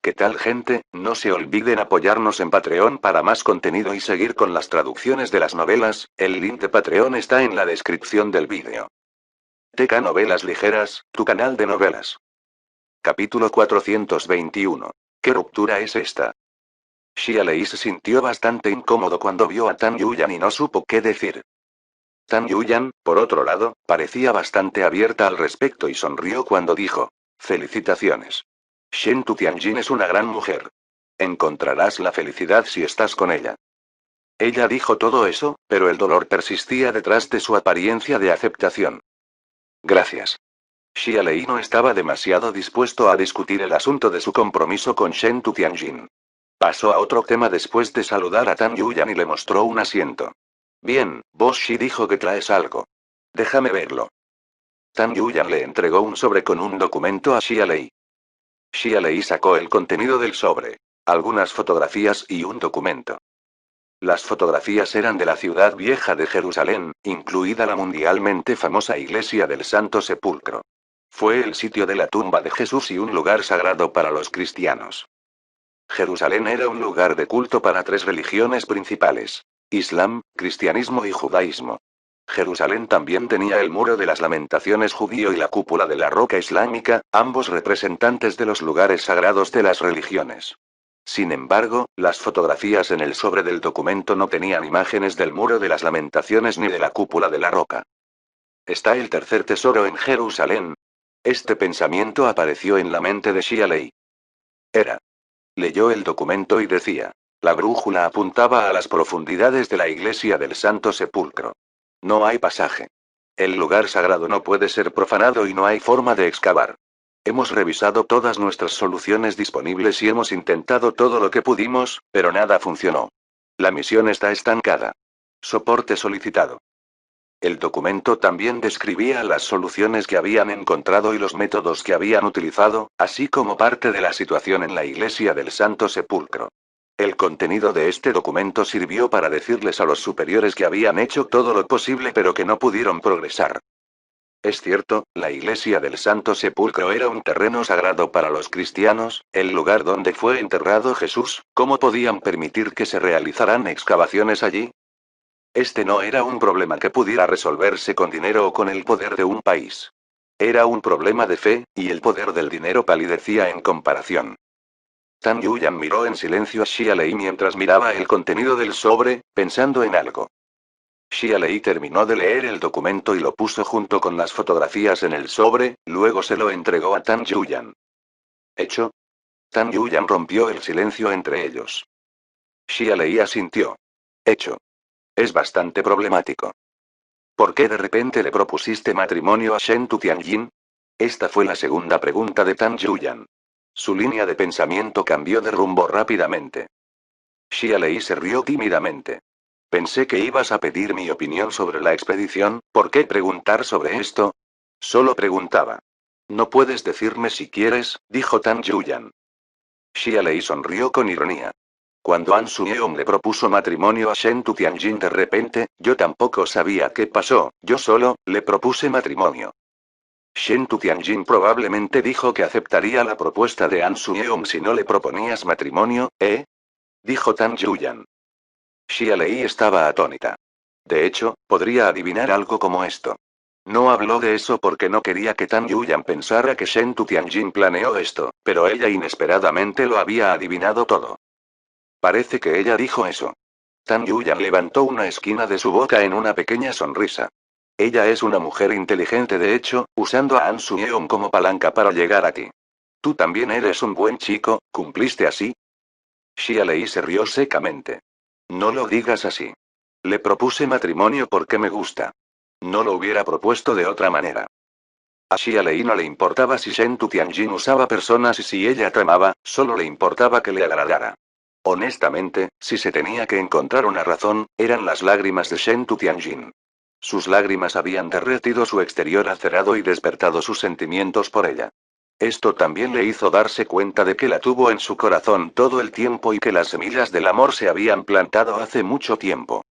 ¿Qué tal, gente? No se olviden apoyarnos en Patreon para más contenido y seguir con las traducciones de las novelas. El link de Patreon está en la descripción del vídeo. TK Novelas Ligeras, tu canal de novelas. Capítulo 421. ¿Qué ruptura es esta? Xia Lei se sintió bastante incómodo cuando vio a Tan Yuyan y no supo qué decir. Tan Yuyan, por otro lado, parecía bastante abierta al respecto y sonrió cuando dijo: felicitaciones. Shen Tu Tianjin es una gran mujer. Encontrarás la felicidad si estás con ella. Ella dijo todo eso, pero el dolor persistía detrás de su apariencia de aceptación. Gracias. Xia Lei no estaba demasiado dispuesto a discutir el asunto de su compromiso con Shen Tu Tianjin. Pasó a otro tema después de saludar a Tan Yuyan y le mostró un asiento. Bien, Boss Shi dijo que traes algo. Déjame verlo. Tan Yuyan le entregó un sobre con un documento a Xia Lei. Xia Lei sacó el contenido del sobre. Algunas fotografías y un documento. Las fotografías eran de la ciudad vieja de Jerusalén, incluida la mundialmente famosa iglesia del Santo Sepulcro. Fue el sitio de la tumba de Jesús y un lugar sagrado para los cristianos. Jerusalén era un lugar de culto para tres religiones principales: Islam, cristianismo y judaísmo. Jerusalén también tenía el muro de las lamentaciones judío y la cúpula de la roca islámica, ambos representantes de los lugares sagrados de las religiones. Sin embargo, las fotografías en el sobre del documento no tenían imágenes del muro de las lamentaciones ni de la cúpula de la roca. ¿Está el tercer tesoro en Jerusalén? Este pensamiento apareció en la mente de Xia Lei. Era. Leyó el documento y decía. La brújula apuntaba a las profundidades de la iglesia del Santo Sepulcro. No hay pasaje. El lugar sagrado no puede ser profanado y no hay forma de excavar. Hemos revisado todas nuestras soluciones disponibles y hemos intentado todo lo que pudimos, pero nada funcionó. La misión está estancada. Soporte solicitado. El documento también describía las soluciones que habían encontrado y los métodos que habían utilizado, así como parte de la situación en la iglesia del Santo Sepulcro. El contenido de este documento sirvió para decirles a los superiores que habían hecho todo lo posible pero que no pudieron progresar. Es cierto, la iglesia del Santo Sepulcro era un terreno sagrado para los cristianos, el lugar donde fue enterrado Jesús. ¿Cómo podían permitir que se realizaran excavaciones allí? Este no era un problema que pudiera resolverse con dinero o con el poder de un país. Era un problema de fe, y el poder del dinero palidecía en comparación. Tan Yuyan miró en silencio a Xia Lei mientras miraba el contenido del sobre, pensando en algo. Xia Lei terminó de leer el documento y lo puso junto con las fotografías en el sobre, luego se lo entregó a Tan Yuyan. ¿Hecho? Tan Yuyan rompió el silencio entre ellos. Xia Lei asintió. Hecho. Es bastante problemático. ¿Por qué de repente le propusiste matrimonio a Shen Tu Tianjin? Esta fue la segunda pregunta de Tan Yuyan. Su línea de pensamiento cambió de rumbo rápidamente. Xia Lei se rió tímidamente. Pensé que ibas a pedir mi opinión sobre la expedición. ¿Por qué preguntar sobre esto? Solo preguntaba. No puedes decirme si quieres, dijo Tan Yuyan. Xia Lei sonrió con ironía. Cuando An Suyeong le propuso matrimonio a Shen Tu Tianjin de repente, yo tampoco sabía qué pasó, yo solo le propuse matrimonio. Shen Tu Tianjin probablemente dijo que aceptaría la propuesta de An Suyeong si no le proponías matrimonio, ¿eh? Dijo Tan Yuyan. Xia Lei estaba atónita. De hecho, podría adivinar algo como esto. No habló de eso porque no quería que Tan Yuyan pensara que Shen Tu Tianjin planeó esto, pero ella inesperadamente lo había adivinado todo. Parece que ella dijo eso. Tan Yuyan levantó una esquina de su boca en una pequeña sonrisa. Ella es una mujer inteligente, de hecho, usando a An Suyeong como palanca para llegar a ti. Tú también eres un buen chico, ¿cumpliste así? Xia Lei se rió secamente. No lo digas así. Le propuse matrimonio porque me gusta. No lo hubiera propuesto de otra manera. A Xia Lei no le importaba si Shen Tu Tianjin usaba personas y si ella te amaba, solo le importaba que le agradara. Honestamente, si se tenía que encontrar una razón, eran las lágrimas de Shen Tu Tianjin. Sus lágrimas habían derretido su exterior acerado y despertado sus sentimientos por ella. Esto también le hizo darse cuenta de que la tuvo en su corazón todo el tiempo y que las semillas del amor se habían plantado hace mucho tiempo.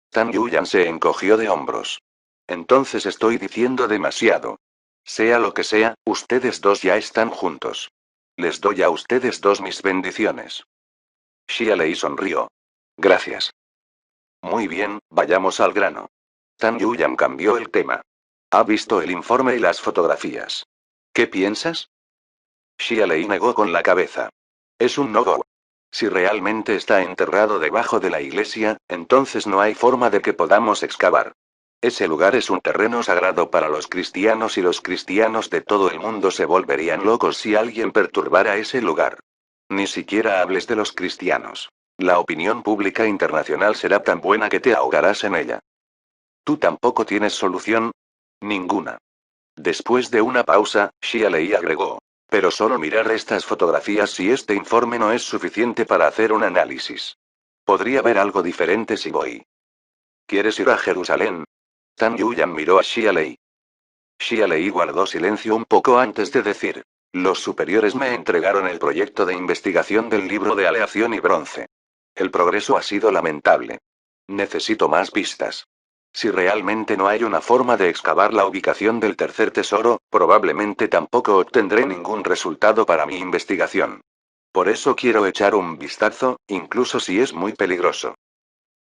Tan Yuyan se encogió de hombros. Entonces estoy diciendo demasiado. Sea lo que sea, ustedes dos ya están juntos. Les doy a ustedes dos mis bendiciones. Xia Lei sonrió. Gracias. Muy bien, vayamos al grano. Tan Yuyan cambió el tema. Ha visto el informe y las fotografías. ¿Qué piensas? Xia Lei negó con la cabeza. Es un no-go. Si realmente está enterrado debajo de la iglesia, entonces no hay forma de que podamos excavar. Ese lugar es un terreno sagrado para los cristianos y los cristianos de todo el mundo se volverían locos si alguien perturbara ese lugar. Ni siquiera hables de los cristianos. La opinión pública internacional será tan buena que te ahogarás en ella. ¿Tú tampoco tienes solución? Ninguna. Después de una pausa, Xia Lei agregó. Pero solo mirar estas fotografías y este informe no es suficiente para hacer un análisis. Podría ver algo diferente si voy. ¿Quieres ir a Jerusalén? Tan Yuyan miró a Xia Lei. Xia Lei guardó silencio un poco antes de decir. Los superiores me entregaron el proyecto de investigación del libro de aleación y bronce. El progreso ha sido lamentable. Necesito más pistas. Si realmente no hay una forma de excavar la ubicación del tercer tesoro, probablemente tampoco obtendré ningún resultado para mi investigación. Por eso quiero echar un vistazo, incluso si es muy peligroso.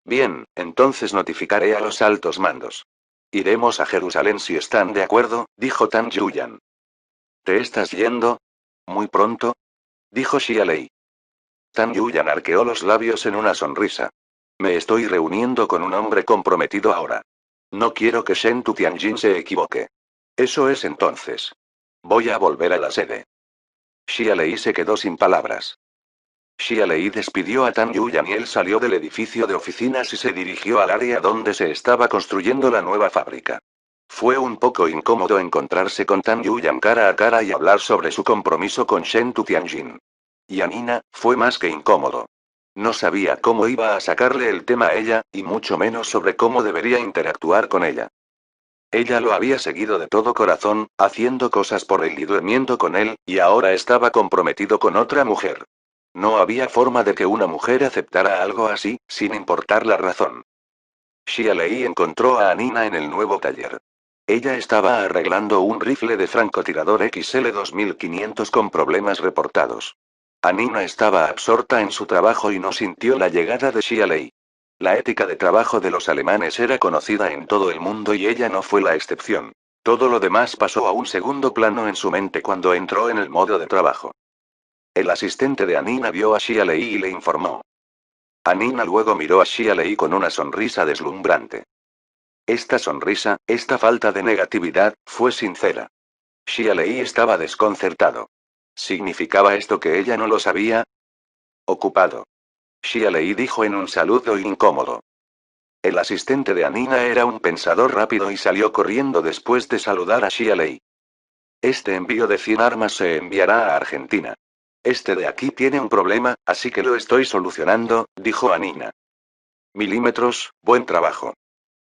Bien, entonces notificaré a los altos mandos. Iremos a Jerusalén si están de acuerdo, dijo Tan Yuyan. ¿Te estás yendo? ¿Muy pronto? Dijo Xia Lei. Tan Yuyan arqueó los labios en una sonrisa. Me estoy reuniendo con un hombre comprometido ahora. No quiero que Shen Tu Tianjin se equivoque. Eso es entonces. Voy a volver a la sede. Xia Lei se quedó sin palabras. Xia Lei despidió a Tan Yuyan y él salió del edificio de oficinas y se dirigió al área donde se estaba construyendo la nueva fábrica. Fue un poco incómodo encontrarse con Tan Yuyan cara a cara y hablar sobre su compromiso con Shen Tu Tianjin. Y a Nina, fue más que incómodo. No sabía cómo iba a sacarle el tema a ella, y mucho menos sobre cómo debería interactuar con ella. Ella lo había seguido de todo corazón, haciendo cosas por él y durmiendo con él, y ahora estaba comprometido con otra mujer. No había forma de que una mujer aceptara algo así, sin importar la razón. Xia Lei encontró a Anina en el nuevo taller. Ella estaba arreglando un rifle de francotirador XL 2500 con problemas reportados. Anina estaba absorta en su trabajo y no sintió la llegada de Xia Lei. La ética de trabajo de los alemanes era conocida en todo el mundo y ella no fue la excepción. Todo lo demás pasó a un segundo plano en su mente cuando entró en el modo de trabajo. El asistente de Anina vio a Xia Lei y le informó. Anina luego miró a Xia Lei con una sonrisa deslumbrante. Esta sonrisa, esta falta de negatividad, fue sincera. Xia Lei estaba desconcertado. ¿Significaba esto que ella no lo sabía? Ocupado. Xia Lei dijo en un saludo incómodo. El asistente de Anina era un pensador rápido y salió corriendo después de saludar a Xia Lei. Este envío de 100 armas se enviará a Argentina. Este de aquí tiene un problema, así que lo estoy solucionando, dijo Anina. Milímetros, buen trabajo.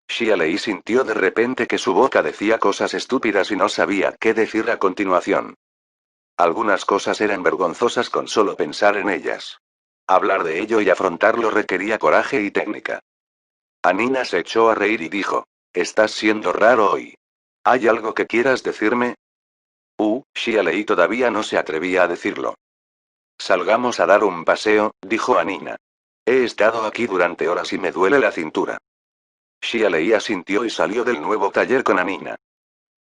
Xia Lei sintió de repente que su boca decía cosas estúpidas y no sabía qué decir a continuación. Algunas cosas eran vergonzosas con solo pensar en ellas. Hablar de ello y afrontarlo requería coraje y técnica. Anina se echó a reír y dijo, estás siendo raro hoy. ¿Hay algo que quieras decirme? Xia Lei todavía no se atrevía a decirlo. Salgamos a dar un paseo, dijo Anina. He estado aquí durante horas y me duele la cintura. Xia Lei asintió y salió del nuevo taller con Anina.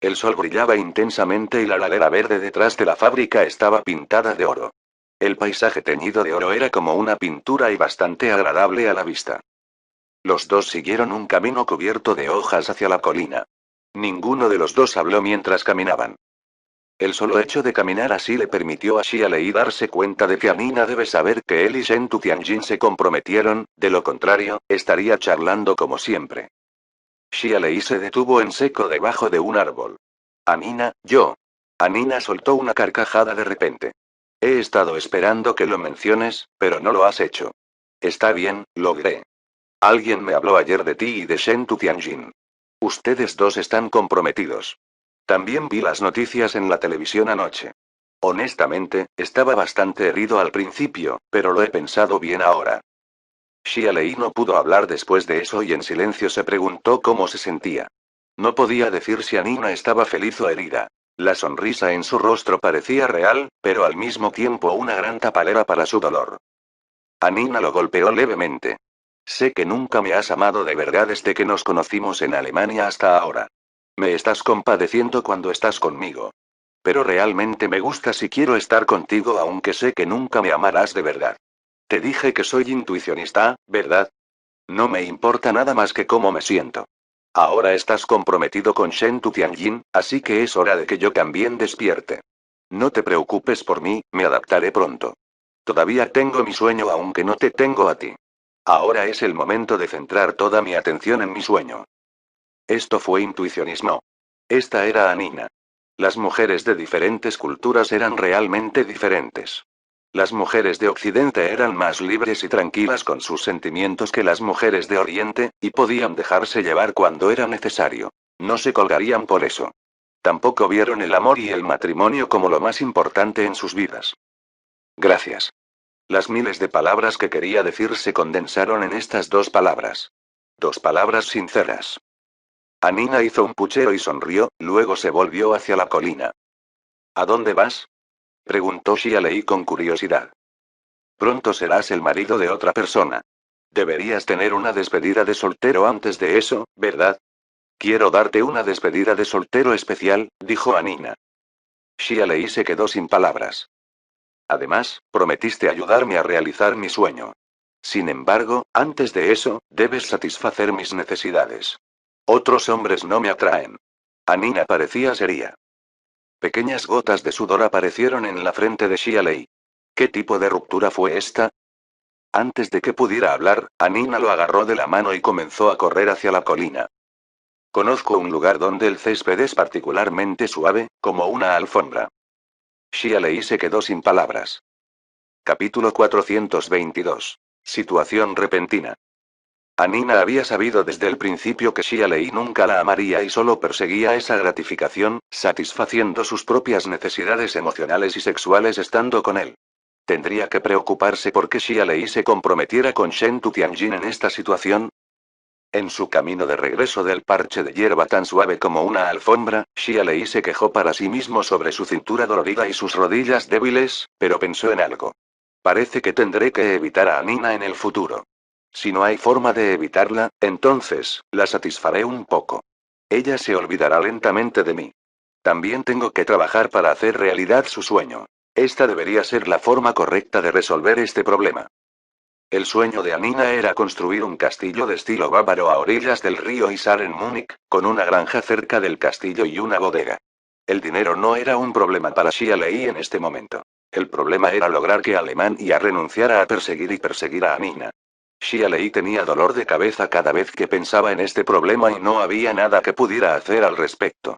El sol brillaba intensamente y la ladera verde detrás de la fábrica estaba pintada de oro. El paisaje teñido de oro era como una pintura y bastante agradable a la vista. Los dos siguieron un camino cubierto de hojas hacia la colina. Ninguno de los dos habló mientras caminaban. El solo hecho de caminar así le permitió a Xia Lei darse cuenta de que Anina debe saber que él y Shen Tu Tianjin se comprometieron, de lo contrario, estaría charlando como siempre. Xia Lei se detuvo en seco debajo de un árbol. Anina, yo. Anina soltó una carcajada de repente. He estado esperando que lo menciones, pero no lo has hecho. Está bien, logré. Alguien me habló ayer de ti y de Shen Tu Tianjin. Ustedes dos están comprometidos. También vi las noticias en la televisión anoche. Honestamente, estaba bastante herido al principio, pero lo he pensado bien ahora. Xia Lei no pudo hablar después de eso y en silencio se preguntó cómo se sentía. No podía decir si Anina estaba feliz o herida. La sonrisa en su rostro parecía real, pero al mismo tiempo una gran tapadera para su dolor. Anina lo golpeó levemente. Sé que nunca me has amado de verdad desde que nos conocimos en Alemania hasta ahora. Me estás compadeciendo cuando estás conmigo. Pero realmente me gustas y quiero estar contigo aunque sé que nunca me amarás de verdad. Te dije que soy intuicionista, ¿verdad? No me importa nada más que cómo me siento. Ahora estás comprometido con Shen Tu Tianjin, así que es hora de que yo también despierte. No te preocupes por mí, me adaptaré pronto. Todavía tengo mi sueño aunque no te tengo a ti. Ahora es el momento de centrar toda mi atención en mi sueño. Esto fue intuicionismo. Esta era Anina. Las mujeres de diferentes culturas eran realmente diferentes. Las mujeres de Occidente eran más libres y tranquilas con sus sentimientos que las mujeres de Oriente, y podían dejarse llevar cuando era necesario. No se colgarían por eso. Tampoco vieron el amor y el matrimonio como lo más importante en sus vidas. Gracias. Las miles de palabras que quería decir se condensaron en estas dos palabras. Dos palabras sinceras. Anina hizo un puchero y sonrió, luego se volvió hacia la colina. ¿A dónde vas? Preguntó Xialei con curiosidad. Pronto serás el marido de otra persona. Deberías tener una despedida de soltero antes de eso, ¿verdad? Quiero darte una despedida de soltero especial, dijo Anina. Xialei se quedó sin palabras. Además, prometiste ayudarme a realizar mi sueño. Sin embargo, antes de eso, debes satisfacer mis necesidades. Otros hombres no me atraen. Anina parecía seria. Pequeñas gotas de sudor aparecieron en la frente de Xialei. ¿Qué tipo de ruptura fue esta? Antes de que pudiera hablar, Anina lo agarró de la mano y comenzó a correr hacia la colina. Conozco un lugar donde el césped es particularmente suave, como una alfombra. Xialei se quedó sin palabras. Capítulo 422. Situación repentina. Anina había sabido desde el principio que Xialei nunca la amaría y solo perseguía esa gratificación, satisfaciendo sus propias necesidades emocionales y sexuales estando con él. ¿Tendría que preocuparse porque Xialei se comprometiera con Shen Tu Tianjin en esta situación? En su camino de regreso del parche de hierba tan suave como una alfombra, Xialei se quejó para sí mismo sobre su cintura dolorida y sus rodillas débiles, pero pensó en algo. Parece que tendré que evitar a Anina en el futuro. Si no hay forma de evitarla, entonces, la satisfaré un poco. Ella se olvidará lentamente de mí. También tengo que trabajar para hacer realidad su sueño. Esta debería ser la forma correcta de resolver este problema. El sueño de Anina era construir un castillo de estilo bávaro a orillas del río Isar en Múnich, con una granja cerca del castillo y una bodega. El dinero no era un problema para Xialei en este momento. El problema era lograr que Alemania renunciara a perseguir a Anina. Xialei tenía dolor de cabeza cada vez que pensaba en este problema y no había nada que pudiera hacer al respecto.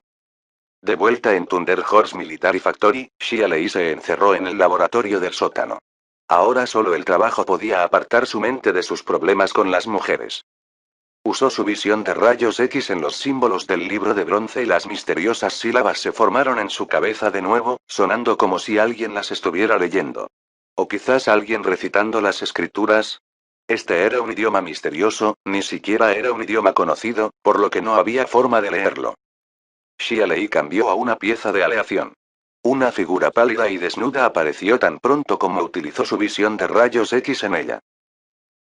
De vuelta en Thunder Horse Military Factory, Xialei se encerró en el laboratorio del sótano. Ahora solo el trabajo podía apartar su mente de sus problemas con las mujeres. Usó su visión de rayos X en los símbolos del libro de bronce y las misteriosas sílabas se formaron en su cabeza de nuevo, sonando como si alguien las estuviera leyendo. O quizás alguien recitando las escrituras. Este era un idioma misterioso, ni siquiera era un idioma conocido, por lo que no había forma de leerlo. Xialei cambió a una pieza de aleación. Una figura pálida y desnuda apareció tan pronto como utilizó su visión de rayos X en ella.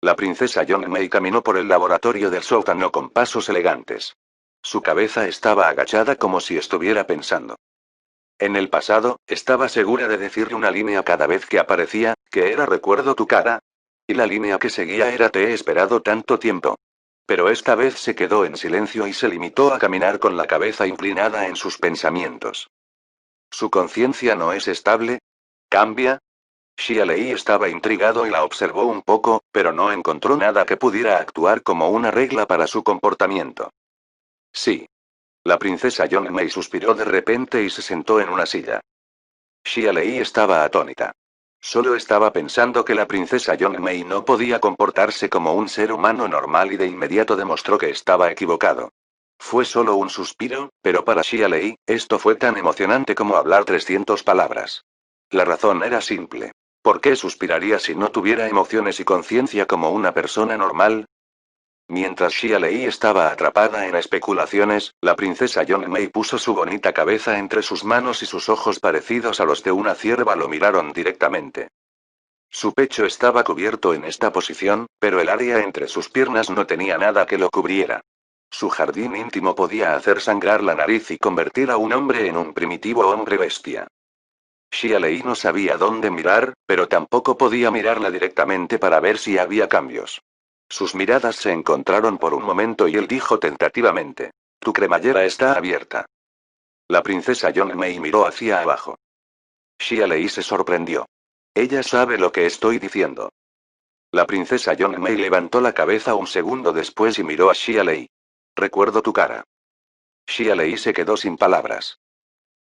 La princesa Yongmei caminó por el laboratorio del sótano con pasos elegantes. Su cabeza estaba agachada como si estuviera pensando. En el pasado, estaba segura de decirle una línea cada vez que aparecía, que era recuerdo tu cara. Y la línea que seguía era te he esperado tanto tiempo. Pero esta vez se quedó en silencio y se limitó a caminar con la cabeza inclinada en sus pensamientos. ¿Su conciencia no es estable? ¿Cambia? Xialei estaba intrigado y la observó un poco, pero no encontró nada que pudiera actuar como una regla para su comportamiento. Sí. La princesa Yongmei suspiró de repente y se sentó en una silla. Xialei estaba atónita. Solo estaba pensando que la princesa Yongmei no podía comportarse como un ser humano normal y de inmediato demostró que estaba equivocado. Fue solo un suspiro, pero para Xialei, esto fue tan emocionante como hablar 300 palabras. La razón era simple. ¿Por qué suspiraría si no tuviera emociones y conciencia como una persona normal? Mientras Xia Lei estaba atrapada en especulaciones, la princesa Yongmei puso su bonita cabeza entre sus manos y sus ojos parecidos a los de una cierva lo miraron directamente. Su pecho estaba cubierto en esta posición, pero el área entre sus piernas no tenía nada que lo cubriera. Su jardín íntimo podía hacer sangrar la nariz y convertir a un hombre en un primitivo hombre bestia. Xia Lei no sabía dónde mirar, pero tampoco podía mirarla directamente para ver si había cambios. Sus miradas se encontraron por un momento y él dijo tentativamente: «Tu cremallera está abierta». La princesa Yongmei miró hacia abajo. Xia Lei se sorprendió. Ella sabe lo que estoy diciendo. La princesa Yongmei levantó la cabeza un segundo después y miró a Xia Lei. «Recuerdo tu cara». Xia Lei se quedó sin palabras.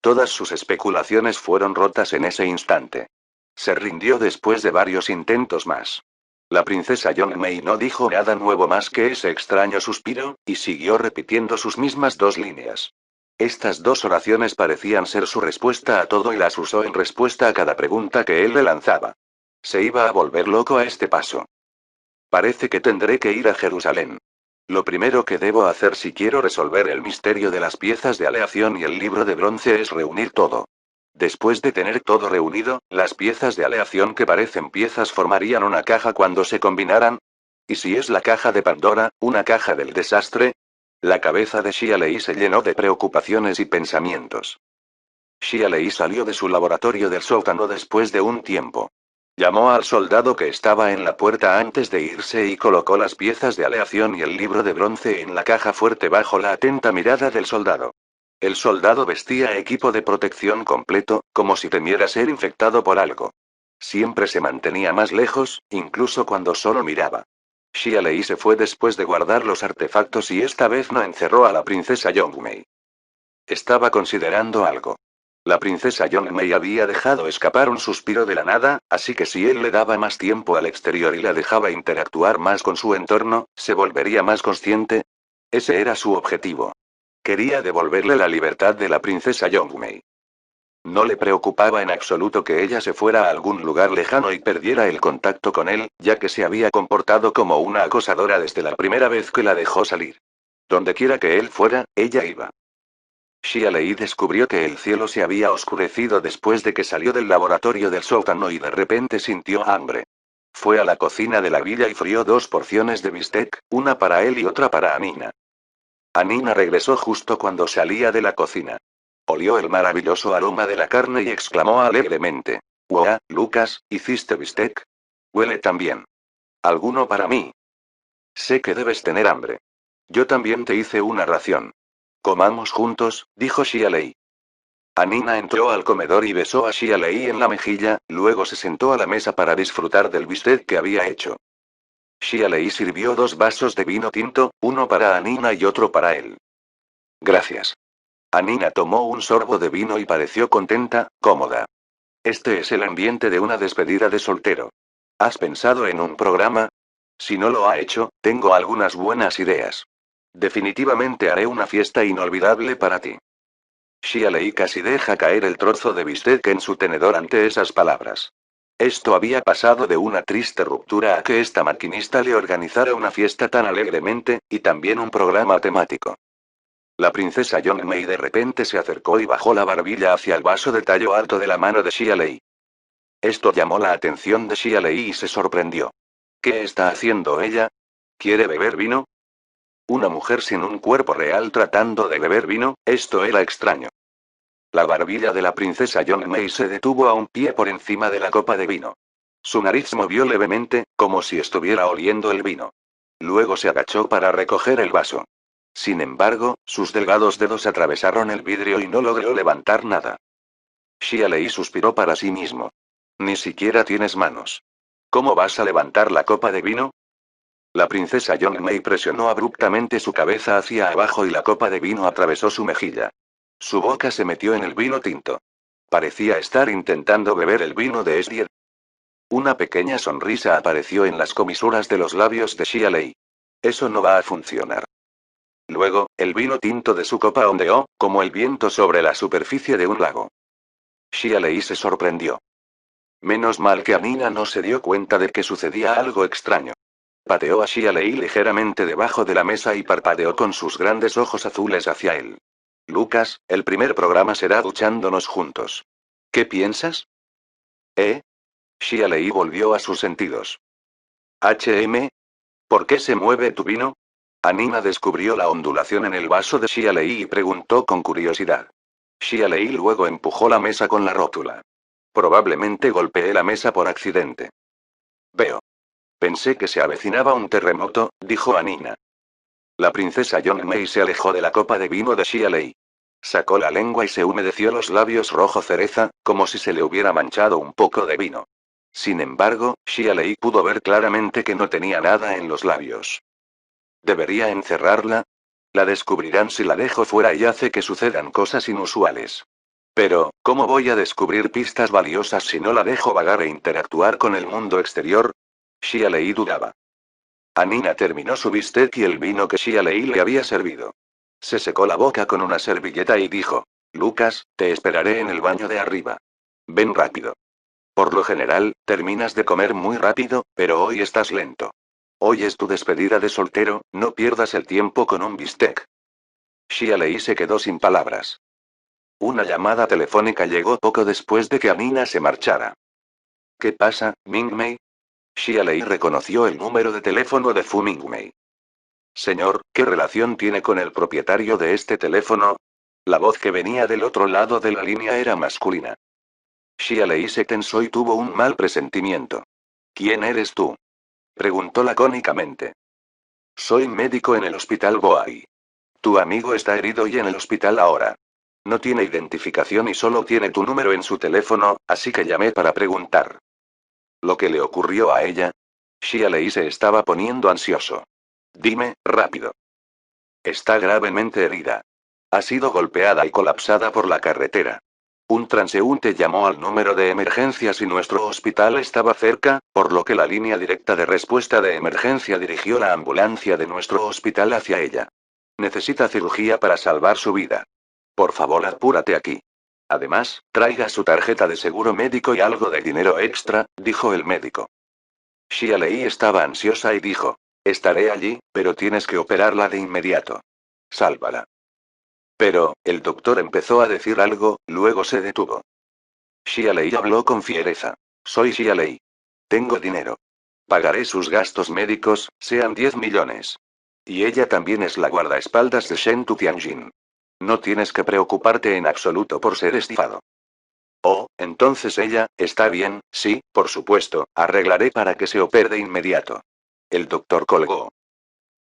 Todas sus especulaciones fueron rotas en ese instante. Se rindió después de varios intentos más. La princesa Yongmei no dijo nada nuevo más que ese extraño suspiro, y siguió repitiendo sus mismas dos líneas. Estas dos oraciones parecían ser su respuesta a todo y las usó en respuesta a cada pregunta que él le lanzaba. Se iba a volver loco a este paso. Parece que tendré que ir a Jerusalén. Lo primero que debo hacer si quiero resolver el misterio de las piezas de aleación y el libro de bronce es reunir todo. Después de tener todo reunido, las piezas de aleación que parecen piezas formarían una caja cuando se combinaran. ¿Y si es la caja de Pandora, una caja del desastre? La cabeza de Xia Lei se llenó de preocupaciones y pensamientos. Xia Lei salió de su laboratorio del sótano después de un tiempo. Llamó al soldado que estaba en la puerta antes de irse y colocó las piezas de aleación y el libro de bronce en la caja fuerte bajo la atenta mirada del soldado. El soldado vestía equipo de protección completo, como si temiera ser infectado por algo. Siempre se mantenía más lejos, incluso cuando solo miraba. Xia Lei se fue después de guardar los artefactos y esta vez no encerró a la princesa Yongmei. Estaba considerando algo. La princesa Yongmei había dejado escapar un suspiro de la nada, así que si él le daba más tiempo al exterior y la dejaba interactuar más con su entorno, ¿se volvería más consciente? Ese era su objetivo. Quería devolverle la libertad de la princesa Yongmei. No le preocupaba en absoluto que ella se fuera a algún lugar lejano y perdiera el contacto con él, ya que se había comportado como una acosadora desde la primera vez que la dejó salir. Donde quiera que él fuera, ella iba. Xia Lei descubrió que el cielo se había oscurecido después de que salió del laboratorio del sótano y de repente sintió hambre. Fue a la cocina de la villa y frió 2 porciones de bistec, una para él y otra para Anina. Anina regresó justo cuando salía de la cocina. Olió el maravilloso aroma de la carne y exclamó alegremente: «¡Wow, Lucas, hiciste bistec! Huele tan bien. ¿Alguno para mí?» «Sé que debes tener hambre. Yo también te hice una ración. Comamos juntos», dijo Xia Lei. Anina entró al comedor y besó a Xia Lei en la mejilla, luego se sentó a la mesa para disfrutar del bistec que había hecho. Xia Lei sirvió 2 vasos de vino tinto, uno para Anina y otro para él. «Gracias». Anina tomó un sorbo de vino y pareció contenta, cómoda. Este es el ambiente de una despedida de soltero. ¿Has pensado en un programa? Si no lo ha hecho, tengo algunas buenas ideas. Definitivamente haré una fiesta inolvidable para ti. Xia Lei casi deja caer el trozo de bistec en su tenedor ante esas palabras. Esto había pasado de una triste ruptura a que esta maquinista le organizara una fiesta tan alegremente, y también un programa temático. La princesa Yongmei de repente se acercó y bajó la barbilla hacia el vaso de tallo alto de la mano de Xia Lei. Esto llamó la atención de Xia Lei y se sorprendió. ¿Qué está haciendo ella? ¿Quiere beber vino? Una mujer sin un cuerpo real tratando de beber vino, esto era extraño. La barbilla de la princesa Yongmei se detuvo a un pie por encima de la copa de vino. Su nariz se movió levemente, como si estuviera oliendo el vino. Luego se agachó para recoger el vaso. Sin embargo, sus delgados dedos atravesaron el vidrio y no logró levantar nada. Xia Lei suspiró para sí mismo. Ni siquiera tienes manos. ¿Cómo vas a levantar la copa de vino? La princesa Yongmei presionó abruptamente su cabeza hacia abajo y la copa de vino atravesó su mejilla. Su boca se metió en el vino tinto. Parecía estar intentando beber el vino de Esdier. Una pequeña sonrisa apareció en las comisuras de los labios de Xia Lei. Eso no va a funcionar. Luego, el vino tinto de su copa ondeó, como el viento sobre la superficie de un lago. Xia Lei se sorprendió. Menos mal que Anina no se dio cuenta de que sucedía algo extraño. Pateó a Xia Lei ligeramente debajo de la mesa y parpadeó con sus grandes ojos azules hacia él. Lucas, el primer programa será duchándonos juntos. ¿Qué piensas? ¿Eh? Xia Lei volvió a sus sentidos. ¿Por qué se mueve tu vino? Anina descubrió la ondulación en el vaso de Xia Lei y preguntó con curiosidad. Xia Lei luego empujó la mesa con la rótula. Probablemente golpeé la mesa por accidente. Veo. Pensé que se avecinaba un terremoto, dijo Anina. La princesa Yongmei se alejó de la copa de vino de Xia Lei. Sacó la lengua y se humedeció los labios rojo cereza, como si se le hubiera manchado un poco de vino. Sin embargo, Xia Lei pudo ver claramente que no tenía nada en los labios. ¿Debería encerrarla? La descubrirán si la dejo fuera y hace que sucedan cosas inusuales. Pero, ¿cómo voy a descubrir pistas valiosas si no la dejo vagar e interactuar con el mundo exterior? Xia Lei dudaba. Anina terminó su bistec y el vino que Xia Lei le había servido. Se secó la boca con una servilleta y dijo, Lucas, te esperaré en el baño de arriba. Ven rápido. Por lo general, terminas de comer muy rápido, pero hoy estás lento. Hoy es tu despedida de soltero, no pierdas el tiempo con un bistec. Xia Lei se quedó sin palabras. Una llamada telefónica llegó poco después de que Anina se marchara. ¿Qué pasa, Mingmei? Xia Lei reconoció el número de teléfono de Fu Mingmei. Señor, ¿qué relación tiene con el propietario de este teléfono? La voz que venía del otro lado de la línea era masculina. Xia Lei se tensó y tuvo un mal presentimiento. ¿Quién eres tú? Preguntó lacónicamente. Soy médico en el hospital Boai. Tu amigo está herido y en el hospital ahora. No tiene identificación y solo tiene tu número en su teléfono, así que llamé para preguntar. ¿Lo que le ocurrió a ella? Xia Lei se estaba poniendo ansioso. Dime, rápido. Está gravemente herida. Ha sido golpeada y colapsada por la carretera. Un transeúnte llamó al número de emergencias y nuestro hospital estaba cerca, por lo que la línea directa de respuesta de emergencia dirigió la ambulancia de nuestro hospital hacia ella. Necesita cirugía para salvar su vida. Por favor, apúrate aquí. Además, traiga su tarjeta de seguro médico y algo de dinero extra, dijo el médico. Xia Lei estaba ansiosa y dijo, estaré allí, pero tienes que operarla de inmediato. Sálvala. Pero, el doctor empezó a decir algo, luego se detuvo. Xia Lei habló con fiereza. Soy Xia Lei. Tengo dinero. Pagaré sus gastos médicos, sean 10 millones. Y ella también es la guardaespaldas de Shen Tu Tianjin. No tienes que preocuparte en absoluto por ser estafado. Oh, entonces ella, está bien, sí, por supuesto, arreglaré para que se opere de inmediato. El doctor colgó.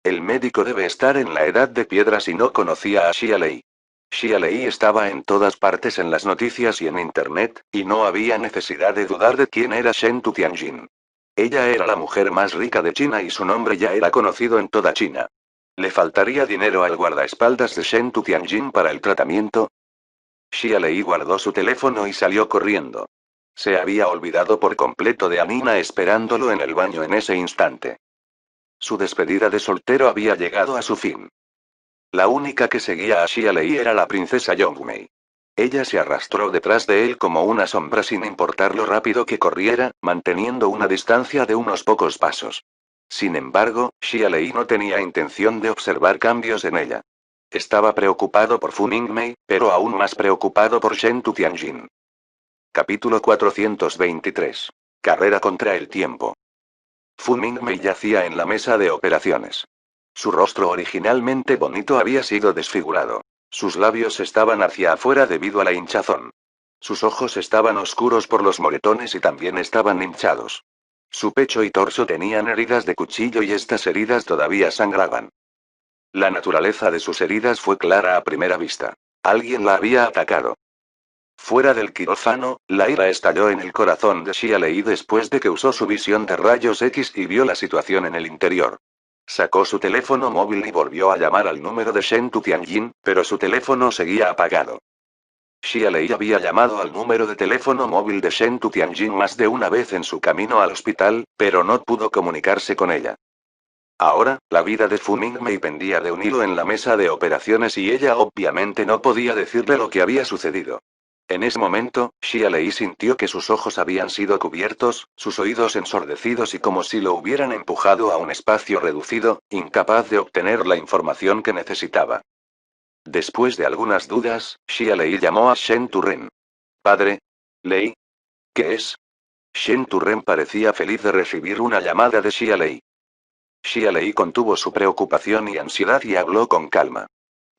El médico debe estar en la edad de piedra si no conocía a Xia Lei. Xia Lei estaba en todas partes en las noticias y en internet, y no había necesidad de dudar de quién era Shen Tu Tianjin. Ella era la mujer más rica de China y su nombre ya era conocido en toda China. ¿Le faltaría dinero al guardaespaldas de Shen Tu Tianjin para el tratamiento? Xia Lei guardó su teléfono y salió corriendo. Se había olvidado por completo de Anina esperándolo en el baño en ese instante. Su despedida de soltero había llegado a su fin. La única que seguía a Xia Lei era la princesa Yongmei. Ella se arrastró detrás de él como una sombra sin importar lo rápido que corriera, manteniendo una distancia de unos pocos pasos. Sin embargo, Xia Lei no tenía intención de observar cambios en ella. Estaba preocupado por Fu Mingmei, pero aún más preocupado por Shen Tu Tianjin. Capítulo 423. Carrera contra el tiempo. Fu Mingmei yacía en la mesa de operaciones. Su rostro originalmente bonito había sido desfigurado. Sus labios estaban hacia afuera debido a la hinchazón. Sus ojos estaban oscuros por los moretones y también estaban hinchados. Su pecho y torso tenían heridas de cuchillo y estas heridas todavía sangraban. La naturaleza de sus heridas fue clara a primera vista. Alguien la había atacado. Fuera del quirófano, la ira estalló en el corazón de Xia Lei después de que usó su visión de rayos X y vio la situación en el interior. Sacó su teléfono móvil y volvió a llamar al número de Shen Tu Tianjin, pero su teléfono seguía apagado. Xia Lei había llamado al número de teléfono móvil de Shen Tu Tianjin más de una vez en su camino al hospital, pero no pudo comunicarse con ella. Ahora, la vida de Fu Mingmei pendía de un hilo en la mesa de operaciones y ella obviamente no podía decirle lo que había sucedido. En ese momento, Xia Lei sintió que sus ojos habían sido cubiertos, sus oídos ensordecidos y como si lo hubieran empujado a un espacio reducido, incapaz de obtener la información que necesitaba. Después de algunas dudas, Xia Lei llamó a Shen Turren. Padre. Lei. ¿Qué es? Shen Turren parecía feliz de recibir una llamada de Xia Lei. Xia Lei contuvo su preocupación y ansiedad y habló con calma.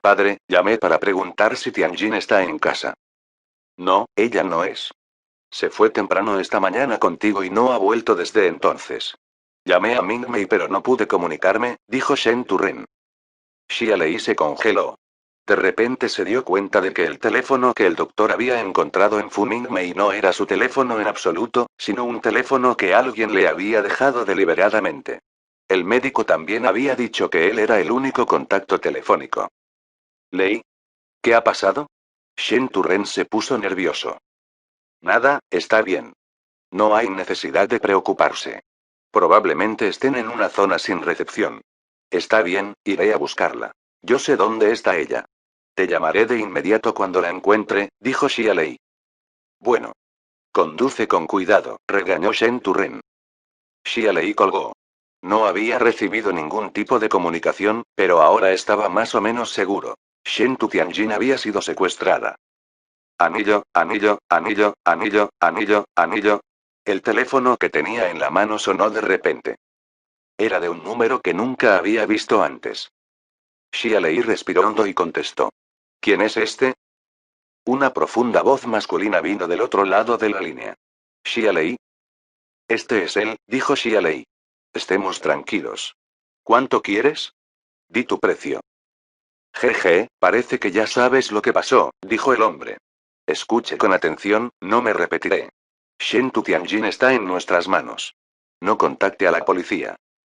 Padre, llamé para preguntar si Tianjin está en casa. No, ella no es. Se fue temprano esta mañana contigo y no ha vuelto desde entonces. Llamé a Mingmei pero no pude comunicarme, dijo Shen Turren. Xia Lei se congeló. De repente se dio cuenta de que el teléfono que el doctor había encontrado en Fu Mingmei no era su teléfono en absoluto, sino un teléfono que alguien le había dejado deliberadamente. El médico también había dicho que él era el único contacto telefónico. Lei. ¿Qué ha pasado? Shen Turren se puso nervioso. Nada, está bien. No hay necesidad de preocuparse. Probablemente estén en una zona sin recepción. Está bien, iré a buscarla. Yo sé dónde está ella. Te llamaré de inmediato cuando la encuentre, dijo Xia Lei. Bueno. Conduce con cuidado, regañó Shen Turren. Xia Lei colgó. No había recibido ningún tipo de comunicación, pero ahora estaba más o menos seguro. Shen Tu Tianjin había sido secuestrada. Anillo, anillo, anillo, anillo, anillo, anillo. El teléfono que tenía en la mano sonó de repente. Era de un número que nunca había visto antes. Xia Lei respiró hondo y contestó. ¿Quién es este? Una profunda voz masculina vino del otro lado de la línea. Xia Lei. Este es él, dijo Xia Lei. Estemos tranquilos. ¿Cuánto quieres? Di tu precio. Jeje, parece que ya sabes lo que pasó, dijo el hombre. Escuche con atención, no me repetiré. Shen Tu Tianjin está en nuestras manos. No contacte a la policía.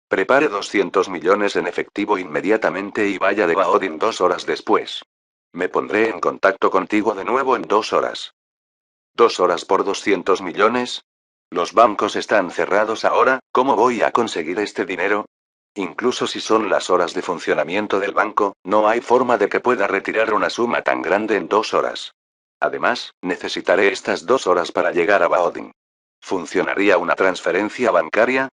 Prepare 200 millones en efectivo inmediatamente y vaya de Baoding 2 horas después. Me pondré en contacto contigo de nuevo en 2 horas. ¿2 horas por 200 millones? Los bancos están cerrados ahora, ¿cómo voy a conseguir este dinero? Incluso si son las horas de funcionamiento del banco, no hay forma de que pueda retirar una suma tan grande en 2 horas. Además, necesitaré estas 2 horas para llegar a Baoding. ¿Funcionaría una transferencia bancaria?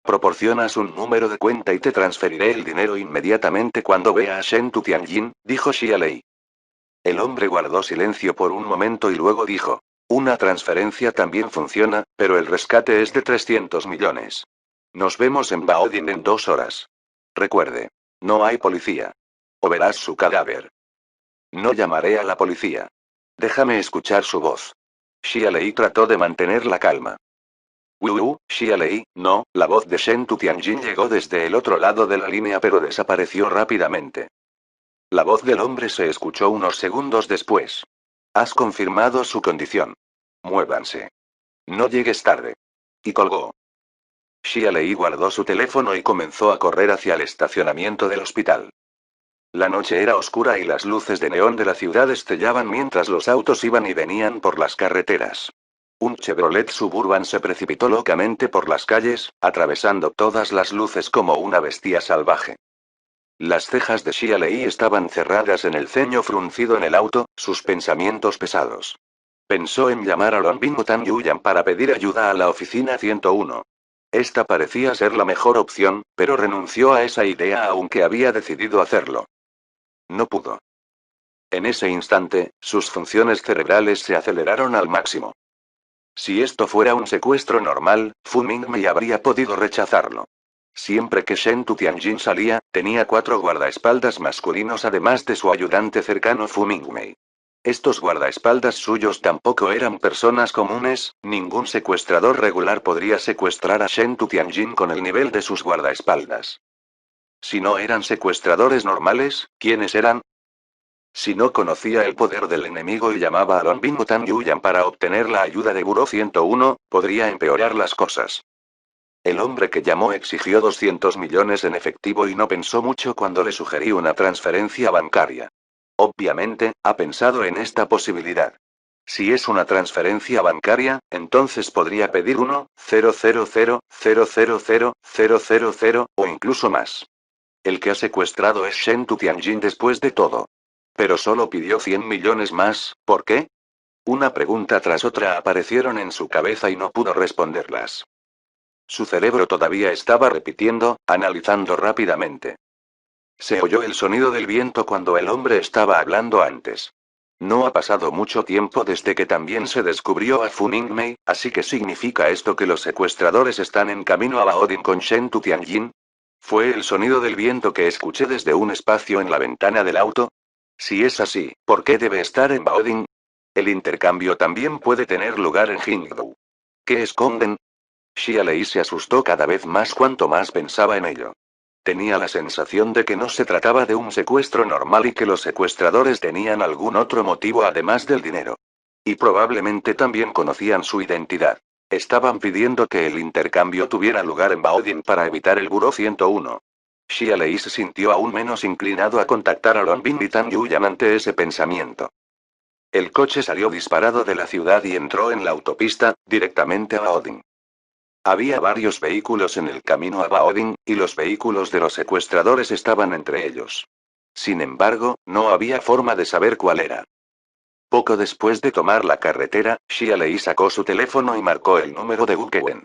Proporcionas un número de cuenta y te transferiré el dinero inmediatamente cuando vea a Shen Tu Tianjin, dijo Xia Lei. El hombre guardó silencio por un momento y luego dijo. Una transferencia también funciona, pero el rescate es de 300 millones. Nos vemos en Baoding en 2 horas. Recuerde. No hay policía. O verás su cadáver. No llamaré a la policía. Déjame escuchar su voz. Xia Lei trató de mantener la calma. Xia Lei, no, la voz de Shen Tu Tianjin llegó desde el otro lado de la línea pero desapareció rápidamente. La voz del hombre se escuchó unos segundos después. Has confirmado su condición. Muévanse. No llegues tarde. Y colgó. Xia Lei guardó su teléfono y comenzó a correr hacia el estacionamiento del hospital. La noche era oscura y las luces de neón de la ciudad estellaban mientras los autos iban y venían por las carreteras. Un Chevrolet Suburban se precipitó locamente por las calles, atravesando todas las luces como una bestia salvaje. Las cejas de Xia Lei estaban cerradas en el ceño fruncido en el auto, sus pensamientos pesados. Pensó en llamar a Longbin Tan Yuyan para pedir ayuda a la oficina 101. Esta parecía ser la mejor opción, pero renunció a esa idea aunque había decidido hacerlo. No pudo. En ese instante, sus funciones cerebrales se aceleraron al máximo. Si esto fuera un secuestro normal, Fu Mingmei habría podido rechazarlo. Siempre que Shen Tu Tianjin salía, tenía 4 guardaespaldas masculinos además de su ayudante cercano Fu Mingmei. Estos guardaespaldas suyos tampoco eran personas comunes, ningún secuestrador regular podría secuestrar a Shen Tu Tianjin con el nivel de sus guardaespaldas. Si no eran secuestradores normales, ¿quiénes eran? Si no conocía el poder del enemigo y llamaba a Longbin Tan Yuyan para obtener la ayuda de Buró 101, podría empeorar las cosas. El hombre que llamó exigió 200 millones en efectivo y no pensó mucho cuando le sugerí una transferencia bancaria. Obviamente, ha pensado en esta posibilidad. Si es una transferencia bancaria, entonces podría pedir 1,000,000,000 o incluso más. El que ha secuestrado es Shen Tu Tianjin después de todo. Pero solo pidió 100 millones más, ¿por qué? Una pregunta tras otra aparecieron en su cabeza y no pudo responderlas. Su cerebro todavía estaba repitiendo, analizando rápidamente. Se oyó el sonido del viento cuando el hombre estaba hablando antes. No ha pasado mucho tiempo desde que también se descubrió a Fu Ningmei, así que ¿significa esto que los secuestradores están en camino a Baoding con Shen Tu Tianjin? ¿Fue el sonido del viento que escuché desde un espacio en la ventana del auto? Si es así, ¿por qué debe estar en Baoding? El intercambio también puede tener lugar en Jingdou. ¿Qué esconden? Xia Lei se asustó cada vez más cuanto más pensaba en ello. Tenía la sensación de que no se trataba de un secuestro normal y que los secuestradores tenían algún otro motivo además del dinero. Y probablemente también conocían su identidad. Estaban pidiendo que el intercambio tuviera lugar en Baoding para evitar el Buró 101. Xia Lei se sintió aún menos inclinado a contactar a Longbin y Tan Yuyan ante ese pensamiento. El coche salió disparado de la ciudad y entró en la autopista, directamente a Baoding. Había varios vehículos en el camino a Baoding, y los vehículos de los secuestradores estaban entre ellos. Sin embargo, no había forma de saber cuál era. Poco después de tomar la carretera, Xia Lei sacó su teléfono y marcó el número de Gukewen.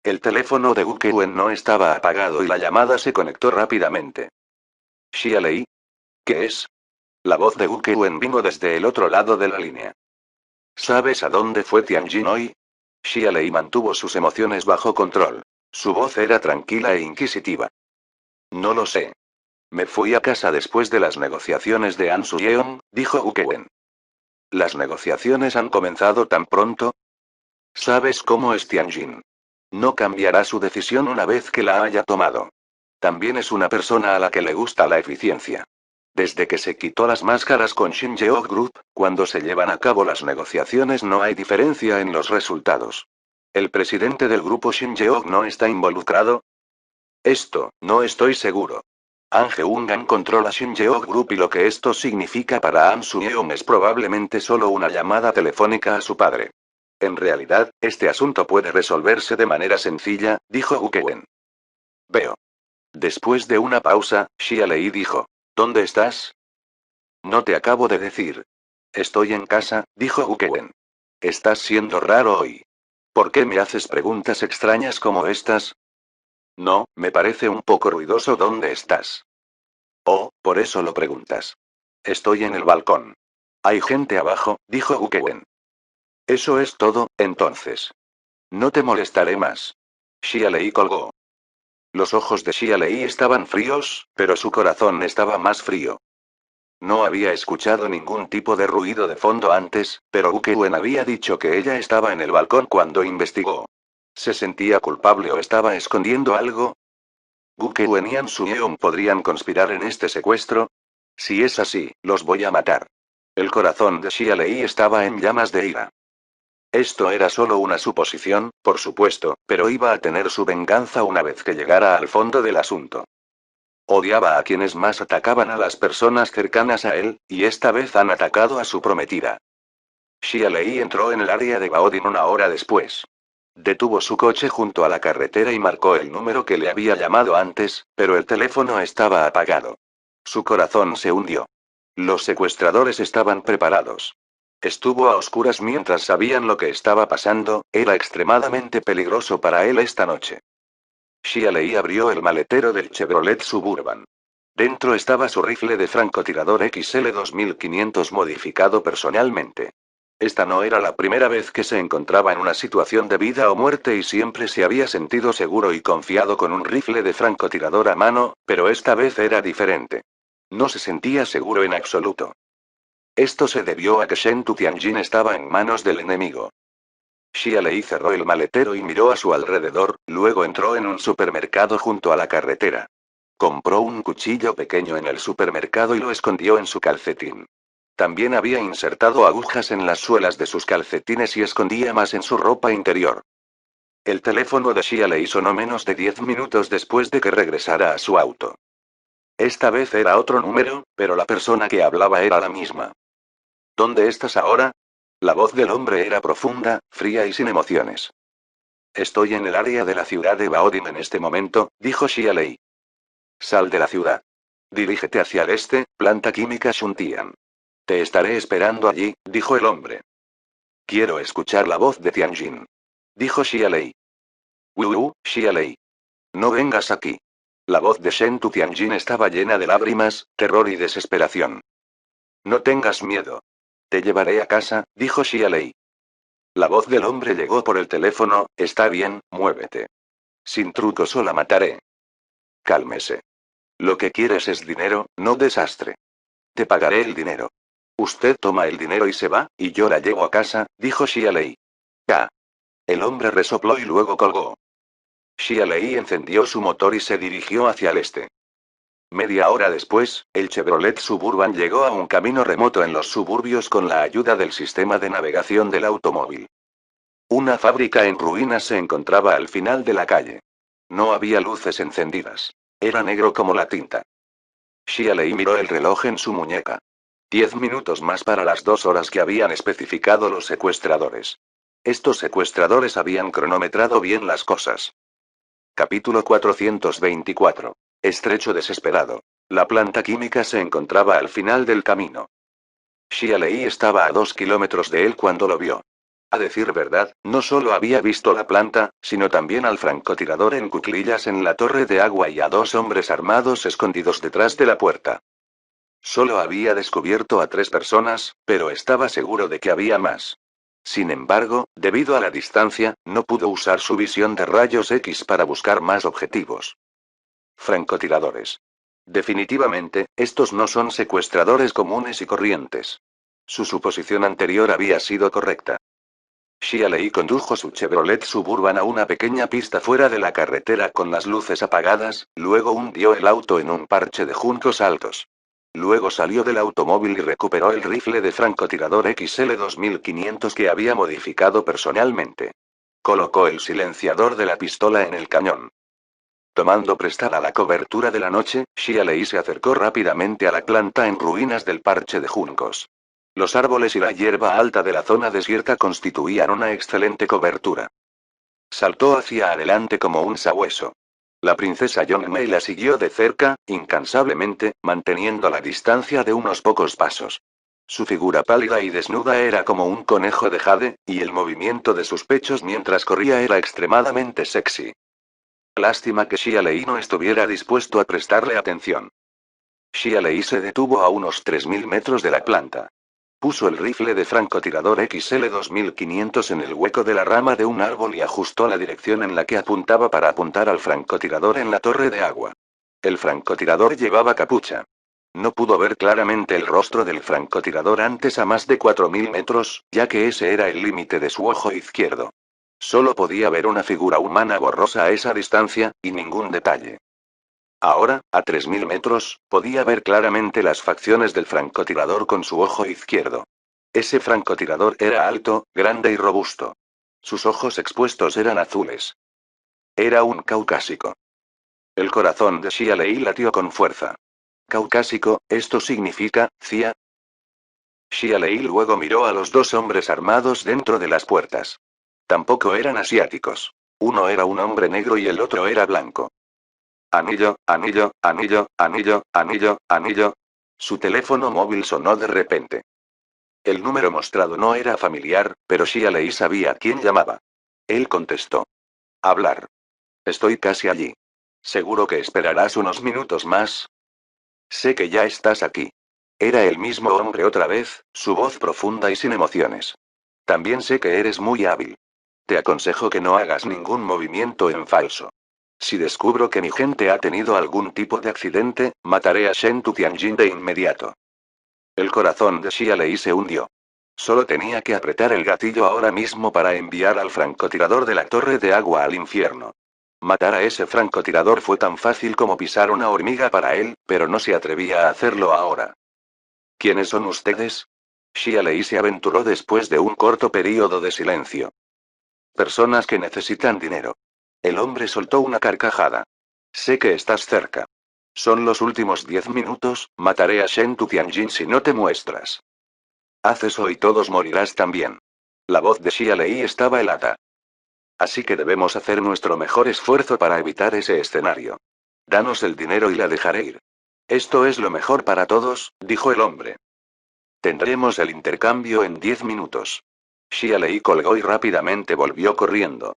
El teléfono de Gukewen no estaba apagado y la llamada se conectó rápidamente. Xia Lei. ¿Qué es? La voz de Gukewen vino desde el otro lado de la línea. ¿Sabes a dónde fue Tianjin hoy? Xia Lei mantuvo sus emociones bajo control. Su voz era tranquila e inquisitiva. No lo sé. Me fui a casa después de las negociaciones de An Su-yeon, dijo Gukewen. ¿Las negociaciones han comenzado tan pronto? ¿Sabes cómo es Tianjin? No cambiará su decisión una vez que la haya tomado. También es una persona a la que le gusta la eficiencia. Desde que se quitó las máscaras con Shinjeong Group, cuando se llevan a cabo las negociaciones no hay diferencia en los resultados. ¿El presidente del grupo Shinjeong no está involucrado? Esto, no estoy seguro. An Geungan controla Shinjeong Group y lo que esto significa para An Su-yeon es probablemente solo una llamada telefónica a su padre. En realidad, este asunto puede resolverse de manera sencilla, dijo Gukewen. Veo. Después de una pausa, Xia Lei dijo. ¿Dónde estás? No te acabo de decir. Estoy en casa, dijo Gukewen. Estás siendo raro hoy. ¿Por qué me haces preguntas extrañas como estas? No, me parece un poco ruidoso dónde estás. Oh, por eso lo preguntas. Estoy en el balcón. Hay gente abajo, dijo Gukewen. Eso es todo, entonces. No te molestaré más. Xia Lei colgó. Los ojos de Xia Lei estaban fríos, pero su corazón estaba más frío. No había escuchado ningún tipo de ruido de fondo antes, pero Gukewen había dicho que ella estaba en el balcón cuando investigó. ¿Se sentía culpable o estaba escondiendo algo? ¿Gukewen y An Su-yeon podrían conspirar en este secuestro? Si es así, los voy a matar. El corazón de Xia Lei estaba en llamas de ira. Esto era solo una suposición, por supuesto, pero iba a tener su venganza una vez que llegara al fondo del asunto. Odiaba a quienes más atacaban a las personas cercanas a él, y esta vez han atacado a su prometida. Xia Lei entró en el área de Baoding una hora después. Detuvo su coche junto a la carretera y marcó el número que le había llamado antes, pero el teléfono estaba apagado. Su corazón se hundió. Los secuestradores estaban preparados. Estuvo a oscuras mientras sabían lo que estaba pasando, era extremadamente peligroso para él esta noche. Xia Lei abrió el maletero del Chevrolet Suburban. Dentro estaba su rifle de francotirador XL-2500 modificado personalmente. Esta no era la primera vez que se encontraba en una situación de vida o muerte y siempre se había sentido seguro y confiado con un rifle de francotirador a mano, pero esta vez era diferente. No se sentía seguro en absoluto. Esto se debió a que Shen Tu Tianjin estaba en manos del enemigo. Xia Lei cerró el maletero y miró a su alrededor, luego entró en un supermercado junto a la carretera. Compró un cuchillo pequeño en el supermercado y lo escondió en su calcetín. También había insertado agujas en las suelas de sus calcetines y escondía más en su ropa interior. El teléfono de Xia Lei sonó menos de 10 minutos después de que regresara a su auto. Esta vez era otro número, pero la persona que hablaba era la misma. ¿Dónde estás ahora? La voz del hombre era profunda, fría y sin emociones. Estoy en el área de la ciudad de Baoding en este momento, dijo Xia Lei. Sal de la ciudad. Dirígete hacia el este, planta química Shuntian. Te estaré esperando allí, dijo el hombre. Quiero escuchar la voz de Tianjin. Dijo Xia Lei. Xia Lei. No vengas aquí. La voz de Shen Tu Tianjin estaba llena de lágrimas, terror y desesperación. No tengas miedo. Te llevaré a casa, dijo Xia Lei. La voz del hombre llegó por el teléfono, está bien, muévete. Sin trucos o la mataré. Cálmese. Lo que quieres es dinero, no desastre. Te pagaré el dinero. Usted toma el dinero y se va, y yo la llevo a casa, dijo Xia Lei. Ya. El hombre resopló y luego colgó. Xia Lei encendió su motor y se dirigió hacia el este. Media hora después, el Chevrolet Suburban llegó a un camino remoto en los suburbios con la ayuda del sistema de navegación del automóvil. Una fábrica en ruinas se encontraba al final de la calle. No había luces encendidas. Era negro como la tinta. Xia Lei miró el reloj en su muñeca. 10 minutos más para las 2 horas que habían especificado los secuestradores. Estos secuestradores habían cronometrado bien las cosas. Capítulo 424. Estrecho desesperado. La planta química se encontraba al final del camino. Xia Lei estaba a 2 kilómetros de él cuando lo vio. A decir verdad, no solo había visto la planta, sino también al francotirador en cuclillas en la torre de agua y a 2 hombres armados escondidos detrás de la puerta. Solo había descubierto a 3 personas, pero estaba seguro de que había más. Sin embargo, debido a la distancia, no pudo usar su visión de rayos X para buscar más objetivos. Francotiradores. Definitivamente, estos no son secuestradores comunes y corrientes. Su suposición anterior había sido correcta. Xia Lei condujo su Chevrolet Suburban a una pequeña pista fuera de la carretera con las luces apagadas, luego hundió el auto en un parche de juncos altos. Luego salió del automóvil y recuperó el rifle de francotirador XL-2500 que había modificado personalmente. Colocó el silenciador de la pistola en el cañón. Tomando prestada la cobertura de la noche, Xia Lei se acercó rápidamente a la planta en ruinas del parche de juncos. Los árboles y la hierba alta de la zona desierta constituían una excelente cobertura. Saltó hacia adelante como un sabueso. La princesa Yongmei la siguió de cerca, incansablemente, manteniendo la distancia de unos pocos pasos. Su figura pálida y desnuda era como un conejo de jade, y el movimiento de sus pechos mientras corría era extremadamente sexy. Lástima que Xia Lei no estuviera dispuesto a prestarle atención. Xia Lei se detuvo a unos 3000 metros de la planta. Puso el rifle de francotirador XL-2500 en el hueco de la rama de un árbol y ajustó la dirección en la que apuntaba para apuntar al francotirador en la torre de agua. El francotirador llevaba capucha. No pudo ver claramente el rostro del francotirador antes a más de 4000 metros, ya que ese era el límite de su ojo izquierdo. Solo podía ver una figura humana borrosa a esa distancia, y ningún detalle. Ahora, a 3000 metros, podía ver claramente las facciones del francotirador con su ojo izquierdo. Ese francotirador era alto, grande y robusto. Sus ojos expuestos eran azules. Era un caucásico. El corazón de Xia Lei latió con fuerza. Caucásico, ¿esto significa, Cia? Xia Lei luego miró a los 2 hombres armados dentro de las puertas. Tampoco eran asiáticos. Uno era un hombre negro y el otro era blanco. Anillo, anillo, anillo, anillo, anillo, anillo. Su teléfono móvil sonó de repente. El número mostrado no era familiar, pero Xia Lei sabía quién llamaba. Él contestó. Hablar. Estoy casi allí. ¿Seguro que esperarás unos minutos más? Sé que ya estás aquí. Era el mismo hombre otra vez, su voz profunda y sin emociones. También sé que eres muy hábil. Te aconsejo que no hagas ningún movimiento en falso. Si descubro que mi gente ha tenido algún tipo de accidente, mataré a Shen Tu Tianjin de inmediato. El corazón de Xia Lei se hundió. Solo tenía que apretar el gatillo ahora mismo para enviar al francotirador de la torre de agua al infierno. Matar a ese francotirador fue tan fácil como pisar una hormiga para él, pero no se atrevía a hacerlo ahora. ¿Quiénes son ustedes? Xia Lei se aventuró después de un corto período de silencio. Personas que necesitan dinero. El hombre soltó una carcajada. Sé que estás cerca. Son los últimos 10 minutos, mataré a Shen Tu Tianjin si no te muestras. Haz eso y todos morirás también. La voz de Xia Lei estaba helada. Así que debemos hacer nuestro mejor esfuerzo para evitar ese escenario. Danos el dinero y la dejaré ir. Esto es lo mejor para todos, dijo el hombre. Tendremos el intercambio en 10 minutos. Xia Lei colgó y rápidamente volvió corriendo.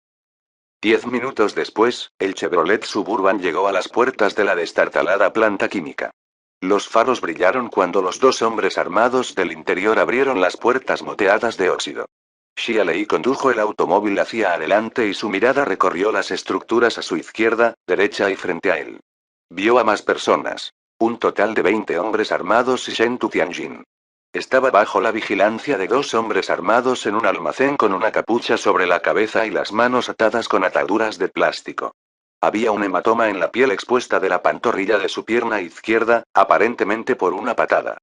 10 minutos después, el Chevrolet Suburban llegó a las puertas de la destartalada planta química. Los faros brillaron cuando los dos hombres armados del interior abrieron las puertas moteadas de óxido. Xia Lei condujo el automóvil hacia adelante y su mirada recorrió las estructuras a su izquierda, derecha y frente a él. Vio a más personas. Un total de 20 hombres armados y Shen Tu Tianjin. Estaba bajo la vigilancia de dos hombres armados en un almacén con una capucha sobre la cabeza y las manos atadas con ataduras de plástico. Había un hematoma en la piel expuesta de la pantorrilla de su pierna izquierda, aparentemente por una patada.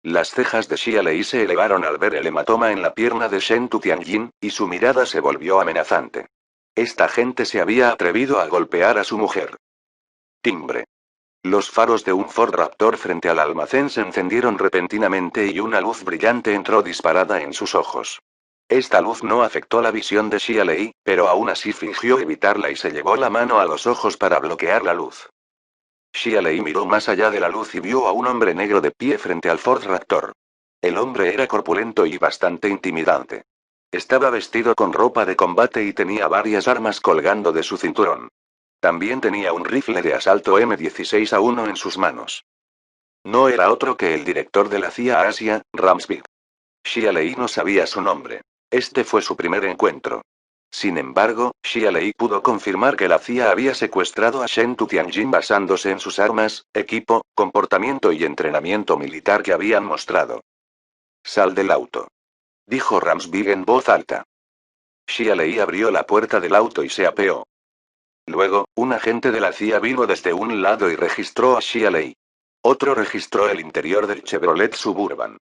Las cejas de Xia Lei se elevaron al ver el hematoma en la pierna de Shen Tu Tianjin, y su mirada se volvió amenazante. Esta gente se había atrevido a golpear a su mujer. Timbre. Los faros de un Ford Raptor frente al almacén se encendieron repentinamente y una luz brillante entró disparada en sus ojos. Esta luz no afectó la visión de Xia Lei, pero aún así fingió evitarla y se llevó la mano a los ojos para bloquear la luz. Xia Lei miró más allá de la luz y vio a un hombre negro de pie frente al Ford Raptor. El hombre era corpulento y bastante intimidante. Estaba vestido con ropa de combate y tenía varias armas colgando de su cinturón. También tenía un rifle de asalto M16A1 en sus manos. No era otro que el director de la CIA Asia, Ramsby. Xia Lei no sabía su nombre. Este fue su primer encuentro. Sin embargo, Xia Lei pudo confirmar que la CIA había secuestrado a Shen Tu Tianjin basándose en sus armas, equipo, comportamiento y entrenamiento militar que habían mostrado. «Sal del auto», dijo Ramsby en voz alta. Xia Lei abrió la puerta del auto y se apeó. Luego, un agente de la CIA vino desde un lado y registró a Xia Lei. Otro registró el interior del Chevrolet Suburban.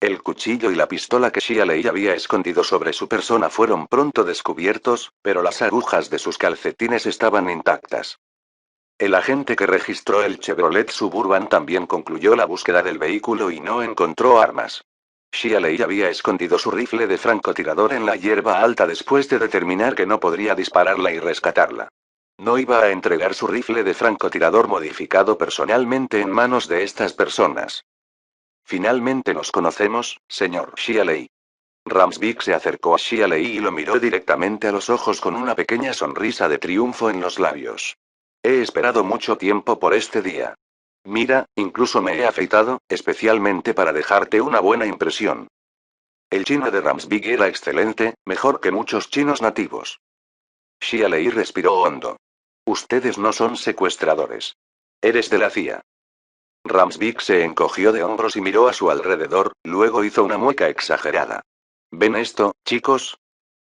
El cuchillo y la pistola que Xia Lei había escondido sobre su persona fueron pronto descubiertos, pero las agujas de sus calcetines estaban intactas. El agente que registró el Chevrolet Suburban también concluyó la búsqueda del vehículo y no encontró armas. Xia Lei había escondido su rifle de francotirador en la hierba alta después de determinar que no podría dispararla y rescatarla. No iba a entregar su rifle de francotirador modificado personalmente en manos de estas personas. Finalmente nos conocemos, señor Xia Lei. Ramsby se acercó a Xia Lei y lo miró directamente a los ojos con una pequeña sonrisa de triunfo en los labios. He esperado mucho tiempo por este día. Mira, incluso me he afeitado, especialmente para dejarte una buena impresión. El chino de Ramsby era excelente, mejor que muchos chinos nativos. Xia Lei respiró hondo. Ustedes no son secuestradores. Eres de la CIA. Ramsby se encogió de hombros y miró a su alrededor, luego hizo una mueca exagerada. ¿Ven esto, chicos?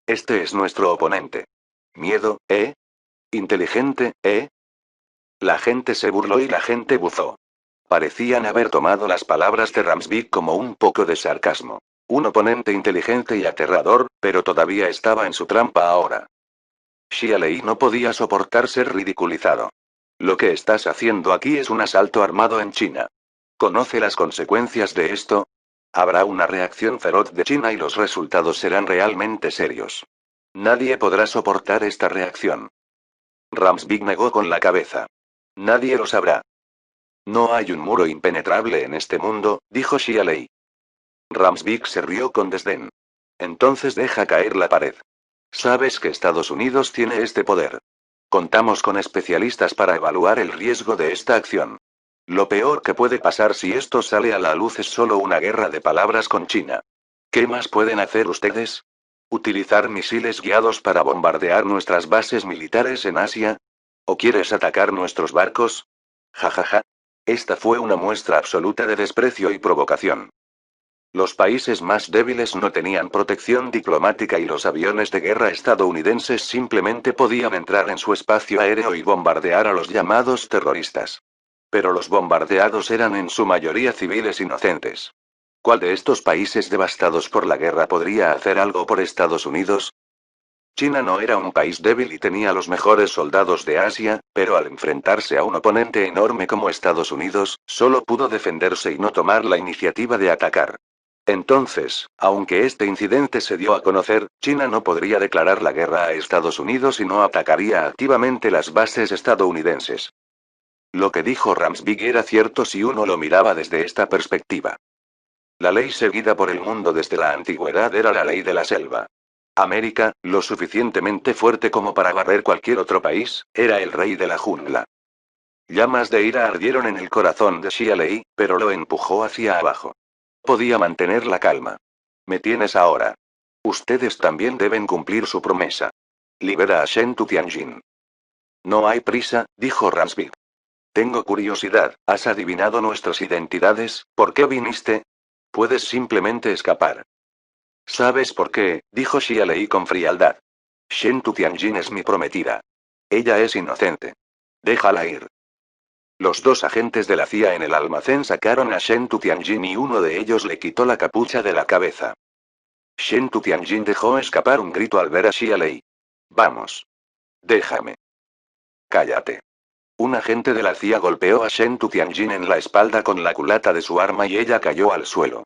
Este es nuestro oponente. Miedo, ¿eh? Inteligente, ¿eh? La gente se burló y la gente buzó. Parecían haber tomado las palabras de Ramsby como un poco de sarcasmo. Un oponente inteligente y aterrador, pero todavía estaba en su trampa ahora. Xia Lei no podía soportar ser ridiculizado. Lo que estás haciendo aquí es un asalto armado en China. ¿Conoce las consecuencias de esto? Habrá una reacción feroz de China y los resultados serán realmente serios. Nadie podrá soportar esta reacción. Ramsby negó con la cabeza. Nadie lo sabrá. No hay un muro impenetrable en este mundo, dijo Xia Lei. Ramsby se rió con desdén. Entonces deja caer la pared. Sabes que Estados Unidos tiene este poder. Contamos con especialistas para evaluar el riesgo de esta acción. Lo peor que puede pasar si esto sale a la luz es solo una guerra de palabras con China. ¿Qué más pueden hacer ustedes? ¿Utilizar misiles guiados para bombardear nuestras bases militares en Asia? ¿O quieres atacar nuestros barcos? Ja ja ja. Esta fue una muestra absoluta de desprecio y provocación. Los países más débiles no tenían protección diplomática y los aviones de guerra estadounidenses simplemente podían entrar en su espacio aéreo y bombardear a los llamados terroristas. Pero los bombardeados eran en su mayoría civiles inocentes. ¿Cuál de estos países devastados por la guerra podría hacer algo por Estados Unidos? China no era un país débil y tenía los mejores soldados de Asia, pero al enfrentarse a un oponente enorme como Estados Unidos, solo pudo defenderse y no tomar la iniciativa de atacar. Entonces, aunque este incidente se dio a conocer, China no podría declarar la guerra a Estados Unidos y no atacaría activamente las bases estadounidenses. Lo que dijo Ramsby era cierto si uno lo miraba desde esta perspectiva. La ley seguida por el mundo desde la antigüedad era la ley de la selva. América, lo suficientemente fuerte como para barrer cualquier otro país, era el rey de la jungla. Llamas de ira ardieron en el corazón de Xia Lei, pero lo empujó hacia abajo. Podía mantener la calma. Me tienes ahora. Ustedes también deben cumplir su promesa. Libera a Shen Tu Tianjin. No hay prisa, dijo Ransvik. Tengo curiosidad, ¿has adivinado nuestras identidades? ¿Por qué viniste? Puedes simplemente escapar. ¿Sabes por qué? Dijo Xia Lei con frialdad. Shen Tu Tianjin es mi prometida. Ella es inocente. Déjala ir. Los dos agentes de la CIA en el almacén sacaron a Shen Tu Tianjin y uno de ellos le quitó la capucha de la cabeza. Shen Tu Tianjin dejó escapar un grito al ver a Xia Lei. Vamos. Déjame. Cállate. Un agente de la CIA golpeó a Shen Tu Tianjin en la espalda con la culata de su arma y ella cayó al suelo.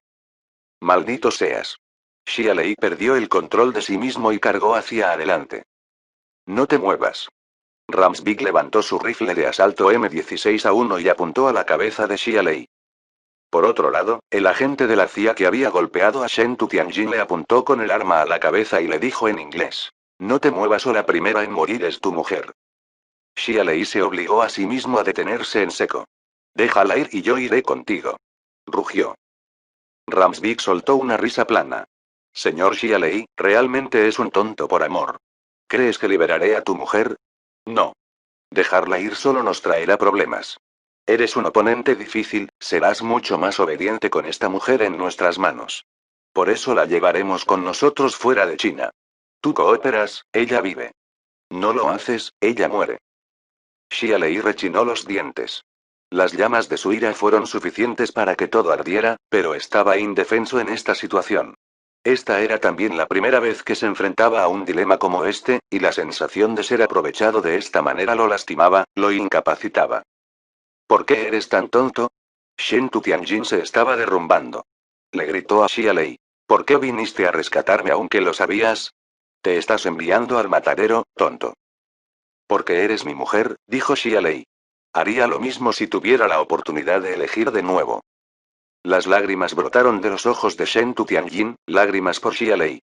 Maldito seas. Xia Lei perdió el control de sí mismo y cargó hacia adelante. No te muevas. Ramsvik levantó su rifle de asalto M16A1 y apuntó a la cabeza de Xia Lei. Por otro lado, el agente de la CIA que había golpeado a Shen Tu Tianjin le apuntó con el arma a la cabeza y le dijo en inglés: No te muevas o la primera en morir es tu mujer. Xia Lei se obligó a sí mismo a detenerse en seco. Déjala ir y yo iré contigo. Rugió. Ramsvik soltó una risa plana. Señor Xia Lei, realmente es un tonto por amor. ¿Crees que liberaré a tu mujer? No. Dejarla ir solo nos traerá problemas. Eres un oponente difícil, serás mucho más obediente con esta mujer en nuestras manos. Por eso la llevaremos con nosotros fuera de China. Tú cooperas, ella vive. No lo haces, ella muere. Xia Lei rechinó los dientes. Las llamas de su ira fueron suficientes para que todo ardiera, pero estaba indefenso en esta situación. Esta era también la primera vez que se enfrentaba a un dilema como este, y la sensación de ser aprovechado de esta manera lo lastimaba, lo incapacitaba. ¿Por qué eres tan tonto? Shen Tu Tianjin se estaba derrumbando. Le gritó a Xia Lei. ¿Por qué viniste a rescatarme aunque lo sabías? Te estás enviando al matadero, tonto. Porque eres mi mujer, dijo Xia Lei. Haría lo mismo si tuviera la oportunidad de elegir de nuevo. Las lágrimas brotaron de los ojos de Shen Tu Tianjin, lágrimas por Xia Lei.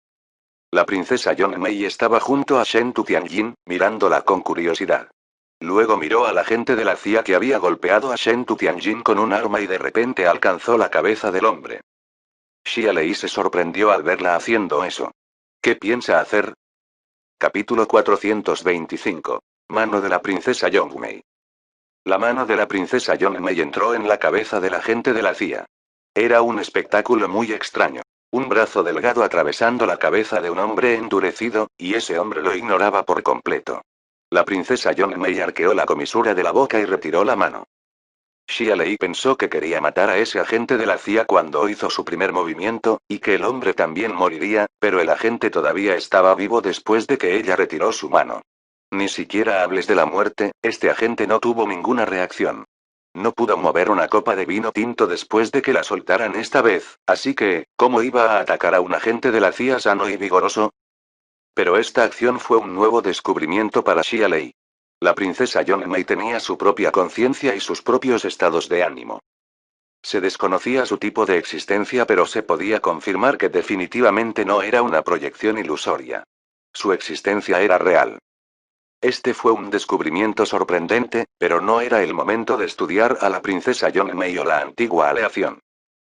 La princesa Yongmei estaba junto a Shen Tu Tianjin, mirándola con curiosidad. Luego miró al agente de la CIA que había golpeado a Shen Tu Tianjin con un arma y de repente alcanzó la cabeza del hombre. Xia Lei se sorprendió al verla haciendo eso. ¿Qué piensa hacer? Capítulo 425. Mano de la princesa Yongmei. La mano de la princesa Yongmei entró en la cabeza del agente de la CIA. Era un espectáculo muy extraño. Un brazo delgado atravesando la cabeza de un hombre endurecido, y ese hombre lo ignoraba por completo. La princesa Yongmei arqueó la comisura de la boca y retiró la mano. Xia Lei pensó que quería matar a ese agente de la CIA cuando hizo su primer movimiento, y que el hombre también moriría, pero el agente todavía estaba vivo después de que ella retiró su mano. Ni siquiera hables de la muerte, este agente no tuvo ninguna reacción. No pudo mover una copa de vino tinto después de que la soltaran esta vez, así que, ¿cómo iba a atacar a un agente de la CIA sano y vigoroso? Pero esta acción fue un nuevo descubrimiento para Xia Lei. La princesa Yongmei tenía su propia conciencia y sus propios estados de ánimo. Se desconocía su tipo de existencia, pero se podía confirmar que definitivamente no era una proyección ilusoria. Su existencia era real. Este fue un descubrimiento sorprendente, pero no era el momento de estudiar a la princesa Yongmei o la antigua aleación.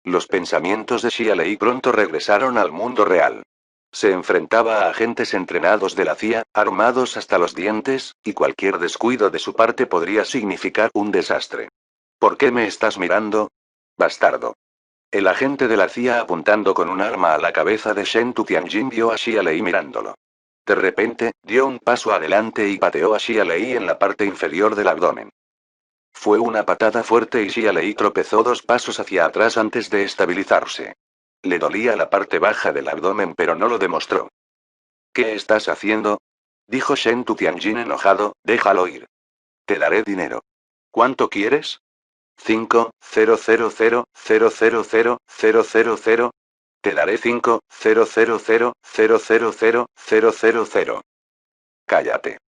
Los pensamientos de Xia Lei pronto regresaron al mundo real. Se enfrentaba a agentes entrenados de la CIA, armados hasta los dientes, y cualquier descuido de su parte podría significar un desastre. ¿Por qué me estás mirando? Bastardo. El agente de la CIA apuntando con un arma a la cabeza de Shen Tu Tianjin vio a Xia Lei mirándolo. De repente, dio un paso adelante y pateó a Xia Lei en la parte inferior del abdomen. Fue una patada fuerte y Xia Lei tropezó 2 pasos hacia atrás antes de estabilizarse. Le dolía la parte baja del abdomen pero no lo demostró. ¿Qué estás haciendo? Dijo Shen Tu Tianjin enojado, déjalo ir. Te daré dinero. ¿Cuánto quieres? 5,000,000,000. Te daré 5,000,000,000,000. Cállate.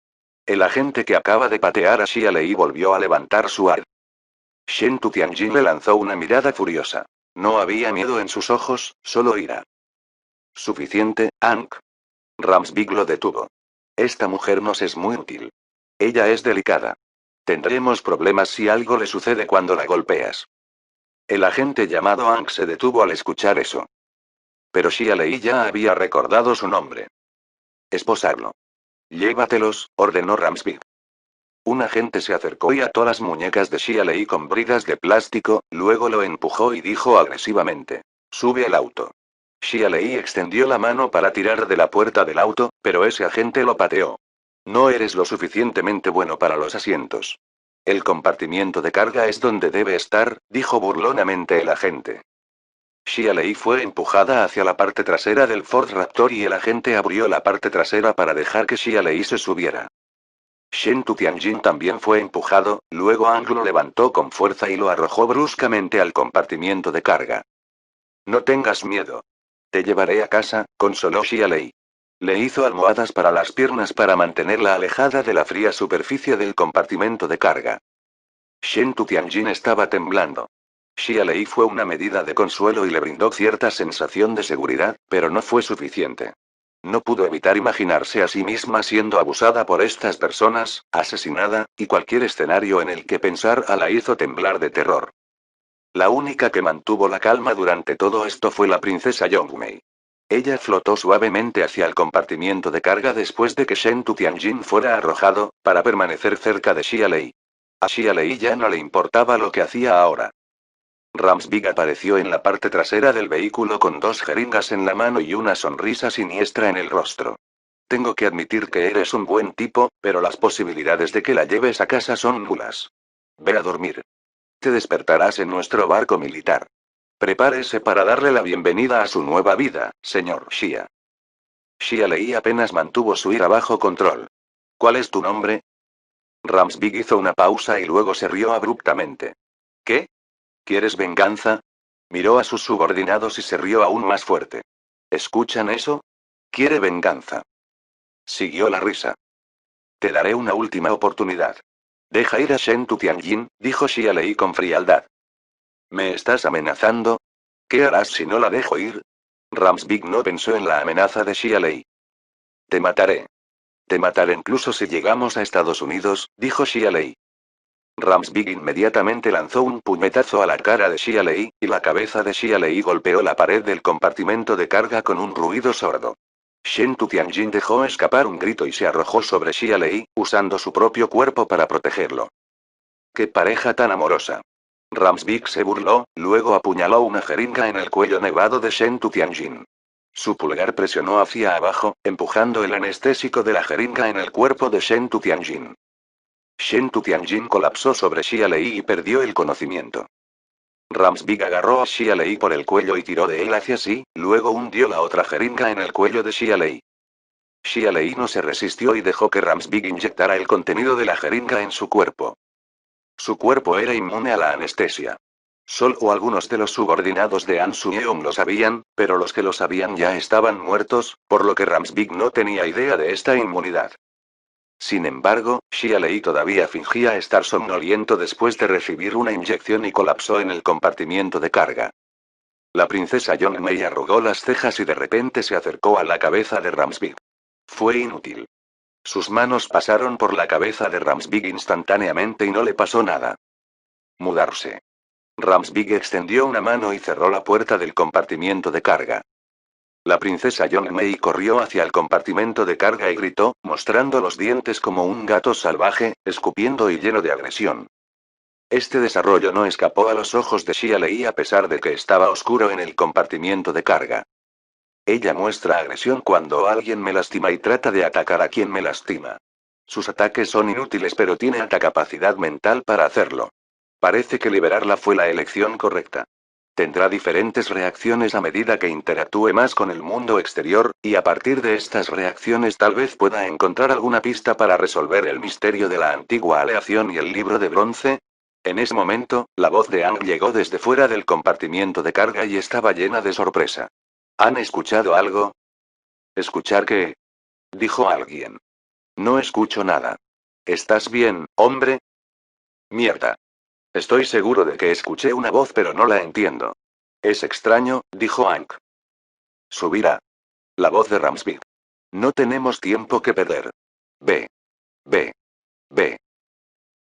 El agente que acaba de patear a Xia Lei volvió a levantar su ar. Shen Tu Tianjin le lanzó una mirada furiosa. No había miedo en sus ojos, solo ira. Suficiente, Hank. Ramsbig lo detuvo. Esta mujer nos es muy útil. Ella es delicada. Tendremos problemas si algo le sucede cuando la golpeas. El agente llamado Hank se detuvo al escuchar eso. Pero Shia-Lei ya había recordado su nombre. Esposarlo. Llévatelos, ordenó Ramsbig. Un agente se acercó y ató las muñecas de Shia-Lei con bridas de plástico, luego lo empujó y dijo agresivamente: «Sube al auto». Shia-Lei extendió la mano para tirar de la puerta del auto, pero ese agente lo pateó. «No eres lo suficientemente bueno para los asientos. El compartimiento de carga es donde debe estar», dijo burlonamente el agente. Shia-Lei fue empujada hacia la parte trasera del Ford Raptor y el agente abrió la parte trasera para dejar que Shia-Lei se subiera. Shen Tu Tianjin también fue empujado, luego Ang lo levantó con fuerza y lo arrojó bruscamente al compartimiento de carga. «No tengas miedo. Te llevaré a casa», consoló Shia-Lei. Le hizo almohadas para las piernas para mantenerla alejada de la fría superficie del compartimento de carga. Shen Tu Tianjin estaba temblando. Shia-Lei fue una medida de consuelo y le brindó cierta sensación de seguridad, pero no fue suficiente. No pudo evitar imaginarse a sí misma siendo abusada por estas personas, asesinada, y cualquier escenario en el que pensar la hizo temblar de terror. La única que mantuvo la calma durante todo esto fue la princesa Yongmei. Ella flotó suavemente hacia el compartimiento de carga después de que Shen Tu Tianjin fuera arrojado, para permanecer cerca de Shia-Lei. A Shia-Lei ya no le importaba lo que hacía ahora. Ramsbig apareció en la parte trasera del vehículo con 2 jeringas en la mano y una sonrisa siniestra en el rostro. «Tengo que admitir que eres un buen tipo, pero las posibilidades de que la lleves a casa son nulas. Ve a dormir. Te despertarás en nuestro barco militar. Prepárese para darle la bienvenida a su nueva vida, señor Shia». Shia-Lei apenas mantuvo su ira bajo control. «¿Cuál es tu nombre?» Ramsbig hizo una pausa y luego se rió abruptamente. «¿Qué? ¿Quieres venganza?» Miró a sus subordinados y se rió aún más fuerte. ¿Escuchan eso? Quiere venganza. Siguió la risa. «Te daré una última oportunidad. Deja ir a Shen Tu Tianjin», dijo Shia-Lei con frialdad. «¿Me estás amenazando? ¿Qué harás si no la dejo ir?» Ramsbig no pensó en la amenaza de Shia-Lei. «Te mataré. Te mataré incluso si llegamos a Estados Unidos», dijo Shia-Lei. Ramsbig inmediatamente lanzó un puñetazo a la cara de Shia-Lei, y la cabeza de Shia-Lei golpeó la pared del compartimento de carga con un ruido sordo. Shen Tu Tianjin dejó escapar un grito y se arrojó sobre Shia-Lei, usando su propio cuerpo para protegerlo. ¡Qué pareja tan amorosa! Ramsbig se burló, luego apuñaló una jeringa en el cuello nevado de Shen Tu Tianjin. Su pulgar presionó hacia abajo, empujando el anestésico de la jeringa en el cuerpo de Shen Tu Tianjin. Shen Tu Tianjin colapsó sobre Shia-Lei y perdió el conocimiento. Ramsbig agarró a Shia-Lei por el cuello y tiró de él hacia sí, luego hundió la otra jeringa en el cuello de Shia-Lei. Shia-Lei no se resistió y dejó que Ramsbig inyectara el contenido de la jeringa en su cuerpo. Su cuerpo era inmune a la anestesia. Solo algunos de los subordinados de An Su-yeon lo sabían, pero los que lo sabían ya estaban muertos, por lo que Ramsbig no tenía idea de esta inmunidad. Sin embargo, Shia-Lei todavía fingía estar somnoliento después de recibir una inyección y colapsó en el compartimiento de carga. La princesa Yongmei arrugó las cejas y de repente se acercó a la cabeza de Ramsbig. Fue inútil. Sus manos pasaron por la cabeza de Ramsbig instantáneamente y no le pasó nada. Mudarse. Ramsbig extendió una mano y cerró la puerta del compartimiento de carga. La princesa Yongmei corrió hacia el compartimento de carga y gritó, mostrando los dientes como un gato salvaje, escupiendo y lleno de agresión. Este desarrollo no escapó a los ojos de Shia-Lei a pesar de que estaba oscuro en el compartimiento de carga. Ella muestra agresión cuando alguien me lastima y trata de atacar a quien me lastima. Sus ataques son inútiles pero tiene alta capacidad mental para hacerlo. Parece que liberarla fue la elección correcta. Tendrá diferentes reacciones a medida que interactúe más con el mundo exterior, y a partir de estas reacciones tal vez pueda encontrar alguna pista para resolver el misterio de la antigua aleación y el libro de bronce. En ese momento, la voz de Ang llegó desde fuera del compartimiento de carga y estaba llena de sorpresa. ¿Han escuchado algo? ¿Escuchar qué? Dijo alguien. No escucho nada. ¿Estás bien, hombre? Mierda. Estoy seguro de que escuché una voz pero no la entiendo. Es extraño, dijo Hank. Subirá. La voz de Ramsbig. No tenemos tiempo que perder. Ve. Ve. Ve.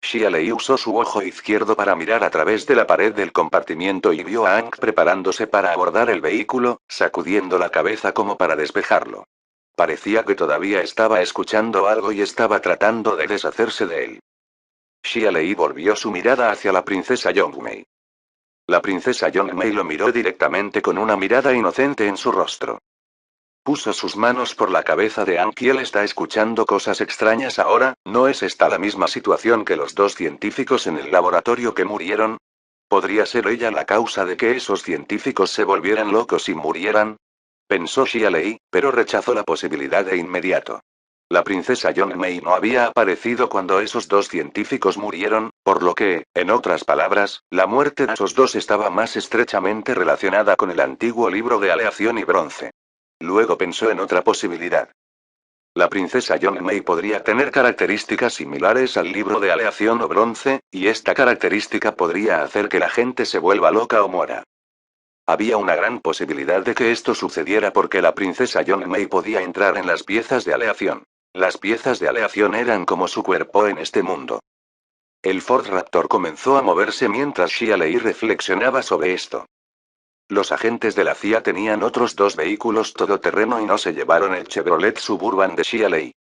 Xialei usó su ojo izquierdo para mirar a través de la pared del compartimiento y vio a Hank preparándose para abordar el vehículo, sacudiendo la cabeza como para despejarlo. Parecía que todavía estaba escuchando algo y estaba tratando de deshacerse de él. Xialei volvió su mirada hacia la princesa Yongmei. La princesa Yongmei lo miró directamente con una mirada inocente en su rostro. Puso sus manos por la cabeza de Hank y él está escuchando cosas extrañas ahora. ¿No es esta la misma situación que los dos científicos en el laboratorio que murieron? ¿Podría ser ella la causa de que esos científicos se volvieran locos y murieran? Pensó Xialei, pero rechazó la posibilidad de inmediato. La princesa Yongmei no había aparecido cuando esos dos científicos murieron, por lo que, en otras palabras, la muerte de esos dos estaba más estrechamente relacionada con el antiguo libro de aleación y bronce. Luego pensó en otra posibilidad. La princesa Yongmei podría tener características similares al libro de aleación o bronce, y esta característica podría hacer que la gente se vuelva loca o muera. Había una gran posibilidad de que esto sucediera porque la princesa Yongmei podía entrar en las piezas de aleación. Las piezas de aleación eran como su cuerpo en este mundo. El Ford Raptor comenzó a moverse mientras Xialei reflexionaba sobre esto. Los agentes de la CIA tenían otros dos vehículos todoterreno y no se llevaron el Chevrolet Suburban de Xialei.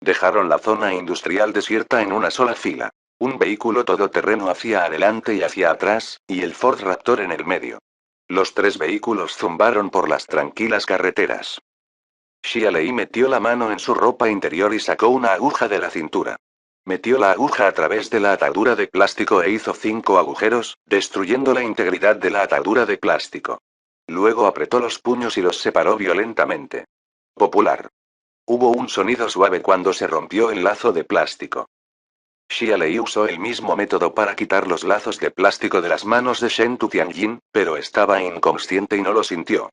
Dejaron la zona industrial desierta en una sola fila. Un vehículo todoterreno hacia adelante y hacia atrás, y el Ford Raptor en el medio. Los tres vehículos zumbaron por las tranquilas carreteras. Xialei metió la mano en su ropa interior y sacó una aguja de la cintura. Metió la aguja a través de la atadura de plástico e hizo 5 agujeros, destruyendo la integridad de la atadura de plástico. Luego apretó los puños y los separó violentamente. Popular. Hubo un sonido suave cuando se rompió el lazo de plástico. Xialei usó el mismo método para quitar los lazos de plástico de las manos de Shen Tu Tianjin, pero estaba inconsciente y no lo sintió.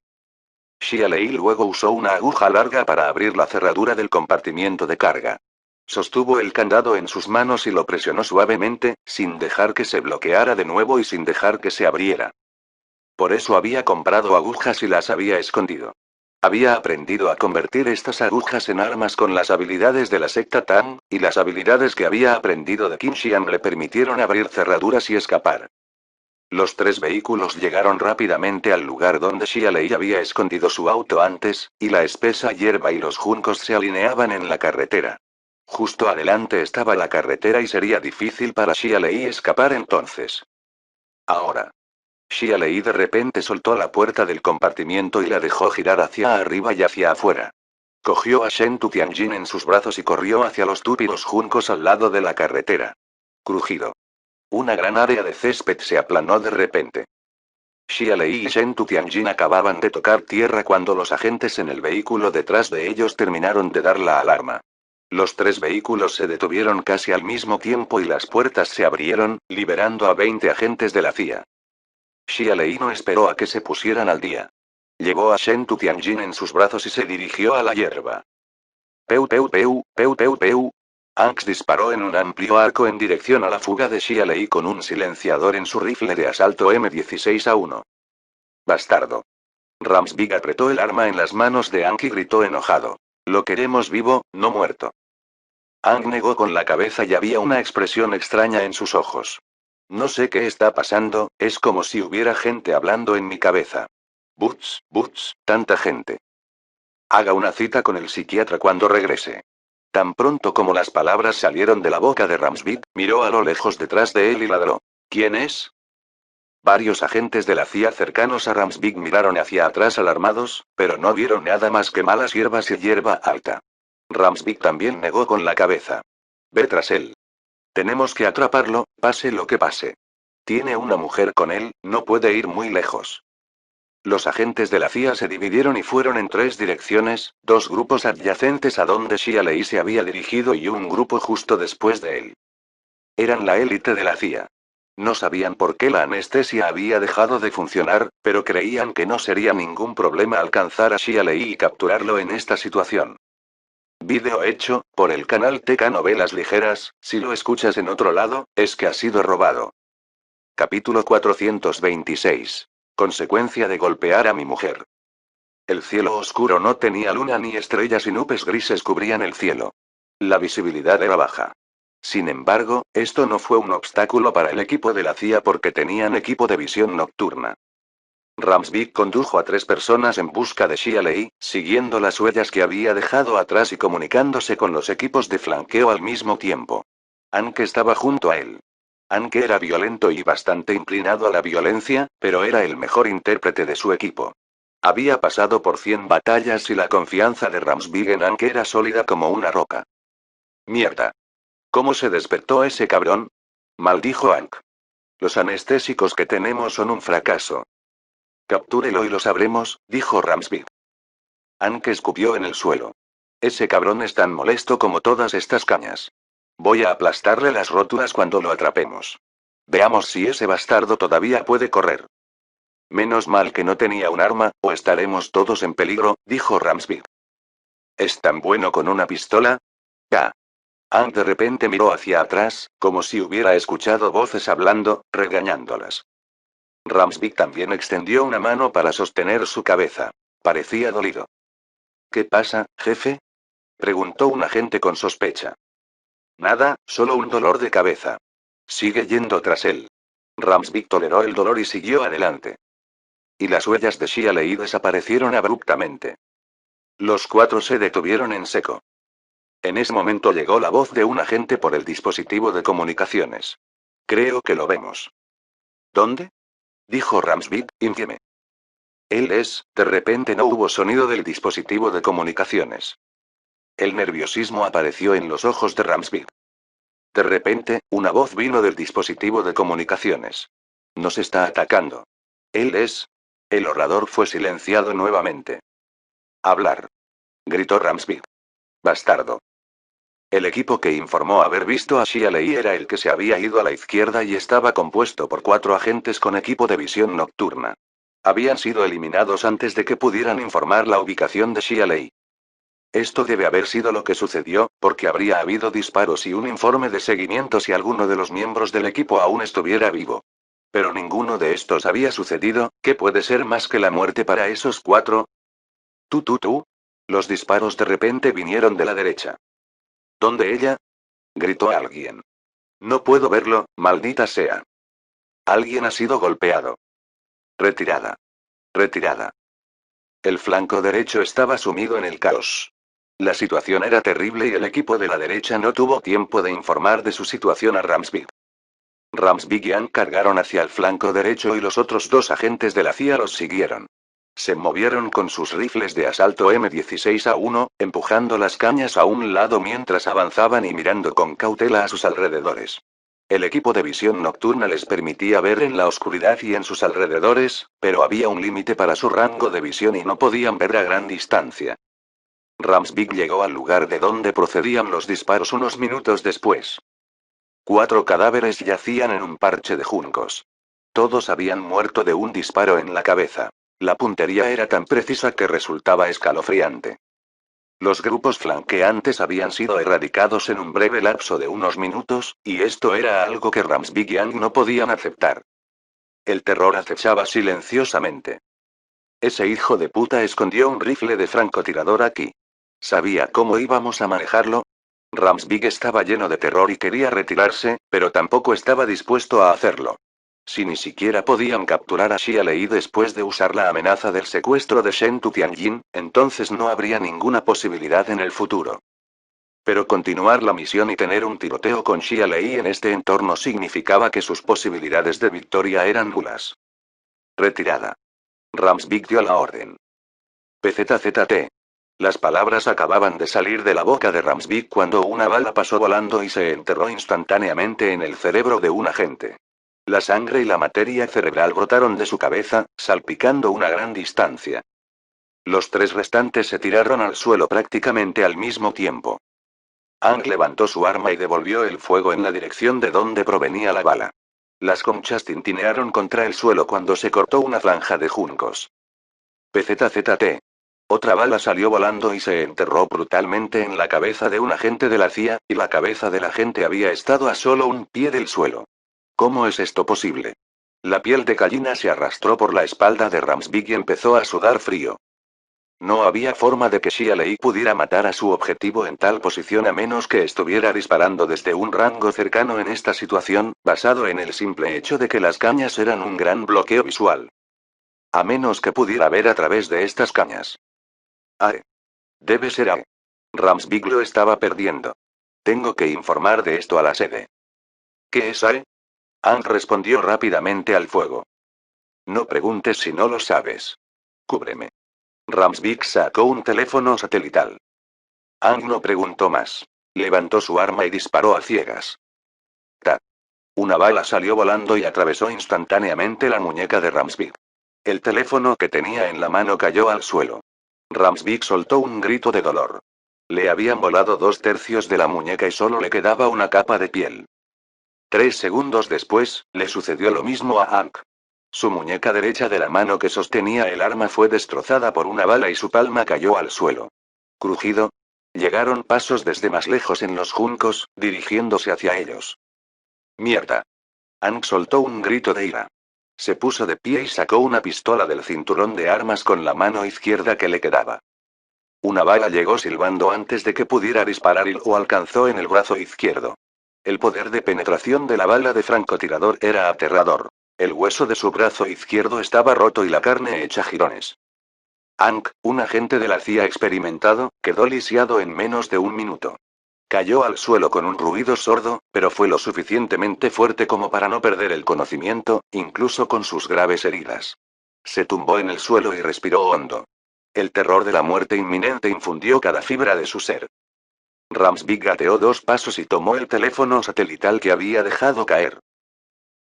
Xialei luego usó una aguja larga para abrir la cerradura del compartimiento de carga. Sostuvo el candado en sus manos y lo presionó suavemente, sin dejar que se bloqueara de nuevo y sin dejar que se abriera. Por eso había comprado agujas y las había escondido. Había aprendido a convertir estas agujas en armas con las habilidades de la secta Tang, y las habilidades que había aprendido de Qin Xian le permitieron abrir cerraduras y escapar. Los tres vehículos llegaron rápidamente al lugar donde Xialei había escondido su auto antes, y la espesa hierba y los juncos se alineaban en la carretera. Justo adelante estaba la carretera y sería difícil para Xialei escapar entonces. Ahora. Xialei de repente soltó la puerta del compartimiento y la dejó girar hacia arriba y hacia afuera. Cogió a Shen Tu Tianjin en sus brazos y corrió hacia los túpidos juncos al lado de la carretera. Crujido. Una gran área de césped se aplanó de repente. Xialei y Shen Tu Tianjin acababan de tocar tierra cuando los agentes en el vehículo detrás de ellos terminaron de dar la alarma. Los tres vehículos se detuvieron casi al mismo tiempo y las puertas se abrieron, liberando a 20 agentes de la CIA. Xialei no esperó a que se pusieran al día. Llevó a Shen Tu Tianjin en sus brazos y se dirigió a la hierba. Peu peu peu, peu peu peu. Hanks disparó en un amplio arco en dirección a la fuga de Xialei con un silenciador en su rifle de asalto M16A1. Bastardo. Ramsbig apretó el arma en las manos de Hank y gritó enojado. Lo queremos vivo, no muerto. Hank negó con la cabeza y había una expresión extraña en sus ojos. No sé qué está pasando, es como si hubiera gente hablando en mi cabeza. Butz, tanta gente. Haga una cita con el psiquiatra cuando regrese. Tan pronto como las palabras salieron de la boca de Ramsbig, miró a lo lejos detrás de él y ladró. ¿Quién es? Varios agentes de la CIA cercanos a Ramsbig miraron hacia atrás alarmados, pero no vieron nada más que malas hierbas y hierba alta. Ramsbig también negó con la cabeza. Ve tras él. Tenemos que atraparlo, pase lo que pase. Tiene una mujer con él, no puede ir muy lejos. Los agentes de la CIA se dividieron y fueron en 3 direcciones, 2 grupos adyacentes a donde Xialei se había dirigido y un grupo justo después de él. Eran la élite de la CIA. No sabían por qué la anestesia había dejado de funcionar, pero creían que no sería ningún problema alcanzar a Xialei y capturarlo en esta situación. Vídeo hecho, por el canal TK Novelas Ligeras. Si lo escuchas en otro lado, es que ha sido robado. Capítulo 426. Consecuencia de golpear a mi mujer. El cielo oscuro no tenía luna ni estrellas y nubes grises cubrían el cielo. La visibilidad era baja. Sin embargo, esto no fue un obstáculo para el equipo de la CIA porque tenían equipo de visión nocturna. Ramsvik condujo a 3 personas en busca de Xia Lei, siguiendo las huellas que había dejado atrás y comunicándose con los equipos de flanqueo al mismo tiempo. Anke estaba junto a él. Anke era violento y bastante inclinado a la violencia, pero era el mejor intérprete de su equipo. Había pasado por 100 batallas y la confianza de Ramsvik en Anke era sólida como una roca. Mierda. ¿Cómo se despertó ese cabrón? Maldijo Ank. Los anestésicos que tenemos son un fracaso. Captúrelo y lo sabremos, dijo Ramsvik. Anke escupió en el suelo. Ese cabrón es tan molesto como todas estas cañas. Voy a aplastarle las rótulas cuando lo atrapemos. Veamos si ese bastardo todavía puede correr. Menos mal que no tenía un arma, o estaremos todos en peligro, dijo Ramsvik. ¿Es tan bueno con una pistola? Ya. Ank de repente miró hacia atrás, como si hubiera escuchado voces hablando, regañándolas. Ramsvik también extendió una mano para sostener su cabeza. Parecía dolido. ¿Qué pasa, jefe? Preguntó un agente con sospecha. Nada, solo un dolor de cabeza. Sigue yendo tras él. Ramsvik toleró el dolor y siguió adelante. Y las huellas de Xia Lei desaparecieron abruptamente. Los 4 se detuvieron en seco. En ese momento llegó la voz de un agente por el dispositivo de comunicaciones. Creo que lo vemos. ¿Dónde? Dijo Ramsvik, infieme. De repente no hubo sonido del dispositivo de comunicaciones. El nerviosismo apareció en los ojos de Ramsvik. De repente, una voz vino del dispositivo de comunicaciones. Nos está atacando. El orador fue silenciado nuevamente. Hablar. Gritó Ramsvik. Bastardo. El equipo que informó haber visto a Xia Lei era el que se había ido a la izquierda y estaba compuesto por 4 agentes con equipo de visión nocturna. Habían sido eliminados antes de que pudieran informar la ubicación de Xia Lei. Esto debe haber sido lo que sucedió, porque habría habido disparos y un informe de seguimiento si alguno de los miembros del equipo aún estuviera vivo. Pero ninguno de estos había sucedido, ¿qué puede ser más que la muerte para esos 4? Tú. Los disparos de repente vinieron de la derecha. ¿Dónde ella? Gritó alguien. No puedo verlo, maldita sea. Alguien ha sido golpeado. Retirada. Retirada. El flanco derecho estaba sumido en el caos. La situación era terrible y el equipo de la derecha no tuvo tiempo de informar de su situación a Ramsvik. Ramsvik y Ank cargaron hacia el flanco derecho y los otros 2 agentes de la CIA los siguieron. Se movieron con sus rifles de asalto M16A1, empujando las cañas a un lado mientras avanzaban y mirando con cautela a sus alrededores. El equipo de visión nocturna les permitía ver en la oscuridad y en sus alrededores, pero había un límite para su rango de visión y no podían ver a gran distancia. Ramsvik llegó al lugar de donde procedían los disparos unos minutos después. 4 cadáveres yacían en un parche de juncos. Todos habían muerto de un disparo en la cabeza. La puntería era tan precisa que resultaba escalofriante. Los grupos flanqueantes habían sido erradicados en un breve lapso de unos minutos, y esto era algo que Ramsvik y Ank no podían aceptar. El terror acechaba silenciosamente. Ese hijo de puta escondió un rifle de francotirador aquí. ¿Sabía cómo íbamos a manejarlo? Ramsvik estaba lleno de terror y quería retirarse, pero tampoco estaba dispuesto a hacerlo. Si ni siquiera podían capturar a Xia Lei después de usar la amenaza del secuestro de Shen Tu Tianjin, entonces no habría ninguna posibilidad en el futuro. Pero continuar la misión y tener un tiroteo con Xia Lei en este entorno significaba que sus posibilidades de victoria eran nulas. Retirada. Ramsvik dio la orden. PZZT. Las palabras acababan de salir de la boca de Ramsvik cuando una bala pasó volando y se enterró instantáneamente en el cerebro de un agente. La sangre y la materia cerebral brotaron de su cabeza, salpicando una gran distancia. Los 3 restantes se tiraron al suelo prácticamente al mismo tiempo. Ank levantó su arma y devolvió el fuego en la dirección de donde provenía la bala. Las conchas tintinearon contra el suelo cuando se cortó una franja de juncos. PZZT. Otra bala salió volando y se enterró brutalmente en la cabeza de un agente de la CIA, y la cabeza del agente había estado a solo un pie del suelo. ¿Cómo es esto posible? La piel de gallina se arrastró por la espalda de Ramsbig y empezó a sudar frío. No había forma de que Xia Lei pudiera matar a su objetivo en tal posición a menos que estuviera disparando desde un rango cercano en esta situación, basado en el simple hecho de que las cañas eran un gran bloqueo visual. A menos que pudiera ver a través de estas cañas. AE. Debe ser AE. Ramsbig lo estaba perdiendo. Tengo que informar de esto a la sede. ¿Qué es AE? Ang respondió rápidamente al fuego. No preguntes si no lo sabes. Cúbreme. Ramsbig sacó un teléfono satelital. Ang no preguntó más. Levantó su arma y disparó a ciegas. ¡Ta! Una bala salió volando y atravesó instantáneamente la muñeca de Ramsbig. El teléfono que tenía en la mano cayó al suelo. Ramsbig soltó un grito de dolor. Le habían volado 2/3 de la muñeca y solo le quedaba una capa de piel. 3 segundos después, le sucedió lo mismo a Hank. Su muñeca derecha de la mano que sostenía el arma fue destrozada por una bala y su palma cayó al suelo. Crujido. Llegaron pasos desde más lejos en los juncos, dirigiéndose hacia ellos. ¡Mierda! Hank soltó un grito de ira. Se puso de pie y sacó una pistola del cinturón de armas con la mano izquierda que le quedaba. Una bala llegó silbando antes de que pudiera disparar y lo alcanzó en el brazo izquierdo. El poder de penetración de la bala de francotirador era aterrador. El hueso de su brazo izquierdo estaba roto y la carne hecha jirones. Hank, un agente de la CIA experimentado, quedó lisiado en menos de un minuto. Cayó al suelo con un ruido sordo, pero fue lo suficientemente fuerte como para no perder el conocimiento, incluso con sus graves heridas. Se tumbó en el suelo y respiró hondo. El terror de la muerte inminente infundió cada fibra de su ser. Ramsbig gateó 2 pasos y tomó el teléfono satelital que había dejado caer.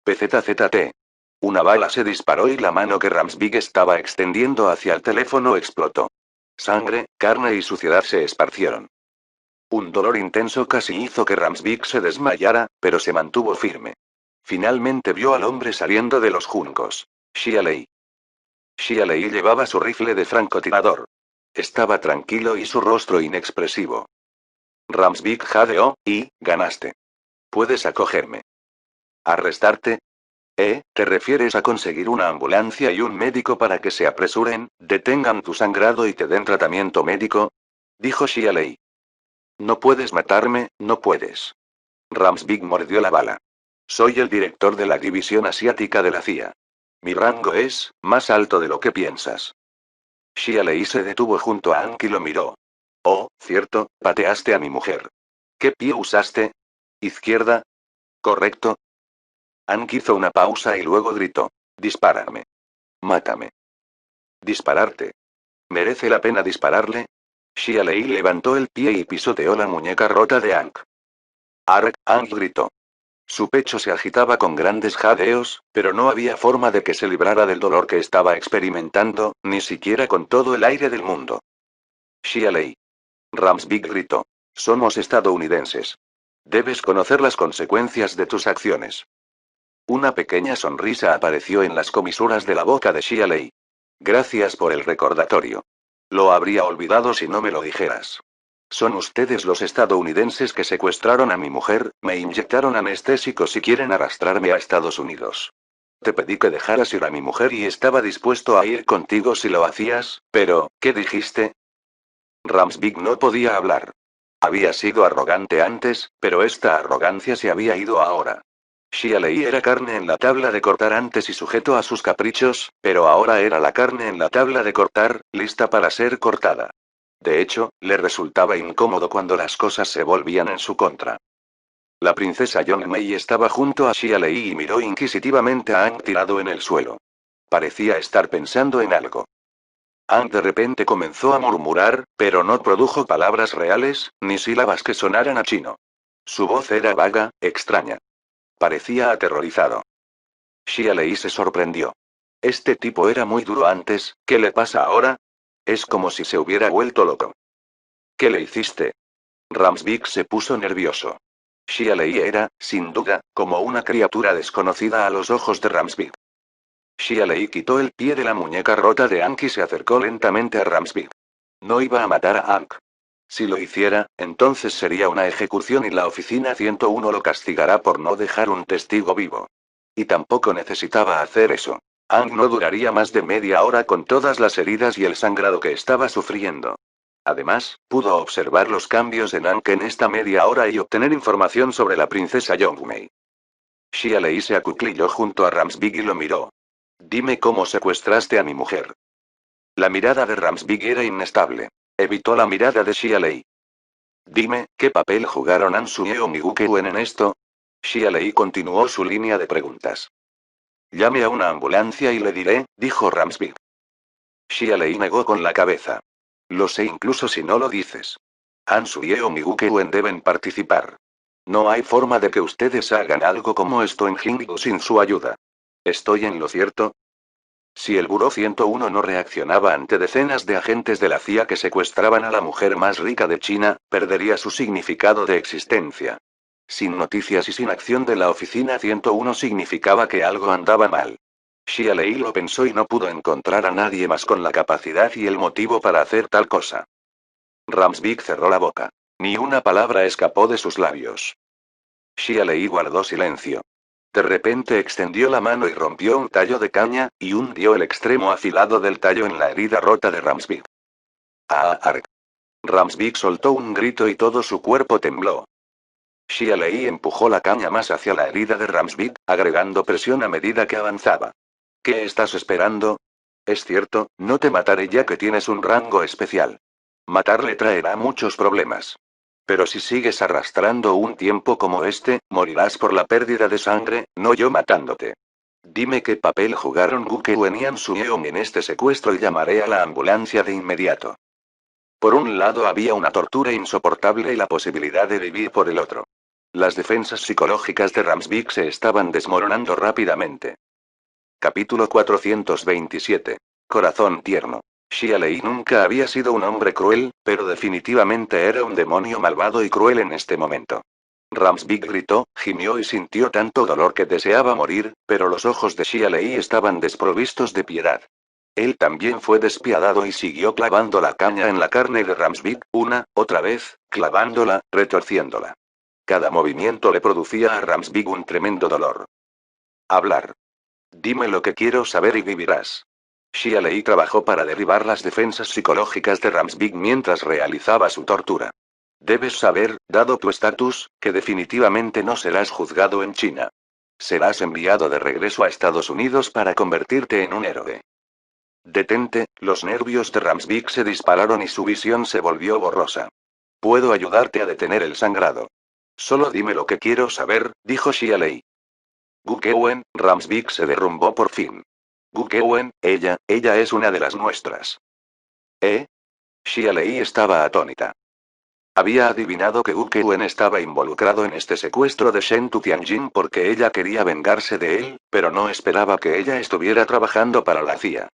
PZZT. Una bala se disparó y la mano que Ramsbig estaba extendiendo hacia el teléfono explotó. Sangre, carne y suciedad se esparcieron. Un dolor intenso casi hizo que Ramsbig se desmayara, pero se mantuvo firme. Finalmente vio al hombre saliendo de los juncos. Xia Lei. Xia Lei llevaba su rifle de francotirador. Estaba tranquilo y su rostro inexpresivo. Ramsbig jadeó, y, ganaste. Puedes acogerme. ¿Arrestarte? ¿Te refieres a conseguir una ambulancia y un médico para que se apresuren, detengan tu sangrado y te den tratamiento médico? Dijo Xia Lei. No puedes matarme, no puedes. Ramsbig mordió la bala. Soy el director de la división asiática de la CIA. Mi rango es, más alto de lo que piensas. Xia Lei se detuvo junto a Hank y lo miró. Oh, cierto, pateaste a mi mujer. ¿Qué pie usaste? ¿Izquierda? ¿Correcto? Hank hizo una pausa y luego gritó. Dispárame. Mátame. ¿Dispararte? ¿Merece la pena dispararle? Xia Lei levantó el pie y pisoteó la muñeca rota de Hank. Ark, Hank gritó. Su pecho se agitaba con grandes jadeos, pero no había forma de que se librara del dolor que estaba experimentando, ni siquiera con todo el aire del mundo. Xia Lei. Ramsbig gritó. Somos estadounidenses. Debes conocer las consecuencias de tus acciones. Una pequeña sonrisa apareció en las comisuras de la boca de Xia Lei. Gracias por el recordatorio. Lo habría olvidado si no me lo dijeras. Son ustedes los estadounidenses que secuestraron a mi mujer, me inyectaron anestésicos y quieren arrastrarme a Estados Unidos. Te pedí que dejaras ir a mi mujer y estaba dispuesto a ir contigo si lo hacías, pero, ¿qué dijiste? Ramsbig no podía hablar. Había sido arrogante antes, pero esta arrogancia se había ido ahora. Xia Lei era carne en la tabla de cortar antes y sujeto a sus caprichos, pero ahora era la carne en la tabla de cortar, lista para ser cortada. De hecho, le resultaba incómodo cuando las cosas se volvían en su contra. La princesa Yongmei estaba junto a Xia Lei y miró inquisitivamente a Ang tirado en el suelo. Parecía estar pensando en algo. Ang de repente comenzó a murmurar, pero no produjo palabras reales, ni sílabas que sonaran a chino. Su voz era vaga, extraña. Parecía aterrorizado. Xia Lei se sorprendió. Este tipo era muy duro antes, ¿qué le pasa ahora? Es como si se hubiera vuelto loco. ¿Qué le hiciste? Ramsbig se puso nervioso. Xia Lei era, sin duda, como una criatura desconocida a los ojos de Ramsbig. Xia Lei quitó el pie de la muñeca rota de Hank y se acercó lentamente a Ramsbig. No iba a matar a Hank. Si lo hiciera, entonces sería una ejecución y la oficina 101 lo castigará por no dejar un testigo vivo. Y tampoco necesitaba hacer eso. Aang no duraría más de media hora con todas las heridas y el sangrado que estaba sufriendo. Además, pudo observar los cambios en Aang en esta media hora y obtener información sobre la princesa Yongmei. Xia Lei se acuclilló junto a Ramsbig y lo miró. Dime cómo secuestraste a mi mujer. La mirada de Ramsbig era inestable. Evitó la mirada de Xia Lei. Dime, ¿qué papel jugaron An Suyeon y Gu Kewen en esto? Xia Lei continuó su línea de preguntas. Llame a una ambulancia y le diré, dijo Ramsbig. Xia Lei negó con la cabeza. Lo sé incluso si no lo dices. Han Suyeon y Gu Kewen deben participar. No hay forma de que ustedes hagan algo como esto en Jingu sin su ayuda. ¿Estoy en lo cierto? Si el Buró 101 no reaccionaba ante decenas de agentes de la CIA que secuestraban a la mujer más rica de China, perdería su significado de existencia. Sin noticias y sin acción de la oficina 101 significaba que algo andaba mal. Xia Lei lo pensó y no pudo encontrar a nadie más con la capacidad y el motivo para hacer tal cosa. Ramsbig cerró la boca. Ni una palabra escapó de sus labios. Xia Lei guardó silencio. De repente extendió la mano y rompió un tallo de caña, y hundió el extremo afilado del tallo en la herida rota de Ramsbig. ¡Ah! Arg! Ramsbig soltó un grito y todo su cuerpo tembló. Xia Lei empujó la caña más hacia la herida de Ramsbig, agregando presión a medida que avanzaba. ¿Qué estás esperando? Es cierto, no te mataré ya que tienes un rango especial. Matarle traerá muchos problemas. Pero si sigues arrastrando un tiempo como este, morirás por la pérdida de sangre, no yo matándote. Dime qué papel jugaron Gu Kewen y An Suyeon en este secuestro y llamaré a la ambulancia de inmediato. Por un lado había una tortura insoportable y la posibilidad de vivir por el otro. Las defensas psicológicas de Ramsbig se estaban desmoronando rápidamente. Capítulo 427. Corazón tierno. Xia Lei nunca había sido un hombre cruel, pero definitivamente era un demonio malvado y cruel en este momento. Ramsbig gritó, gimió y sintió tanto dolor que deseaba morir, pero los ojos de Xia Lei estaban desprovistos de piedad. Él también fue despiadado y siguió clavando la caña en la carne de Ramsbig, otra vez, clavándola, retorciéndola. Cada movimiento le producía a Ramsbig un tremendo dolor. Hablar. Dime lo que quiero saber y vivirás. Xia Lei trabajó para derribar las defensas psicológicas de Ramsbig mientras realizaba su tortura. Debes saber, dado tu estatus, que definitivamente no serás juzgado en China. Serás enviado de regreso a Estados Unidos para convertirte en un héroe. Detente, los nervios de Ramsbig se dispararon y su visión se volvió borrosa. Puedo ayudarte a detener el sangrado. Solo dime lo que quiero saber, dijo Xia Lei. Gu Kewen, Ramsbig se derrumbó por fin. Gu Kewen, ella es una de las nuestras. ¿Eh? Xia Lei estaba atónita. Había adivinado que Gu Kewen estaba involucrado en este secuestro de Shen Tu Tianjin porque ella quería vengarse de él, pero no esperaba que ella estuviera trabajando para la CIA.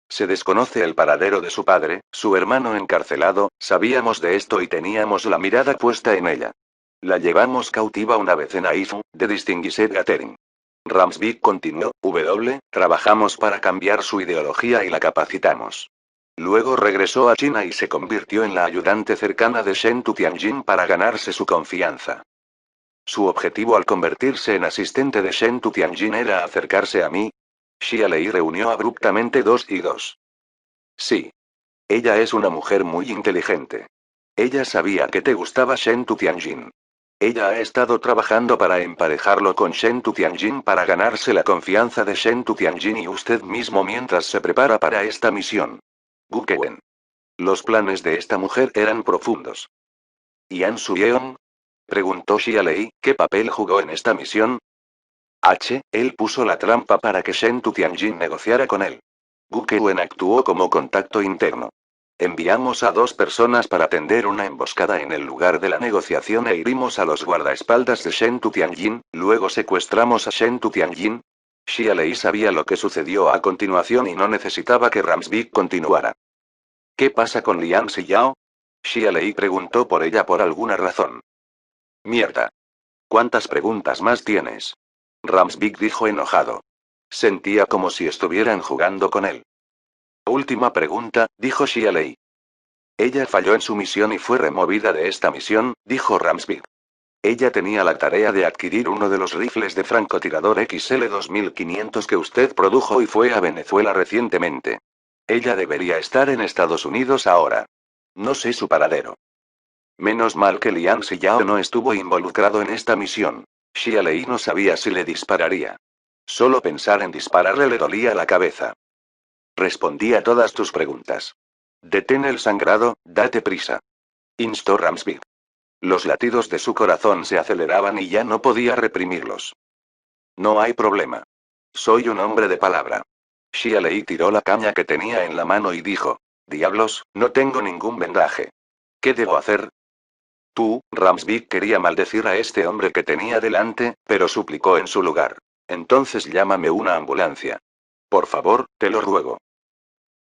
Se desconoce el paradero de su padre, su hermano encarcelado, sabíamos de esto y teníamos la mirada puesta en ella. La llevamos cautiva una vez en Aizu, de Distinguished Gathering. Ramsbig continuó, trabajamos para cambiar su ideología y la capacitamos. Luego regresó a China y se convirtió en la ayudante cercana de Shen Tu Tianjin para ganarse su confianza. Su objetivo al convertirse en asistente de Shen Tu Tianjin era acercarse a mí. Xia Lei reunió abruptamente 2 y 2. Sí. Ella es una mujer muy inteligente. Ella sabía que te gustaba Shen Tu Tianjin. Ella ha estado trabajando para emparejarlo con Shen Tu Tianjin para ganarse la confianza de Shen Tu Tianjin y usted mismo mientras se prepara para esta misión. Gu Kewen. Los planes de esta mujer eran profundos. ¿Y An Suyeon? Preguntó Xia Lei, ¿qué papel jugó en esta misión? Él puso la trampa para que Shen Tu Tianjin negociara con él. Gu Kewen actuó como contacto interno. Enviamos a 2 personas para tender una emboscada en el lugar de la negociación e herimos a los guardaespaldas de Shen Tu Tianjin, luego secuestramos a Shen Tu Tianjin. Xia Lei sabía lo que sucedió a continuación y no necesitaba que Ramsbig continuara. ¿Qué pasa con Liang Xiao? Xia Lei preguntó por ella por alguna razón. Mierda. ¿Cuántas preguntas más tienes? Ramsbig dijo enojado. Sentía como si estuvieran jugando con él. Última pregunta, dijo Xia Lei. Ella falló en su misión y fue removida de esta misión, dijo Ramsbig. Ella tenía la tarea de adquirir uno de los rifles de francotirador XL-2500 que usted produjo y fue a Venezuela recientemente. Ella debería estar en Estados Unidos ahora. No sé su paradero. Menos mal que Liang Xiao no estuvo involucrado en esta misión. Xia Lei no sabía si le dispararía. Solo pensar en dispararle le dolía la cabeza. Respondí a todas tus preguntas. Detén el sangrado, date prisa. Instó Ramsby. Los latidos de su corazón se aceleraban y ya no podía reprimirlos. No hay problema. Soy un hombre de palabra. Xia Lei tiró la caña que tenía en la mano y dijo: Diablos, no tengo ningún vendaje. ¿Qué debo hacer? Tú, Ramsby quería maldecir a este hombre que tenía delante, pero suplicó en su lugar. Entonces llámame una ambulancia. Por favor, te lo ruego.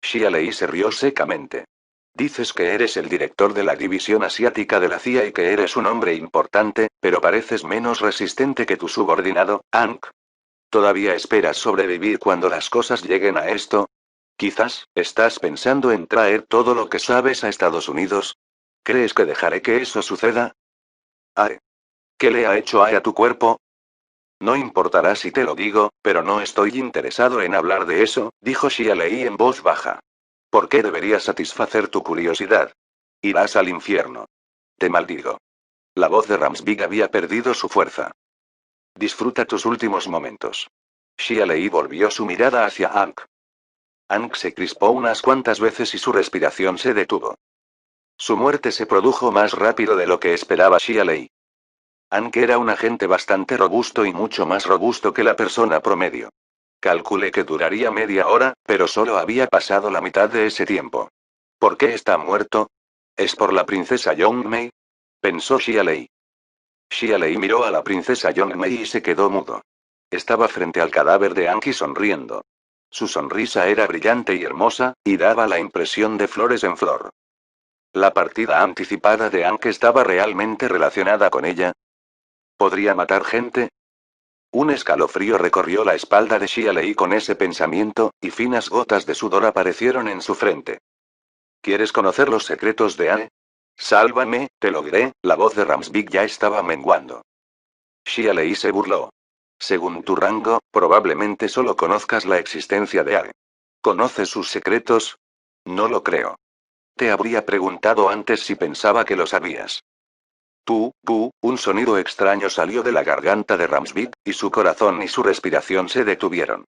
Xia Lei se rió secamente. Dices que eres el director de la división asiática de la CIA y que eres un hombre importante, pero pareces menos resistente que tu subordinado, Hank. ¿Todavía esperas sobrevivir cuando las cosas lleguen a esto? Quizás, ¿estás pensando en traer todo lo que sabes a Estados Unidos? ¿Crees que dejaré que eso suceda? Ae. ¿Qué le ha hecho Ae a tu cuerpo? No importará si te lo digo, pero no estoy interesado en hablar de eso, dijo Xia Lei en voz baja. ¿Por qué debería satisfacer tu curiosidad? Irás al infierno. Te maldigo. La voz de Ramsby había perdido su fuerza. Disfruta tus últimos momentos. Xia Lei volvió su mirada hacia Hank. Hank se crispó unas cuantas veces y su respiración se detuvo. Su muerte se produjo más rápido de lo que esperaba Xia Lei. Hank era un agente bastante robusto y mucho más robusto que la persona promedio. Calculé que duraría media hora, pero solo había pasado la mitad de ese tiempo. ¿Por qué está muerto? ¿Es por la princesa Yongmei? Pensó Xia Lei. Xia Lei miró a la princesa Yongmei y se quedó mudo. Estaba frente al cadáver de Anki sonriendo. Su sonrisa era brillante y hermosa, y daba la impresión de flores en flor. ¿La partida anticipada de Anki estaba realmente relacionada con ella? ¿Podría matar gente? Un escalofrío recorrió la espalda de Xia Lei con ese pensamiento, y finas gotas de sudor aparecieron en su frente. ¿Quieres conocer los secretos de Ae? Sálvame, te lo diré, la voz de Ramsby ya estaba menguando. Xia Lei se burló. Según tu rango, probablemente solo conozcas la existencia de Ae. ¿Conoces sus secretos? No lo creo. Te habría preguntado antes si pensaba que lo sabías. Un sonido extraño salió de la garganta de Ramsby, y su corazón y su respiración se detuvieron.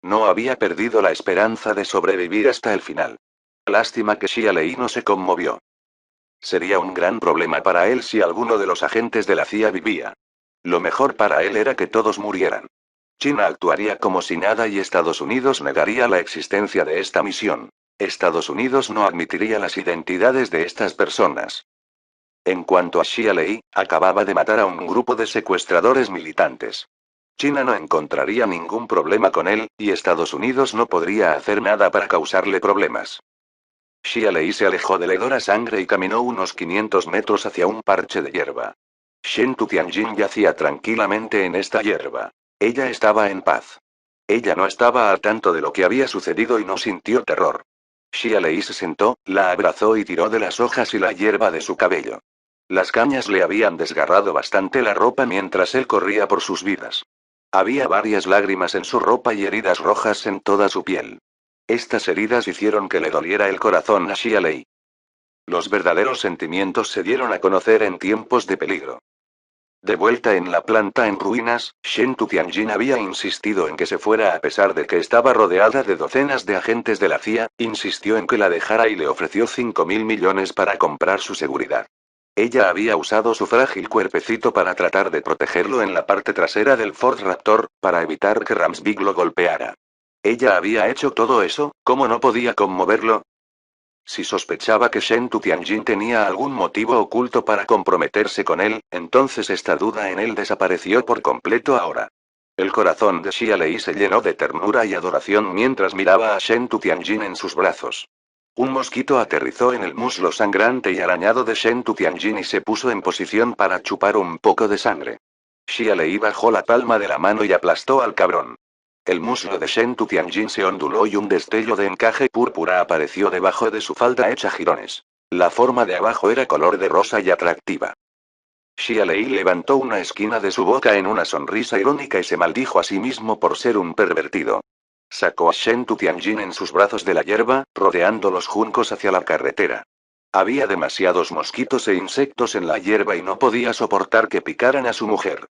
No había perdido la esperanza de sobrevivir hasta el final. Lástima que Xia Lei no se conmovió. Sería un gran problema para él si alguno de los agentes de la CIA vivía. Lo mejor para él era que todos murieran. China actuaría como si nada y Estados Unidos negaría la existencia de esta misión. Estados Unidos no admitiría las identidades de estas personas. En cuanto a Xia Lei, acababa de matar a un grupo de secuestradores militantes. China no encontraría ningún problema con él, y Estados Unidos no podría hacer nada para causarle problemas. Xia Lei se alejó del hedor a sangre y caminó unos 500 metros hacia un parche de hierba. Shen Tu Tianjin yacía tranquilamente en esta hierba. Ella estaba en paz. Ella no estaba al tanto de lo que había sucedido y no sintió terror. Xia Lei se sentó, la abrazó y tiró de las hojas y la hierba de su cabello. Las cañas le habían desgarrado bastante la ropa mientras él corría por sus vidas. Había varias lágrimas en su ropa y heridas rojas en toda su piel. Estas heridas hicieron que le doliera el corazón a Xia Lei. Los verdaderos sentimientos se dieron a conocer en tiempos de peligro. De vuelta en la planta en ruinas, Shen Tu Tianjin había insistido en que se fuera a pesar de que estaba rodeada de docenas de agentes de la CIA, insistió en que la dejara y le ofreció 5.000 millones para comprar su seguridad. Ella había usado su frágil cuerpecito para tratar de protegerlo en la parte trasera del Ford Raptor, para evitar que Ramsby lo golpeara. Ella había hecho todo eso, ¿cómo no podía conmoverlo? Si sospechaba que Shen Tu Tianjin tenía algún motivo oculto para comprometerse con él, entonces esta duda en él desapareció por completo ahora. El corazón de Xia Lei se llenó de ternura y adoración mientras miraba a Shen Tu Tianjin en sus brazos. Un mosquito aterrizó en el muslo sangrante y arañado de Shen Tu Tianjin y se puso en posición para chupar un poco de sangre. Xia Lei bajó la palma de la mano y aplastó al cabrón. El muslo de Shen Tu Tianjin se onduló y un destello de encaje púrpura apareció debajo de su falda hecha jirones. La forma de abajo era color de rosa y atractiva. Xia Lei levantó una esquina de su boca en una sonrisa irónica y se maldijo a sí mismo por ser un pervertido. Sacó a Shen Tu Tianjin en sus brazos de la hierba, rodeando los juncos hacia la carretera. Había demasiados mosquitos e insectos en la hierba y no podía soportar que picaran a su mujer.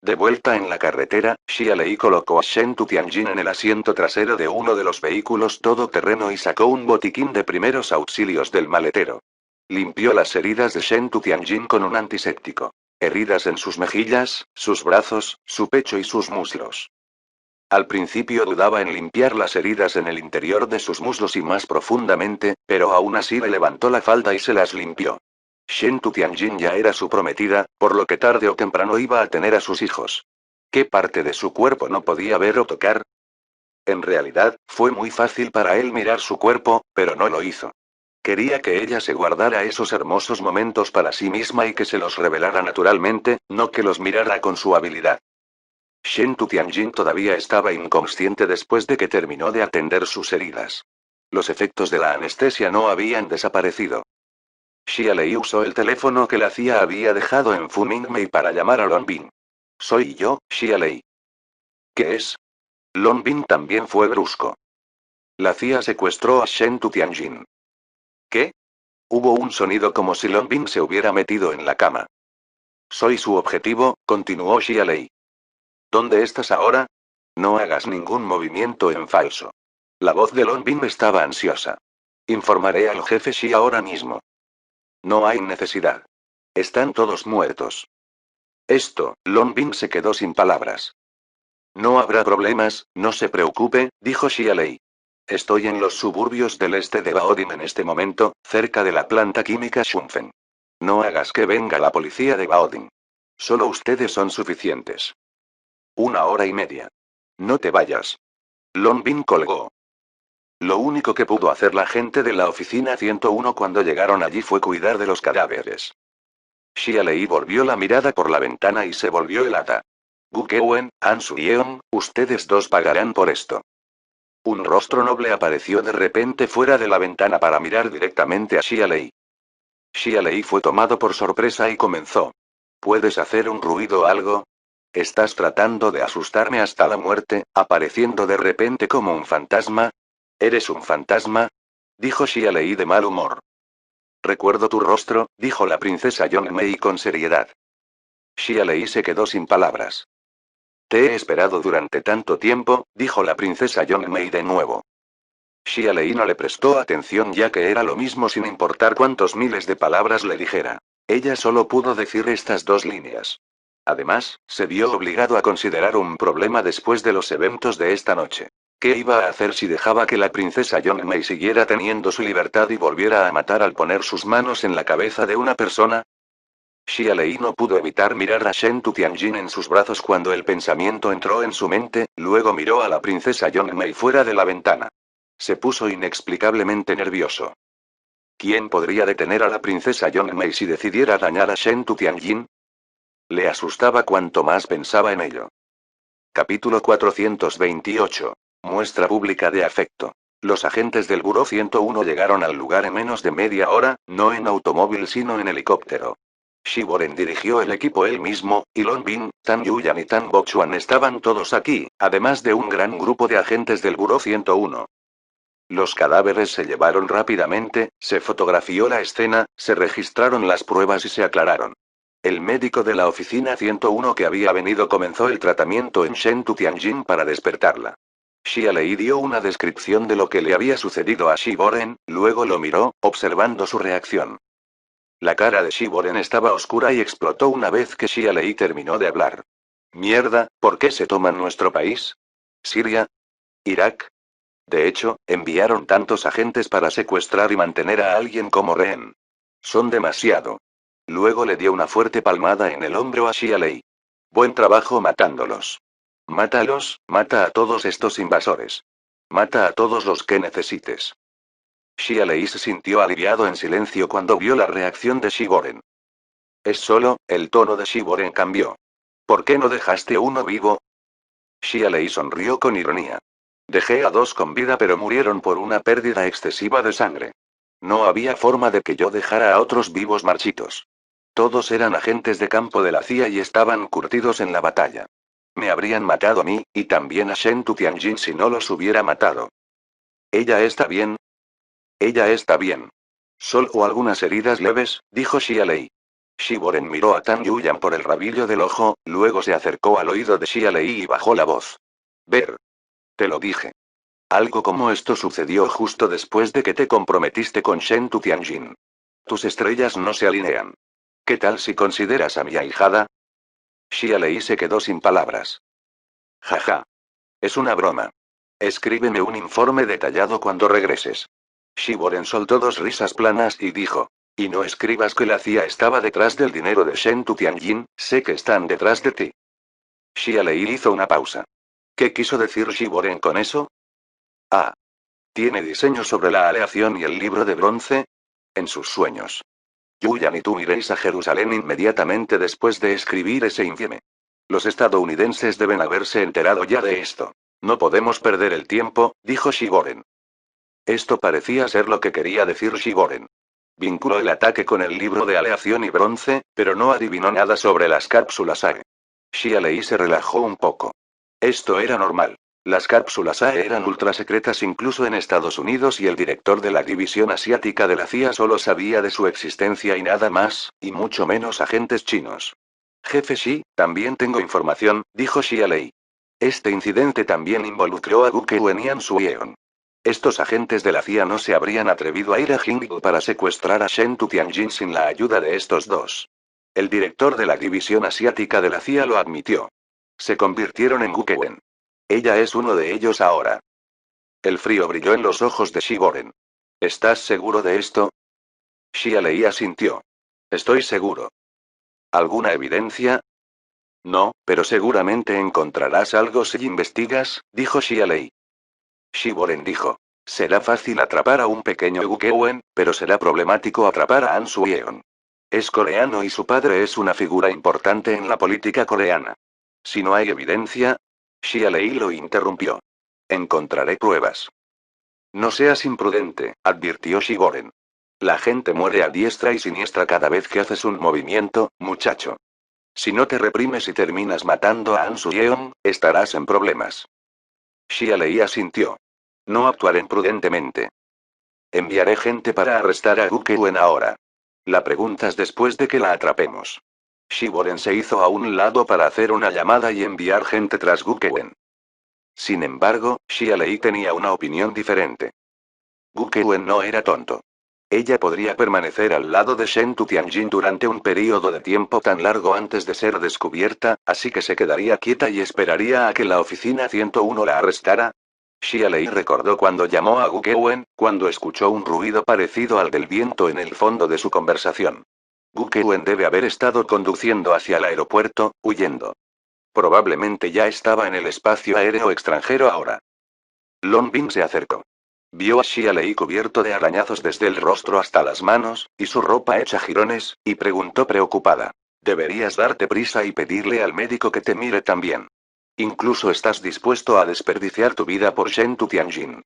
De vuelta en la carretera, Xia Lei colocó a Shen Tu Tianjin en el asiento trasero de uno de los vehículos todoterreno y sacó un botiquín de primeros auxilios del maletero. Limpió las heridas de Shen Tu Tianjin con un antiséptico. Heridas en sus mejillas, sus brazos, su pecho y sus muslos. Al principio dudaba en limpiar las heridas en el interior de sus muslos y más profundamente, pero aún así le levantó la falda y se las limpió. Shen Tu Tianjin ya era su prometida, por lo que tarde o temprano iba a tener a sus hijos. ¿Qué parte de su cuerpo no podía ver o tocar? En realidad, fue muy fácil para él mirar su cuerpo, pero no lo hizo. Quería que ella se guardara esos hermosos momentos para sí misma y que se los revelara naturalmente, no que los mirara con su habilidad. Shen Tu Tianjin todavía estaba inconsciente después de que terminó de atender sus heridas. Los efectos de la anestesia no habían desaparecido. Xia Lei usó el teléfono que la CIA había dejado en Funmingmei para llamar a Lon Bin. Soy yo, Xia Lei. ¿Qué es? Lon Bin también fue brusco. La CIA secuestró a Shen Tu Tianjin. ¿Qué? Hubo un sonido como si Lon Bin se hubiera metido en la cama. Soy su objetivo, continuó Xia Lei. ¿Dónde estás ahora? No hagas ningún movimiento en falso. La voz de Lon Bin estaba ansiosa. Informaré al jefe Xi ahora mismo. No hay necesidad. Están todos muertos. Lon Bin se quedó sin palabras. No habrá problemas, no se preocupe, dijo Xia Lei. Estoy en los suburbios del este de Baoding en este momento, cerca de la planta química Shunfen. No hagas que venga la policía de Baoding. Solo ustedes son suficientes. 1 hora y media. No te vayas. Lon Bin colgó. Lo único que pudo hacer la gente de la oficina 101 cuando llegaron allí fue cuidar de los cadáveres. Xia Lei volvió la mirada por la ventana y se volvió helada. Gu Kewen, Han Su-yeon, ustedes dos pagarán por esto. Un rostro noble apareció de repente fuera de la ventana para mirar directamente a Xia Lei. Xia Lei fue tomado por sorpresa y comenzó. ¿Puedes hacer un ruido o algo? ¿Estás tratando de asustarme hasta la muerte, apareciendo de repente como un fantasma? ¿Eres un fantasma? Dijo Xia Lei de mal humor. Recuerdo tu rostro, dijo la princesa Yongmei con seriedad. Xia Lei se quedó sin palabras. Te he esperado durante tanto tiempo, dijo la princesa Yongmei de nuevo. Xia Lei no le prestó atención ya que era lo mismo sin importar cuántos miles de palabras le dijera. Ella solo pudo decir estas dos líneas. Además, se vio obligado a considerar un problema después de los eventos de esta noche. ¿Qué iba a hacer si dejaba que la princesa Yongmei siguiera teniendo su libertad y volviera a matar al poner sus manos en la cabeza de una persona? Xia Lei no pudo evitar mirar a Shen Tu Tianjin en sus brazos cuando el pensamiento entró en su mente, luego miró a la princesa Yongmei fuera de la ventana. Se puso inexplicablemente nervioso. ¿Quién podría detener a la princesa Yongmei si decidiera dañar a Shen Tu Tianjin? Le asustaba cuanto más pensaba en ello. Capítulo 428. Muestra pública de afecto. Los agentes del Buró 101 llegaron al lugar en menos de media hora, no en automóvil sino en helicóptero. Shiboren dirigió el equipo él mismo, y Lon Bin, Tan Yuyan y Tan Bokchuan estaban todos aquí, además de un gran grupo de agentes del Buró 101. Los cadáveres se llevaron rápidamente, se fotografió la escena, se registraron las pruebas y se aclararon. El médico de la oficina 101 que había venido comenzó el tratamiento en Shen Tu Tianjin para despertarla. Xia Lei dio una descripción de lo que le había sucedido a Shiboren, luego lo miró, observando su reacción. La cara de Shiboren estaba oscura y explotó una vez que Xia Lei terminó de hablar. Mierda, ¿por qué se toman nuestro país? ¿Siria? ¿Irak? De hecho, enviaron tantos agentes para secuestrar y mantener a alguien como rehén. Son demasiado. Luego le dio una fuerte palmada en el hombro a Xia Lei. Buen trabajo matándolos. Mátalos, mata a todos estos invasores. Mata a todos los que necesites. Xia Lei se sintió aliviado en silencio cuando vio la reacción de Shiboren. Es solo, el tono de Shiboren cambió. ¿Por qué no dejaste uno vivo? Xia Lei sonrió con ironía. Dejé a dos con vida pero murieron por una pérdida excesiva de sangre. No había forma de que yo dejara a otros vivos marchitos. Todos eran agentes de campo de la CIA y estaban curtidos en la batalla. Me habrían matado a mí, y también a Shen Tu Tianjin si no los hubiera matado. ¿Ella está bien? Ella está bien. Solo algunas heridas leves, dijo Xia Lei. Shiboren miró a Tan Yuyan por el rabillo del ojo, luego se acercó al oído de Xia Lei y bajó la voz. Ver. Te lo dije. Algo como esto sucedió justo después de que te comprometiste con Shen Tu Tianjin. Tus estrellas no se alinean. ¿Qué tal si consideras a mi ahijada? Xia Lei se quedó sin palabras. Jaja. Es una broma. Escríbeme un informe detallado cuando regreses. Shiboren soltó dos risas planas y dijo. Y no escribas que la CIA estaba detrás del dinero de Shen Tu Tianjin, sé que están detrás de ti. Xia Lei hizo una pausa. ¿Qué quiso decir Shiboren con eso? Ah. ¿Tiene diseños sobre la aleación y el libro de bronce? En sus sueños. Yuyan y tú iréis a Jerusalén inmediatamente después de escribir ese infame. Los estadounidenses deben haberse enterado ya de esto. No podemos perder el tiempo, dijo Shiboren. Esto parecía ser lo que quería decir Shiboren. Vinculó el ataque con el libro de aleación y bronce, pero no adivinó nada sobre las cápsulas AE. Xia Lei se relajó un poco. Esto era normal. Las cápsulas AE eran ultrasecretas incluso en Estados Unidos y el director de la división asiática de la CIA solo sabía de su existencia y nada más, y mucho menos agentes chinos. Jefe Xi, también tengo información, dijo Xia Lei. Este incidente también involucró a Gu Kewen y An Suyeon. Estos agentes de la CIA no se habrían atrevido a ir a Jinggu para secuestrar a Shen Tu Tianjin sin la ayuda de estos dos. El director de la división asiática de la CIA lo admitió. Se convirtieron en Gu Kewen. Ella es uno de ellos ahora. El frío brilló en los ojos de Shiboren. ¿Estás seguro de esto? Xia Lei asintió. Estoy seguro. ¿Alguna evidencia? No, pero seguramente encontrarás algo si investigas, dijo Xia Lei. Shiboren dijo. Será fácil atrapar a un pequeño Gu Kewen, pero será problemático atrapar a An Suyeon. Es coreano y su padre es una figura importante en la política coreana. Si no hay evidencia... Xia Lei lo interrumpió. Encontraré pruebas. No seas imprudente, advirtió Shiboren. La gente muere a diestra y siniestra cada vez que haces un movimiento, muchacho. Si no te reprimes y terminas matando a An Suyeon, estarás en problemas. Xia Lei asintió. No actuaré prudentemente. Enviaré gente para arrestar a Gu Kewen ahora. La preguntas después de que la atrapemos. Shiboren se hizo a un lado para hacer una llamada y enviar gente tras Gu Kewen. Sin embargo, Xia Lei tenía una opinión diferente. Gu Kewen no era tonto. Ella podría permanecer al lado de Shen Tu Tianjin durante un período de tiempo tan largo antes de ser descubierta, así que se quedaría quieta y esperaría a que la oficina 101 la arrestara. Xia Lei recordó cuando llamó a Gu Kewen, cuando escuchó un ruido parecido al del viento en el fondo de su conversación. Gu Kewen debe haber estado conduciendo hacia el aeropuerto, huyendo. Probablemente ya estaba en el espacio aéreo extranjero ahora. Long Bin se acercó. Vio a Xia Lei cubierto de arañazos desde el rostro hasta las manos, y su ropa hecha jirones, y preguntó preocupada. Deberías darte prisa y pedirle al médico que te mire también. Incluso estás dispuesto a desperdiciar tu vida por Shen Tu Tianjin.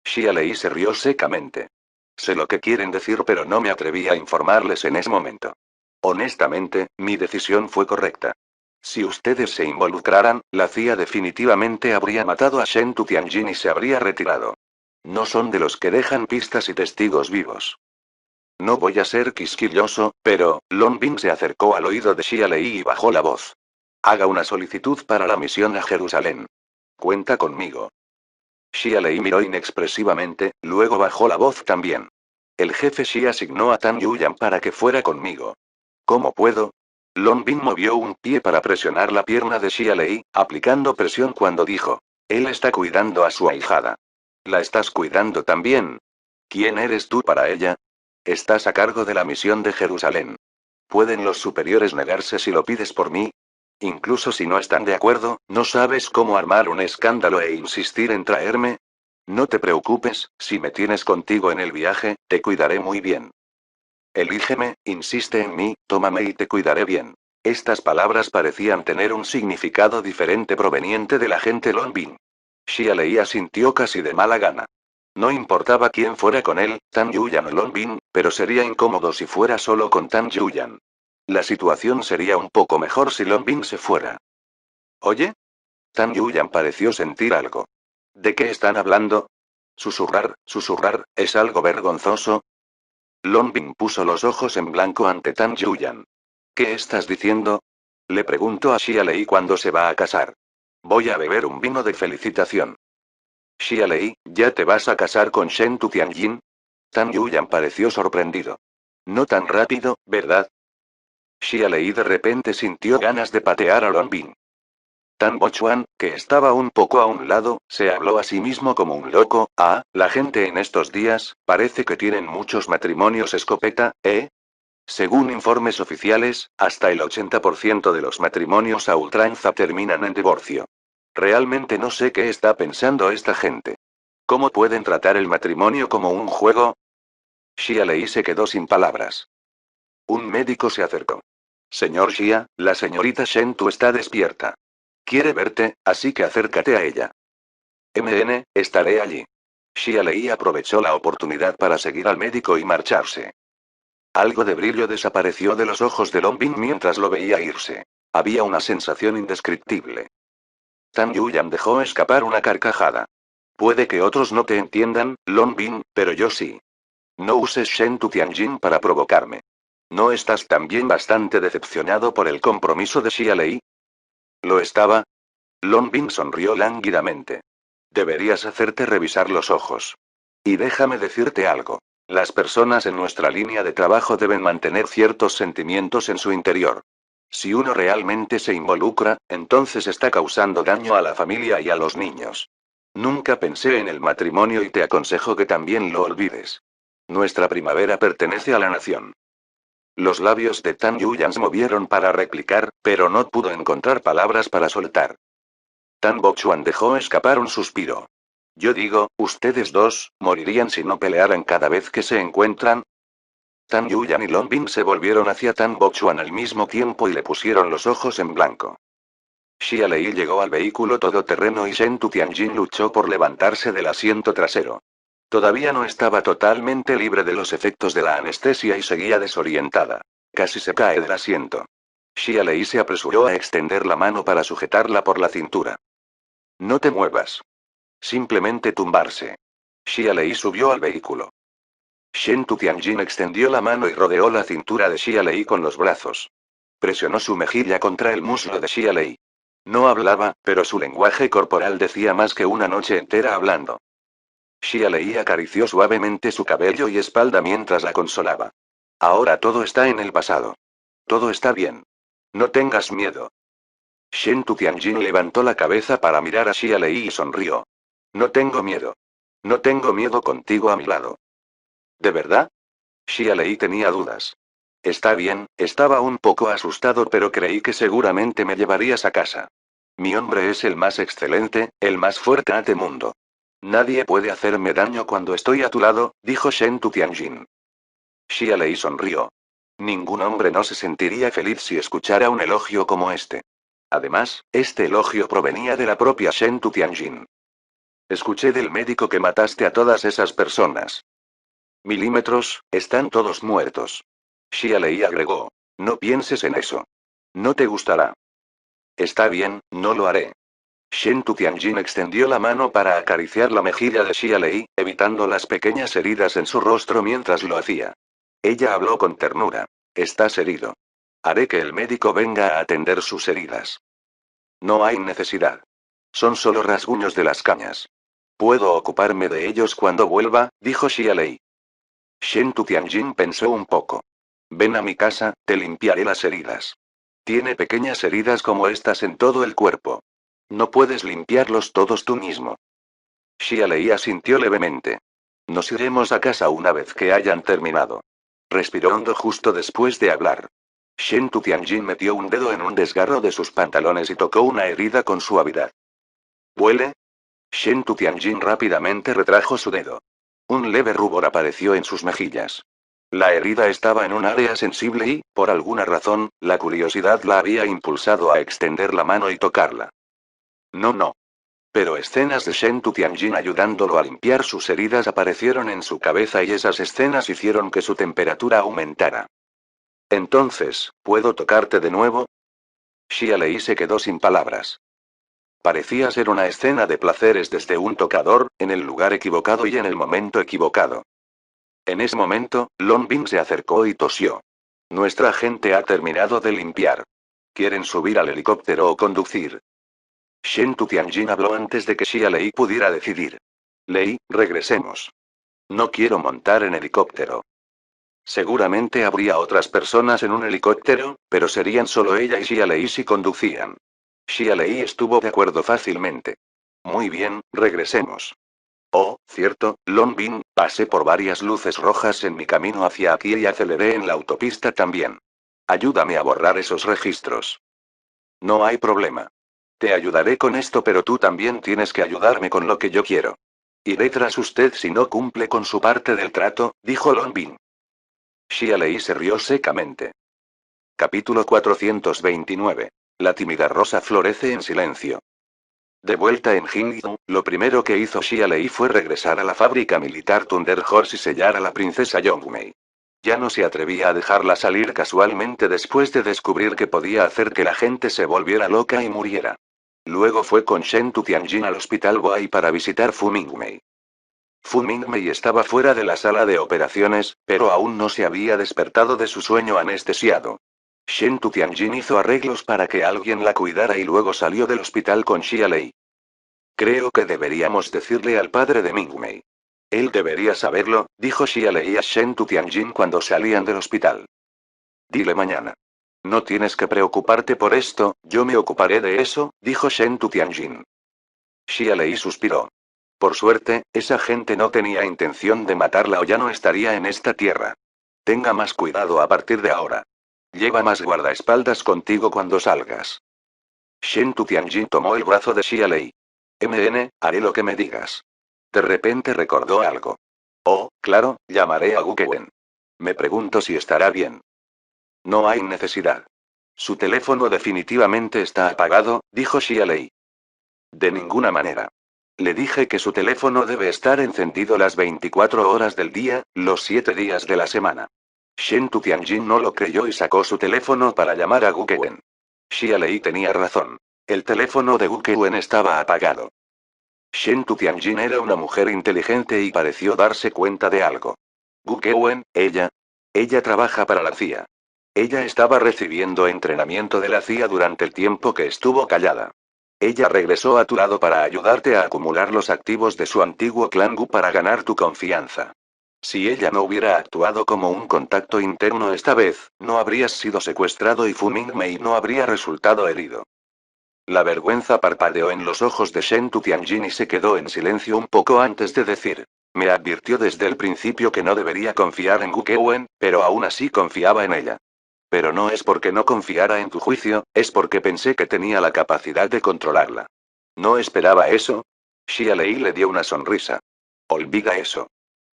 Xia Lei se rió secamente. Sé lo que quieren decir, pero no me atreví a informarles en ese momento. Honestamente, mi decisión fue correcta. Si ustedes se involucraran, la CIA definitivamente habría matado a Shen Tu Tianjin y se habría retirado. No son de los que dejan pistas y testigos vivos. No voy a ser quisquilloso, pero, Long Bin se acercó al oído de Xia Lei y bajó la voz. Haga una solicitud para la misión a Jerusalén. Cuenta conmigo. Xia Lei miró inexpresivamente, luego bajó la voz también. El jefe Xi asignó a Tan Yuyan para que fuera conmigo. ¿Cómo puedo? Long Bin movió un pie para presionar la pierna de Xia Lei, aplicando presión cuando dijo. Él está cuidando a su ahijada. ¿La estás cuidando también? ¿Quién eres tú para ella? Estás a cargo de la misión de Jerusalén. ¿Pueden los superiores negarse si lo pides por mí? Incluso si no están de acuerdo, ¿no sabes cómo armar un escándalo e insistir en traerme? No te preocupes, si me tienes contigo en el viaje, te cuidaré muy bien. Elígeme, insiste en mí, tómame y te cuidaré bien. Estas palabras parecían tener un significado diferente proveniente del agente Long Bin. Xia Lei asintió casi de mala gana. No importaba quién fuera con él, Tan Yuyan o Long Bin, pero sería incómodo si fuera solo con Tan Yuyan. La situación sería un poco mejor si Longbin se fuera. ¿Oye? Tan Yuyan pareció sentir algo. ¿De qué están hablando? Susurrar, ¿es algo vergonzoso? Longbin puso los ojos en blanco ante Tan Yuyan. ¿Qué estás diciendo? Le preguntó a Xialei cuando se va a casar. Voy a beber un vino de felicitación. Xialei, ¿ya te vas a casar con Shen Tu Tianjin? Tan Yuyan pareció sorprendido. No tan rápido, ¿verdad? Xialei de repente sintió ganas de patear a Longbin. Tan Bochuan, que estaba un poco a un lado, se habló a sí mismo como un loco. Ah, la gente en estos días, parece que tienen muchos matrimonios escopeta, ¿eh? Según informes oficiales, hasta el 80% de los matrimonios a ultranza terminan en divorcio. Realmente no sé qué está pensando esta gente. ¿Cómo pueden tratar el matrimonio como un juego? Xialei se quedó sin palabras. Un médico se acercó. Señor Xia, la señorita Shentu está despierta. Quiere verte, así que acércate a ella. Estaré allí. Xialei aprovechó la oportunidad para seguir al médico y marcharse. Algo de brillo desapareció de los ojos de Longbin mientras lo veía irse. Había una sensación indescriptible. Tan Yuyan dejó escapar una carcajada. Puede que otros no te entiendan, Longbin, pero yo sí. No uses Shen Tu Tianjin para provocarme. ¿No estás también bastante decepcionado por el compromiso de Xialei? ¿Lo estaba? Longbin sonrió lánguidamente. Deberías hacerte revisar los ojos. Y déjame decirte algo. Las personas en nuestra línea de trabajo deben mantener ciertos sentimientos en su interior. Si uno realmente se involucra, entonces está causando daño a la familia y a los niños. Nunca pensé en el matrimonio y te aconsejo que también lo olvides. Nuestra primavera pertenece a la nación. Los labios de Tan Yuyan se movieron para replicar, pero no pudo encontrar palabras para soltar. Tan Bochuan dejó escapar un suspiro. Yo digo, ustedes dos, morirían si no pelearan cada vez que se encuentran. Tan Yuyan y Longbin se volvieron hacia Tan Bochuan al mismo tiempo y le pusieron los ojos en blanco. Xialei llegó al vehículo todoterreno y Shen Tu Tianjin luchó por levantarse del asiento trasero. Todavía no estaba totalmente libre de los efectos de la anestesia y seguía desorientada. Casi se cae del asiento. Xialei se apresuró a extender la mano para sujetarla por la cintura. No te muevas. Simplemente tumbarse. Xialei subió al vehículo. Shen Tu Tianjin extendió la mano y rodeó la cintura de Xialei con los brazos. Presionó su mejilla contra el muslo de Xialei. No hablaba, pero su lenguaje corporal decía más que una noche entera hablando. Xialei acarició suavemente su cabello y espalda mientras la consolaba. Ahora todo está en el pasado. Todo está bien. No tengas miedo. Shen Tu Tianjin levantó la cabeza para mirar a Xialei y sonrió. No tengo miedo. No tengo miedo contigo a mi lado. ¿De verdad? Xialei tenía dudas. Está bien, estaba un poco asustado pero creí que seguramente me llevarías a casa. Mi hombre es el más excelente, el más fuerte ante mundo. Nadie puede hacerme daño cuando estoy a tu lado, dijo Shen Tu Tianjin. Xialei sonrió. Ningún hombre no se sentiría feliz si escuchara un elogio como este. Además, este elogio provenía de la propia Shen Tu Tianjin. Escuché del médico que mataste a todas esas personas. Milímetros, están todos muertos. Xialei agregó. No pienses en eso. No te gustará. Está bien, no lo haré. Shen Tu Tianjin extendió la mano para acariciar la mejilla de Xialei, evitando las pequeñas heridas en su rostro mientras lo hacía. Ella habló con ternura. Estás herido. Haré que el médico venga a atender sus heridas. No hay necesidad. Son solo rasguños de las cañas. Puedo ocuparme de ellos cuando vuelva, dijo Xialei. Shen Tu Tianjin pensó un poco. Ven a mi casa, te limpiaré las heridas. Tiene pequeñas heridas como estas en todo el cuerpo. No puedes limpiarlos todos tú mismo. Xialei asintió levemente. Nos iremos a casa una vez que hayan terminado. Respiró hondo justo después de hablar. Shen Tu Tianjin metió un dedo en un desgarro de sus pantalones y tocó una herida con suavidad. ¿Huele? Shen Tu Tianjin rápidamente retrajo su dedo. Un leve rubor apareció en sus mejillas. La herida estaba en un área sensible y, por alguna razón, la curiosidad la había impulsado a extender la mano y tocarla. No. Pero escenas de Shen Tu Tianjin ayudándolo a limpiar sus heridas aparecieron en su cabeza y esas escenas hicieron que su temperatura aumentara. Entonces, ¿puedo tocarte de nuevo? Xia Lei se quedó sin palabras. Parecía ser una escena de placeres desde un tocador, en el lugar equivocado y en el momento equivocado. En ese momento, Long Bin se acercó y tosió. Nuestra gente ha terminado de limpiar. ¿Quieren subir al helicóptero o conducir? Shen Tianjin habló antes de que Xia Lei pudiera decidir. Lei, regresemos. No quiero montar en helicóptero. Seguramente habría otras personas en un helicóptero, pero serían solo ella y Xia Lei si conducían. Xia Lei estuvo de acuerdo fácilmente. Muy bien, regresemos. Oh, cierto, Long Bin, pasé por varias luces rojas en mi camino hacia aquí y aceleré en la autopista también. Ayúdame a borrar esos registros. No hay problema. Te ayudaré con esto, pero tú también tienes que ayudarme con lo que yo quiero. Iré tras usted si no cumple con su parte del trato, dijo Long Bin. Xia Lei se rió secamente. Capítulo 429. La tímida rosa florece en silencio. De vuelta en Jingzhou, lo primero que hizo Xia Lei fue regresar a la fábrica militar Thunder Horse y sellar a la princesa Yongmei. Ya no se atrevía a dejarla salir casualmente después de descubrir que podía hacer que la gente se volviera loca y muriera. Luego fue con Shen Tianjin al hospital Wei para visitar Fu Mingmei. Fu Mingmei estaba fuera de la sala de operaciones, pero aún no se había despertado de su sueño anestesiado. Shen Tianjin hizo arreglos para que alguien la cuidara y luego salió del hospital con Xia Lei. Creo que deberíamos decirle al padre de Mingmei. Él debería saberlo, dijo Xia Lei a Shen Tianjin cuando salían del hospital. Dile mañana. No tienes que preocuparte por esto, yo me ocuparé de eso, dijo Shen Tianjin. Xia Lei suspiró. Por suerte, esa gente no tenía intención de matarla o ya no estaría en esta tierra. Tenga más cuidado a partir de ahora. Lleva más guardaespaldas contigo cuando salgas. Shen Tianjin tomó el brazo de Xia Lei. Haré lo que me digas. De repente recordó algo. Oh, claro, llamaré a Gu Kewen. Me pregunto si estará bien. No hay necesidad. Su teléfono definitivamente está apagado, dijo Xia Lei. De ninguna manera. Le dije que su teléfono debe estar encendido las 24 horas del día, los 7 días de la semana. Shen Tianjin no lo creyó y sacó su teléfono para llamar a Gu Kewen. Xia Lei tenía razón. El teléfono de Gu Kewen estaba apagado. Shen Tianjin era una mujer inteligente y pareció darse cuenta de algo. Gu Kewen, ella. Ella trabaja para la CIA. Ella estaba recibiendo entrenamiento de la CIA durante el tiempo que estuvo callada. Ella regresó a tu lado para ayudarte a acumular los activos de su antiguo clan Gu para ganar tu confianza. Si ella no hubiera actuado como un contacto interno esta vez, no habrías sido secuestrado y Fu Mingmei no habría resultado herido. La vergüenza parpadeó en los ojos de Shen Tianjin y se quedó en silencio un poco antes de decir. Me advirtió desde el principio que no debería confiar en Gu Kewen, pero aún así confiaba en ella. Pero no es porque no confiara en tu juicio, es porque pensé que tenía la capacidad de controlarla. ¿No esperaba eso? Xia Lei le dio una sonrisa. Olvida eso.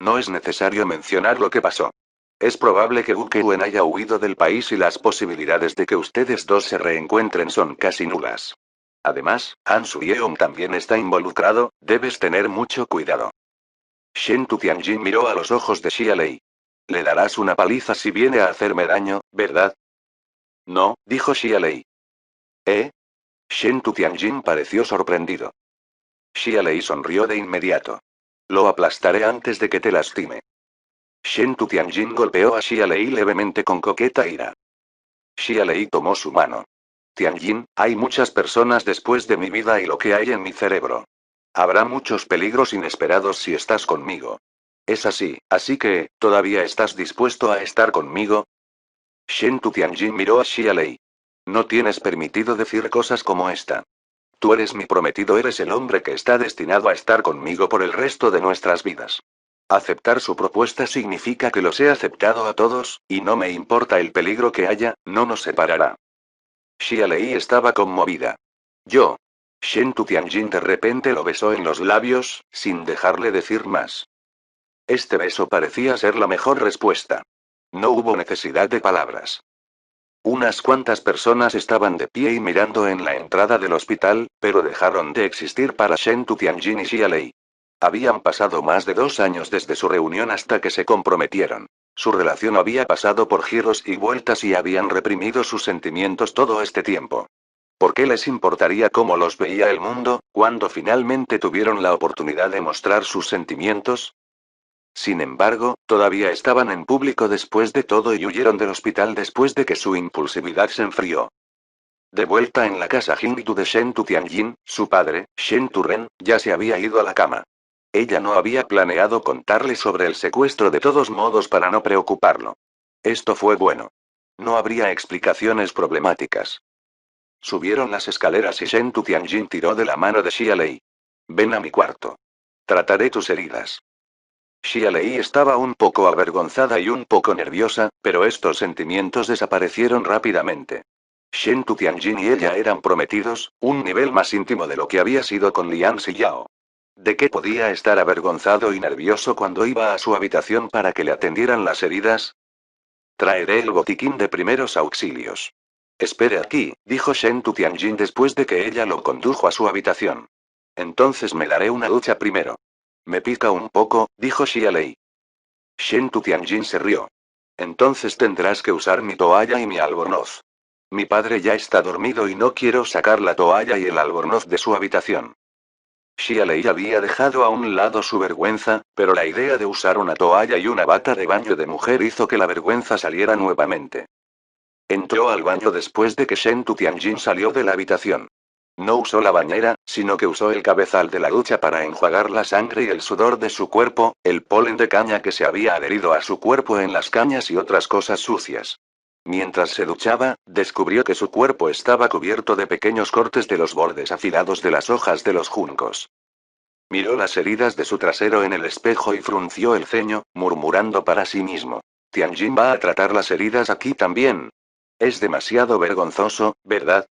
No es necesario mencionar lo que pasó. Es probable que Gu Kewen haya huido del país y las posibilidades de que ustedes dos se reencuentren son casi nulas. Además, Han Suyeong también está involucrado, debes tener mucho cuidado. Shen Tianjin miró a los ojos de Xia Lei. Le darás una paliza si viene a hacerme daño, ¿verdad? No, dijo Xia Lei. ¿Eh? Shen Tianjin pareció sorprendido. Xia Lei sonrió de inmediato. Lo aplastaré antes de que te lastime. Shen Tianjin golpeó a Xia Lei levemente con coqueta ira. Xia Lei tomó su mano. Tianjin, hay muchas personas después de mi vida y lo que hay en mi cerebro. Habrá muchos peligros inesperados si estás conmigo. Es así que, ¿todavía estás dispuesto a estar conmigo? Shen Tianjin miró a Xia Lei. No tienes permitido decir cosas como esta. Tú eres mi prometido, eres el hombre que está destinado a estar conmigo por el resto de nuestras vidas. Aceptar su propuesta significa que los he aceptado a todos, y no me importa el peligro que haya, no nos separará. Xia Lei estaba conmovida. Yo. Shen Tianjin de repente lo besó en los labios, sin dejarle decir más. Este beso parecía ser la mejor respuesta. No hubo necesidad de palabras. Unas cuantas personas estaban de pie y mirando en la entrada del hospital, pero dejaron de existir para Shen Tianjin y Xia Lei. Habían pasado más de 2 años desde su reunión hasta que se comprometieron. Su relación había pasado por giros y vueltas y habían reprimido sus sentimientos todo este tiempo. ¿Por qué les importaría cómo los veía el mundo, cuando finalmente tuvieron la oportunidad de mostrar sus sentimientos? Sin embargo, todavía estaban en público después de todo y huyeron del hospital después de que su impulsividad se enfrió. De vuelta en la casa Hindu de Shen Tu Tianjin, su padre, Shen Tu-ren, ya se había ido a la cama. Ella no había planeado contarle sobre el secuestro de todos modos para no preocuparlo. Esto fue bueno. No habría explicaciones problemáticas. Subieron las escaleras y Shen Tu Tianjin tiró de la mano de Xia Lei. Ven a mi cuarto. Trataré tus heridas. Xia Lei estaba un poco avergonzada y un poco nerviosa, pero estos sentimientos desaparecieron rápidamente. Shen Tu Tianjin y ella eran prometidos, un nivel más íntimo de lo que había sido con Lian Xiyao. ¿De qué podía estar avergonzado y nervioso cuando iba a su habitación para que le atendieran las heridas? Traeré el botiquín de primeros auxilios. Espere aquí, dijo Shen Tu Tianjin después de que ella lo condujo a su habitación. Entonces me daré una ducha primero. Me pica un poco, dijo Xia Lei. Shen Tu Tianjin se rió. Entonces tendrás que usar mi toalla y mi albornoz. Mi padre ya está dormido y no quiero sacar la toalla y el albornoz de su habitación. Xia Lei había dejado a un lado su vergüenza, pero la idea de usar una toalla y una bata de baño de mujer hizo que la vergüenza saliera nuevamente. Entró al baño después de que Shen Tu Tianjin salió de la habitación. No usó la bañera, sino que usó el cabezal de la ducha para enjuagar la sangre y el sudor de su cuerpo, el polen de caña que se había adherido a su cuerpo en las cañas y otras cosas sucias. Mientras se duchaba, descubrió que su cuerpo estaba cubierto de pequeños cortes de los bordes afilados de las hojas de los juncos. Miró las heridas de su trasero en el espejo y frunció el ceño, murmurando para sí mismo. Tianjin va a tratar las heridas aquí también. Es demasiado vergonzoso, ¿verdad?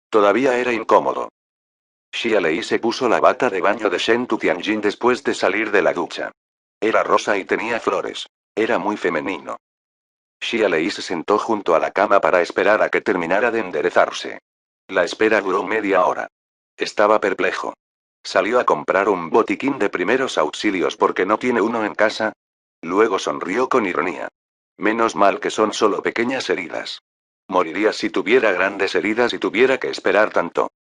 Todavía era incómodo. Xia Lei se puso la bata de baño de Shen Tu Tianjin después de salir de la ducha. Era rosa y tenía flores. Era muy femenino. Xia Lei se sentó junto a la cama para esperar a que terminara de enderezarse. La espera duró media hora. Estaba perplejo. ¿Salió a comprar un botiquín de primeros auxilios porque no tiene uno en casa? Luego sonrió con ironía. Menos mal que son solo pequeñas heridas. Moriría si tuviera grandes heridas y tuviera que esperar tanto.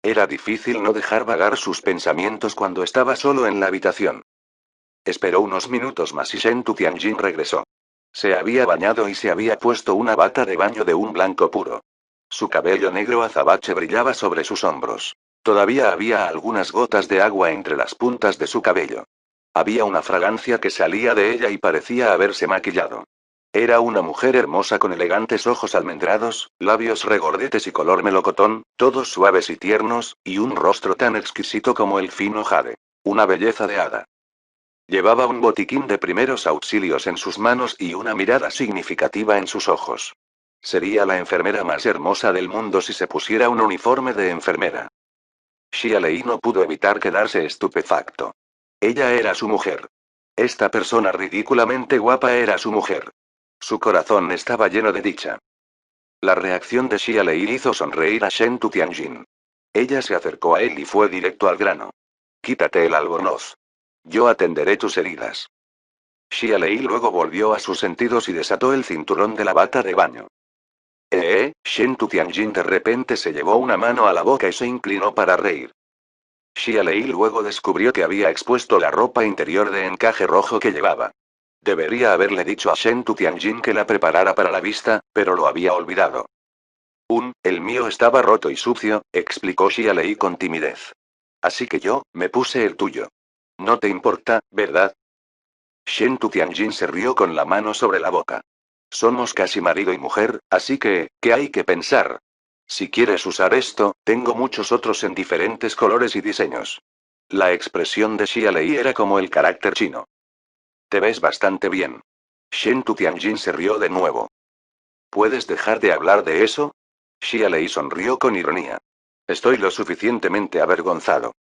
Era difícil no dejar vagar sus pensamientos cuando estaba solo en la habitación. Esperó unos minutos más y Shen Tu Tianjin regresó. Se había bañado y se había puesto una bata de baño de un blanco puro. Su cabello negro azabache brillaba sobre sus hombros. Todavía había algunas gotas de agua entre las puntas de su cabello. Había una fragancia que salía de ella y parecía haberse maquillado. Era una mujer hermosa con elegantes ojos almendrados, labios regordetes y color melocotón, todos suaves y tiernos, y un rostro tan exquisito como el fino jade. Una belleza de hada. Llevaba un botiquín de primeros auxilios en sus manos y una mirada significativa en sus ojos. Sería la enfermera más hermosa del mundo si se pusiera un uniforme de enfermera. Xia Lei no pudo evitar quedarse estupefacto. Ella era su mujer. Esta persona ridículamente guapa era su mujer. Su corazón estaba lleno de dicha. La reacción de Xia Lei hizo sonreír a Shen Tu Tianjin. Ella se acercó a él y fue directo al grano. Quítate el albornoz. Yo atenderé tus heridas. Xia Lei luego volvió a sus sentidos y desató el cinturón de la bata de baño. Shen Tu Tianjin de repente se llevó una mano a la boca y se inclinó para reír. Xia Lei luego descubrió que había expuesto la ropa interior de encaje rojo que llevaba. Debería haberle dicho a Shen Tu Tianjin que la preparara para la vista, pero lo había olvidado. El mío estaba roto y sucio, explicó Xia Lei con timidez. Así que yo, me puse el tuyo. No te importa, ¿verdad? Shen Tu Tianjin se rió con la mano sobre la boca. Somos casi marido y mujer, así que, ¿qué hay que pensar? Si quieres usar esto, tengo muchos otros en diferentes colores y diseños. La expresión de Xia Lei era como el carácter chino. Te ves bastante bien. Shen Tu Tianjin se rió de nuevo. ¿Puedes dejar de hablar de eso? Xia Lei sonrió con ironía. Estoy lo suficientemente avergonzado.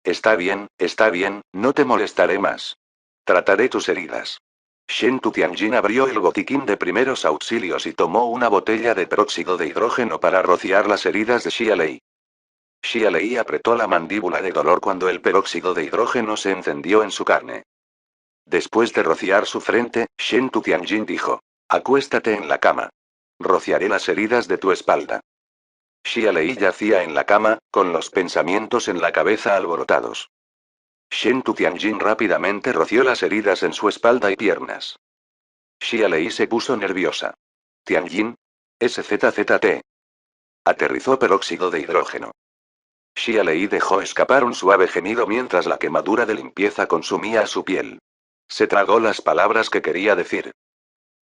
Está bien, no te molestaré más. Trataré tus heridas. Shen Tu Tianjin abrió el botiquín de primeros auxilios y tomó una botella de peróxido de hidrógeno para rociar las heridas de Xia Lei. Xia Lei apretó la mandíbula de dolor cuando el peróxido de hidrógeno se encendió en su carne. Después de rociar su frente, Shen Tu Tianjin dijo. Acuéstate en la cama. Rociaré las heridas de tu espalda. Xia Lei yacía en la cama, con los pensamientos en la cabeza alborotados. Shen Tu Tianjin rápidamente roció las heridas en su espalda y piernas. Xia Lei se puso nerviosa. Tianjin. SZZT. Aterrizó peróxido de hidrógeno. Xia Lei dejó escapar un suave gemido mientras la quemadura de limpieza consumía su piel. Se tragó las palabras que quería decir.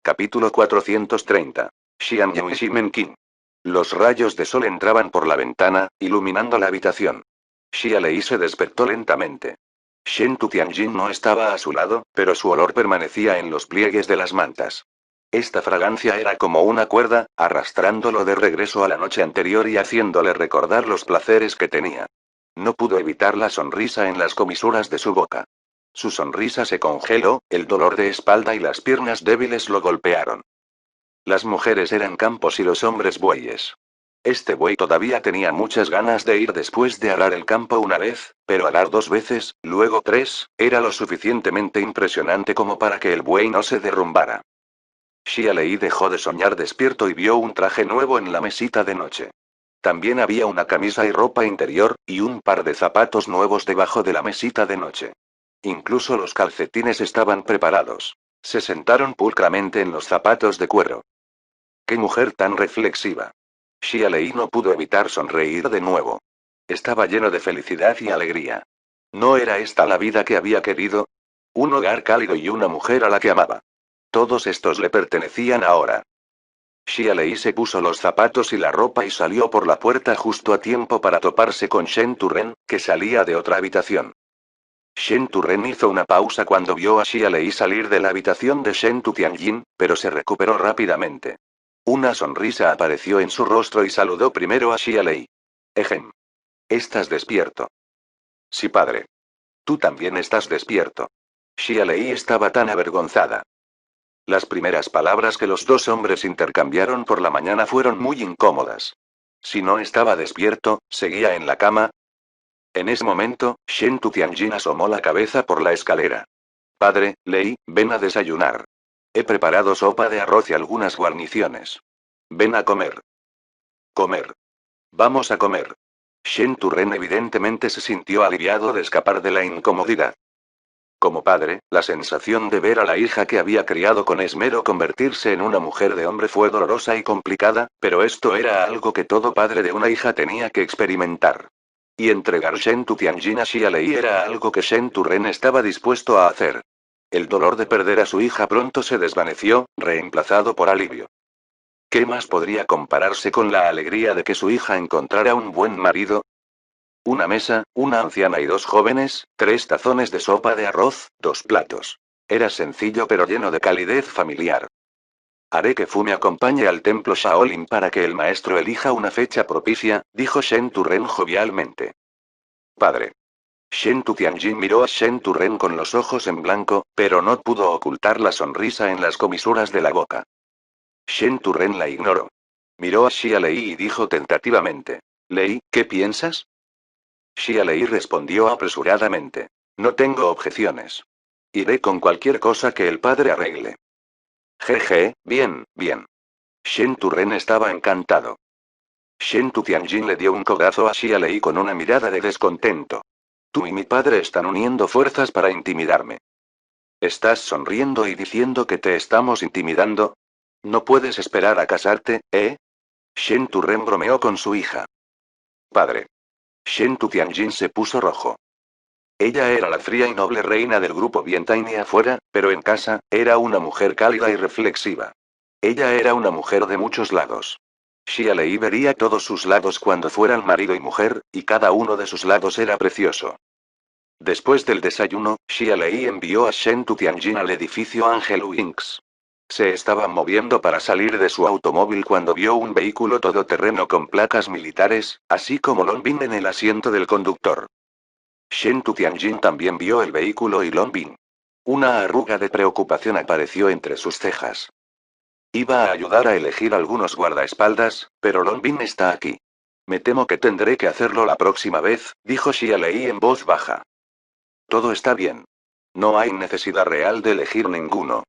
Capítulo 430. Xian Yu y Shimen Qin. Los rayos de sol entraban por la ventana, iluminando la habitación. Xia Lei se despertó lentamente. Shen Tu Tianjin no estaba a su lado, pero su olor permanecía en los pliegues de las mantas. Esta fragancia era como una cuerda, arrastrándolo de regreso a la noche anterior y haciéndole recordar los placeres que tenía. No pudo evitar la sonrisa en las comisuras de su boca. Su sonrisa se congeló, el dolor de espalda y las piernas débiles lo golpearon. Las mujeres eran campos y los hombres bueyes. Este buey todavía tenía muchas ganas de ir después de arar el campo una vez, pero arar 2 veces, luego 3, era lo suficientemente impresionante como para que el buey no se derrumbara. Xia Lei dejó de soñar despierto y vio un traje nuevo en la mesita de noche. También había una camisa y ropa interior, y un par de zapatos nuevos debajo de la mesita de noche. Incluso los calcetines estaban preparados. Se sentaron pulcramente en los zapatos de cuero. ¡Qué mujer tan reflexiva! Xia Lei no pudo evitar sonreír de nuevo. Estaba lleno de felicidad y alegría. ¿No era esta la vida que había querido? Un hogar cálido y una mujer a la que amaba. Todos estos le pertenecían ahora. Xia Lei se puso los zapatos y la ropa y salió por la puerta justo a tiempo para toparse con Shen Turren, que salía de otra habitación. Shen Turren hizo una pausa cuando vio a Xia Lei salir de la habitación de Shen Tu Tianjin, pero se recuperó rápidamente. Una sonrisa apareció en su rostro y saludó primero a Xia Lei. Ejem. ¿Estás despierto? Sí, padre. Tú también estás despierto. Xia Lei estaba tan avergonzada. Las primeras palabras que los dos hombres intercambiaron por la mañana fueron muy incómodas. Si no estaba despierto, seguía en la cama. En ese momento, Shen Tu Tianjin asomó la cabeza por la escalera. Padre, Lei, ven a desayunar. He preparado sopa de arroz y algunas guarniciones. Ven a comer. Comer. Vamos a comer. Shen Turren evidentemente se sintió aliviado de escapar de la incomodidad. Como padre, la sensación de ver a la hija que había criado con esmero convertirse en una mujer de hombre fue dolorosa y complicada, pero esto era algo que todo padre de una hija tenía que experimentar. Y entregar Shen Tu Tianjin a Xia Lei era algo que Shen Turren estaba dispuesto a hacer. El dolor de perder a su hija pronto se desvaneció, reemplazado por alivio. ¿Qué más podría compararse con la alegría de que su hija encontrara un buen marido? Una mesa, una anciana y 2 jóvenes, 3 tazones de sopa de arroz, 2 platos. Era sencillo pero lleno de calidez familiar. Haré que Fu me acompañe al templo Shaolin para que el maestro elija una fecha propicia, dijo Shen Turren jovialmente. Padre. Shen Tu Tianjin miró a Shen Turren con los ojos en blanco, pero no pudo ocultar la sonrisa en las comisuras de la boca. Shen Turren la ignoró. Miró a Xia Lei y dijo tentativamente. Lei, ¿qué piensas? Xia Lei respondió apresuradamente. No tengo objeciones. Iré con cualquier cosa que el padre arregle. Jeje, bien, bien. Shen Turren estaba encantado. Shen Tu Tianjin le dio un codazo a Xia Lei con una mirada de descontento. Tú y mi padre están uniendo fuerzas para intimidarme. ¿Estás sonriendo y diciendo que te estamos intimidando? ¿No puedes esperar a casarte, eh? Shen Turren bromeó con su hija. Padre. Shen Tu Tianjin se puso rojo. Ella era la fría y noble reina del grupo Bientiny afuera, pero en casa, era una mujer cálida y reflexiva. Ella era una mujer de muchos lados. Xia Lei vería todos sus lados cuando fueran marido y mujer, y cada uno de sus lados era precioso. Después del desayuno, Xia Lei envió a Shen Tu Tianjin al edificio Angel Wings. Se estaba moviendo para salir de su automóvil cuando vio un vehículo todoterreno con placas militares, así como Long Bin en el asiento del conductor. Shen Tu Tianjin también vio el vehículo y Long Bin. Una arruga de preocupación apareció entre sus cejas. Iba a ayudar a elegir algunos guardaespaldas, pero Long Bin está aquí. Me temo que tendré que hacerlo la próxima vez, dijo Xia Lei en voz baja. Todo está bien. No hay necesidad real de elegir ninguno.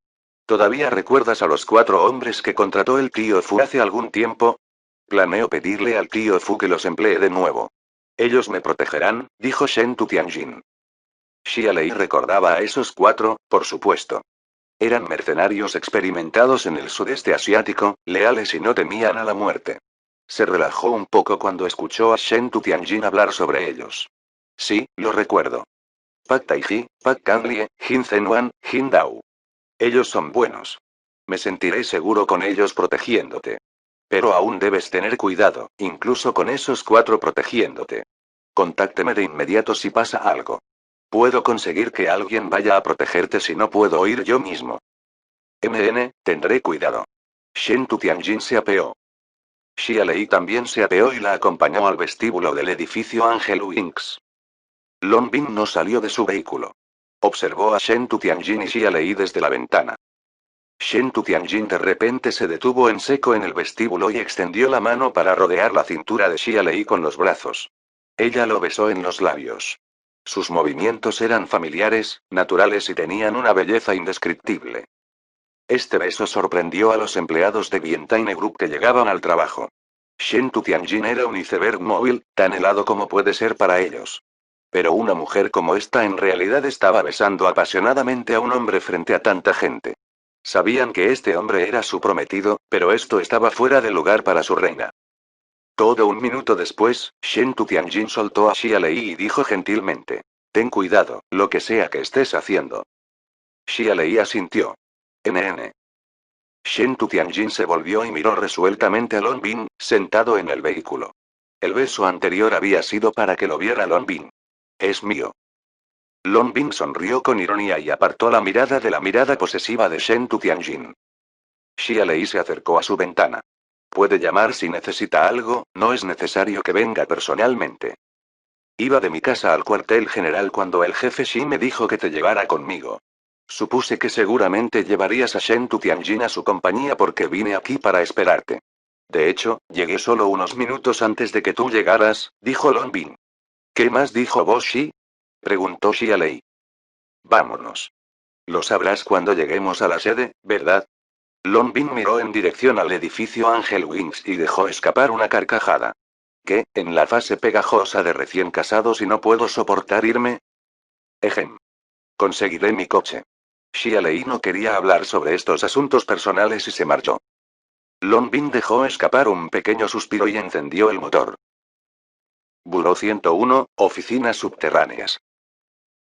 ¿Todavía recuerdas a los 4 hombres que contrató el tío Fu hace algún tiempo? Planeo pedirle al tío Fu que los emplee de nuevo. Ellos me protegerán, dijo Shen Tu Tianjin. Xia Lei recordaba a esos 4, por supuesto. Eran mercenarios experimentados en el sudeste asiático, leales y no temían a la muerte. Se relajó un poco cuando escuchó a Shen Tu Tianjin hablar sobre ellos. Sí, lo recuerdo. Pak Taiji, Pak Kanglie, Jin Zhenwan, Jin Dao. Ellos son buenos. Me sentiré seguro con ellos protegiéndote. Pero aún debes tener cuidado, incluso con esos 4 protegiéndote. Contácteme de inmediato si pasa algo. Puedo conseguir que alguien vaya a protegerte si no puedo ir yo mismo. Tendré cuidado. Shen Tu Tianjin se apeó. Xia Lei también se apeó y la acompañó al vestíbulo del edificio Angel Wings. Long Bin no salió de su vehículo. Observó a Shen Tu Tianjin y Xia Lei desde la ventana. Shen Tu Tianjin de repente se detuvo en seco en el vestíbulo y extendió la mano para rodear la cintura de Xia Lei con los brazos. Ella lo besó en los labios. Sus movimientos eran familiares, naturales y tenían una belleza indescriptible. Este beso sorprendió a los empleados de Vientaine Group que llegaban al trabajo. Shen Tu Tianjin era un iceberg móvil, tan helado como puede ser para ellos. Pero una mujer como esta en realidad estaba besando apasionadamente a un hombre frente a tanta gente. Sabían que este hombre era su prometido, pero esto estaba fuera de lugar para su reina. Todo un minuto después, Shen Tu Tianjin soltó a Xia Lei y dijo gentilmente. Ten cuidado, lo que sea que estés haciendo. Xia Lei asintió. Shen Tu Tianjin se volvió y miró resueltamente a Long Bin, sentado en el vehículo. El beso anterior había sido para que lo viera Long Bin. Es mío. Long Bin sonrió con ironía y apartó la mirada de la mirada posesiva de Shen Tu Tianjin. Xia Lei se acercó a su ventana. Puede llamar si necesita algo, no es necesario que venga personalmente. Iba de mi casa al cuartel general cuando el jefe Xi me dijo que te llevara conmigo. Supuse que seguramente llevarías a Shen Tu Tianjin a su compañía porque vine aquí para esperarte. De hecho, llegué solo unos minutos antes de que tú llegaras, dijo Long Bin. ¿Qué más dijo vos Xi? Preguntó Xia Lei. Vámonos. Lo sabrás cuando lleguemos a la sede, ¿verdad? Long Bin miró en dirección al edificio Angel Wings y dejó escapar una carcajada. ¿Qué, en la fase pegajosa de recién casados y no puedo soportar irme? Ejem. Conseguiré mi coche. Xia Lei no quería hablar sobre estos asuntos personales y se marchó. Long Bin dejó escapar un pequeño suspiro y encendió el motor. Buró 101, oficinas subterráneas.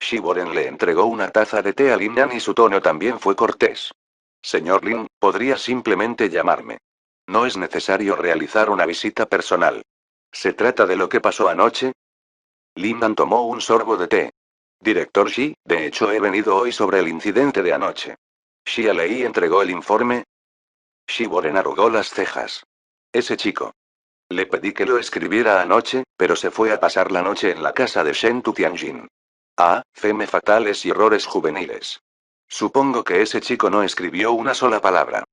Shiboren le entregó una taza de té a Lin Yan y su tono también fue cortés. Señor Lin, podría simplemente llamarme. No es necesario realizar una visita personal. ¿Se trata de lo que pasó anoche? Lin Yan tomó un sorbo de té. Director Xi, de hecho he venido hoy sobre el incidente de anoche. Xia Lei entregó el informe. Shiboren arrugó las cejas. Ese chico. Le pedí que lo escribiera anoche, pero se fue a pasar la noche en la casa de Shen Tu Tianjin. Ah, feme fatales y errores juveniles. Supongo que ese chico no escribió una sola palabra.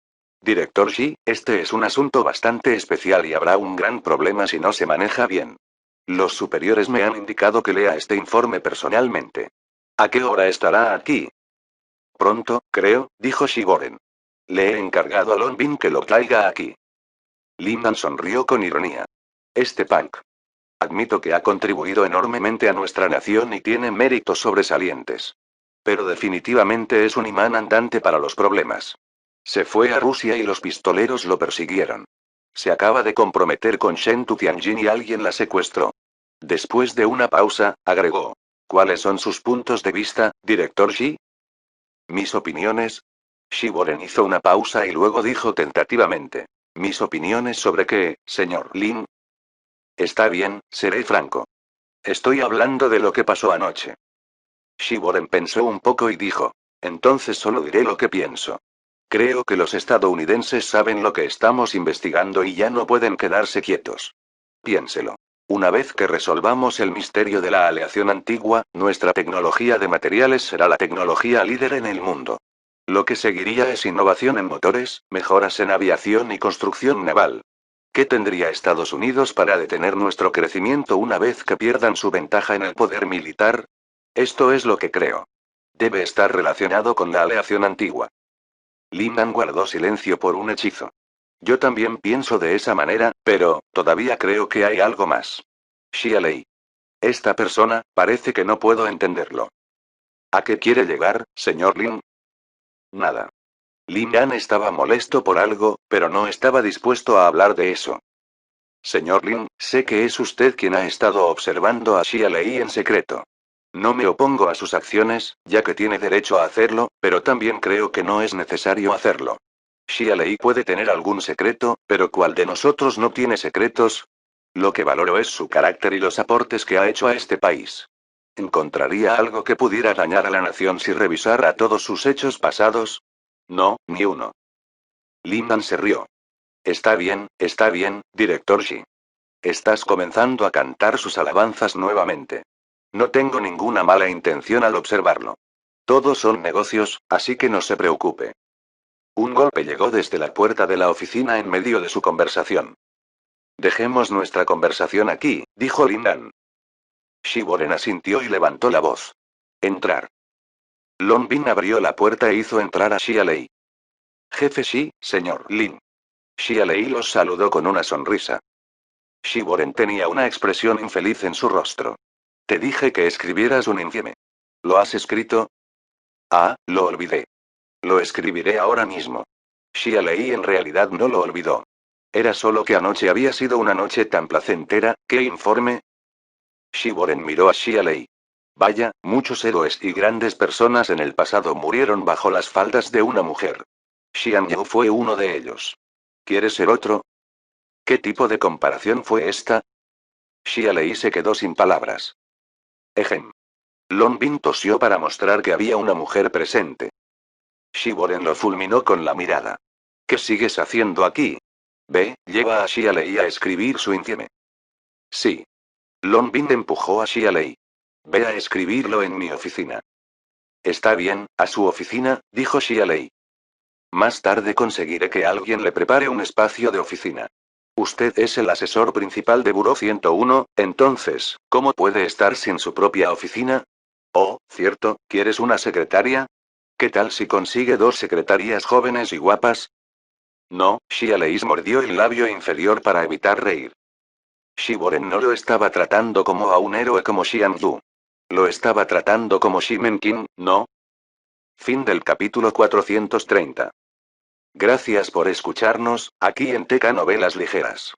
Director Xi, este es un asunto bastante especial y habrá un gran problema si no se maneja bien. Los superiores me han indicado que lea este informe personalmente. ¿A qué hora estará aquí? Pronto, creo, dijo Shiboren. Le he encargado a Long Bin que lo traiga aquí. Lin Dan sonrió con ironía. Este punk. Admito que ha contribuido enormemente a nuestra nación y tiene méritos sobresalientes. Pero definitivamente es un imán andante para los problemas. Se fue a Rusia y los pistoleros lo persiguieron. Se acaba de comprometer con Shen Tu Tianjin y alguien la secuestró. Después de una pausa, agregó. ¿Cuáles son sus puntos de vista, director Xi? Mis opiniones. Shiboren hizo una pausa y luego dijo tentativamente. ¿Mis opiniones sobre qué, señor Lin? Está bien, seré franco. Estoy hablando de lo que pasó anoche. Shiboren pensó un poco y dijo. Entonces solo diré lo que pienso. Creo que los estadounidenses saben lo que estamos investigando y ya no pueden quedarse quietos. Piénselo. Una vez que resolvamos el misterio de la aleación antigua, nuestra tecnología de materiales será la tecnología líder en el mundo. Lo que seguiría es innovación en motores, mejoras en aviación y construcción naval. ¿Qué tendría Estados Unidos para detener nuestro crecimiento una vez que pierdan su ventaja en el poder militar? Esto es lo que creo. Debe estar relacionado con la aleación antigua. Lin Dan guardó silencio por un hechizo. Yo también pienso de esa manera, pero, todavía creo que hay algo más. Xia Lei. Esta persona, parece que no puedo entenderlo. ¿A qué quiere llegar, señor Lin? Nada. Lin Dan estaba molesto por algo, pero no estaba dispuesto a hablar de eso. Señor Lin, sé que es usted quien ha estado observando a Xia Lei en secreto. No me opongo a sus acciones, ya que tiene derecho a hacerlo, pero también creo que no es necesario hacerlo. Xia Lei puede tener algún secreto, pero ¿cuál de nosotros no tiene secretos? Lo que valoro es su carácter y los aportes que ha hecho a este país. ¿Encontraría algo que pudiera dañar a la nación si revisara todos sus hechos pasados? No, ni uno. Lin Dan se rió. Está bien, director Shi. Estás comenzando a cantar sus alabanzas nuevamente. No tengo ninguna mala intención al observarlo. Todos son negocios, así que no se preocupe. Un golpe llegó desde la puerta de la oficina en medio de su conversación. Dejemos nuestra conversación aquí, dijo Lin Dan. Shiboren asintió y levantó la voz. Entrar. Long Bin abrió la puerta e hizo entrar a Xia Lei. Jefe Shi, señor Lin. Xia Lei los saludó con una sonrisa. Shiboren tenía una expresión infeliz en su rostro. Te dije que escribieras un infieme. ¿Lo has escrito? Ah, lo olvidé. Lo escribiré ahora mismo. Xia Lei en realidad no lo olvidó. Era solo que anoche había sido una noche tan placentera. ¿Qué informe? Shiboren miró a Xia Lei. Vaya, muchos héroes y grandes personas en el pasado murieron bajo las faldas de una mujer. Xian Yu fue uno de ellos. ¿Quieres ser otro? ¿Qué tipo de comparación fue esta? Xia Lei se quedó sin palabras. Ejem. Long Bin tosió para mostrar que había una mujer presente. Shiboren lo fulminó con la mirada. ¿Qué sigues haciendo aquí? Ve, lleva a Xia Lei a escribir su infieme. Sí. Long Bin empujó a Xia Lei. Ve a escribirlo en mi oficina. Está bien, a su oficina, dijo Xia Lei. Más tarde conseguiré que alguien le prepare un espacio de oficina. Usted es el asesor principal de Buró 101, entonces, ¿cómo puede estar sin su propia oficina? Oh, cierto, ¿quieres una secretaria? ¿Qué tal si consigue dos secretarias jóvenes y guapas? No, Xia Lei mordió el labio inferior para evitar reír. Shiboren no lo estaba tratando como a un héroe como Xian Yu. Lo estaba tratando como Shimenkin, ¿no? Fin del capítulo 430. Gracias por escucharnos, aquí en Teca Novelas Ligeras.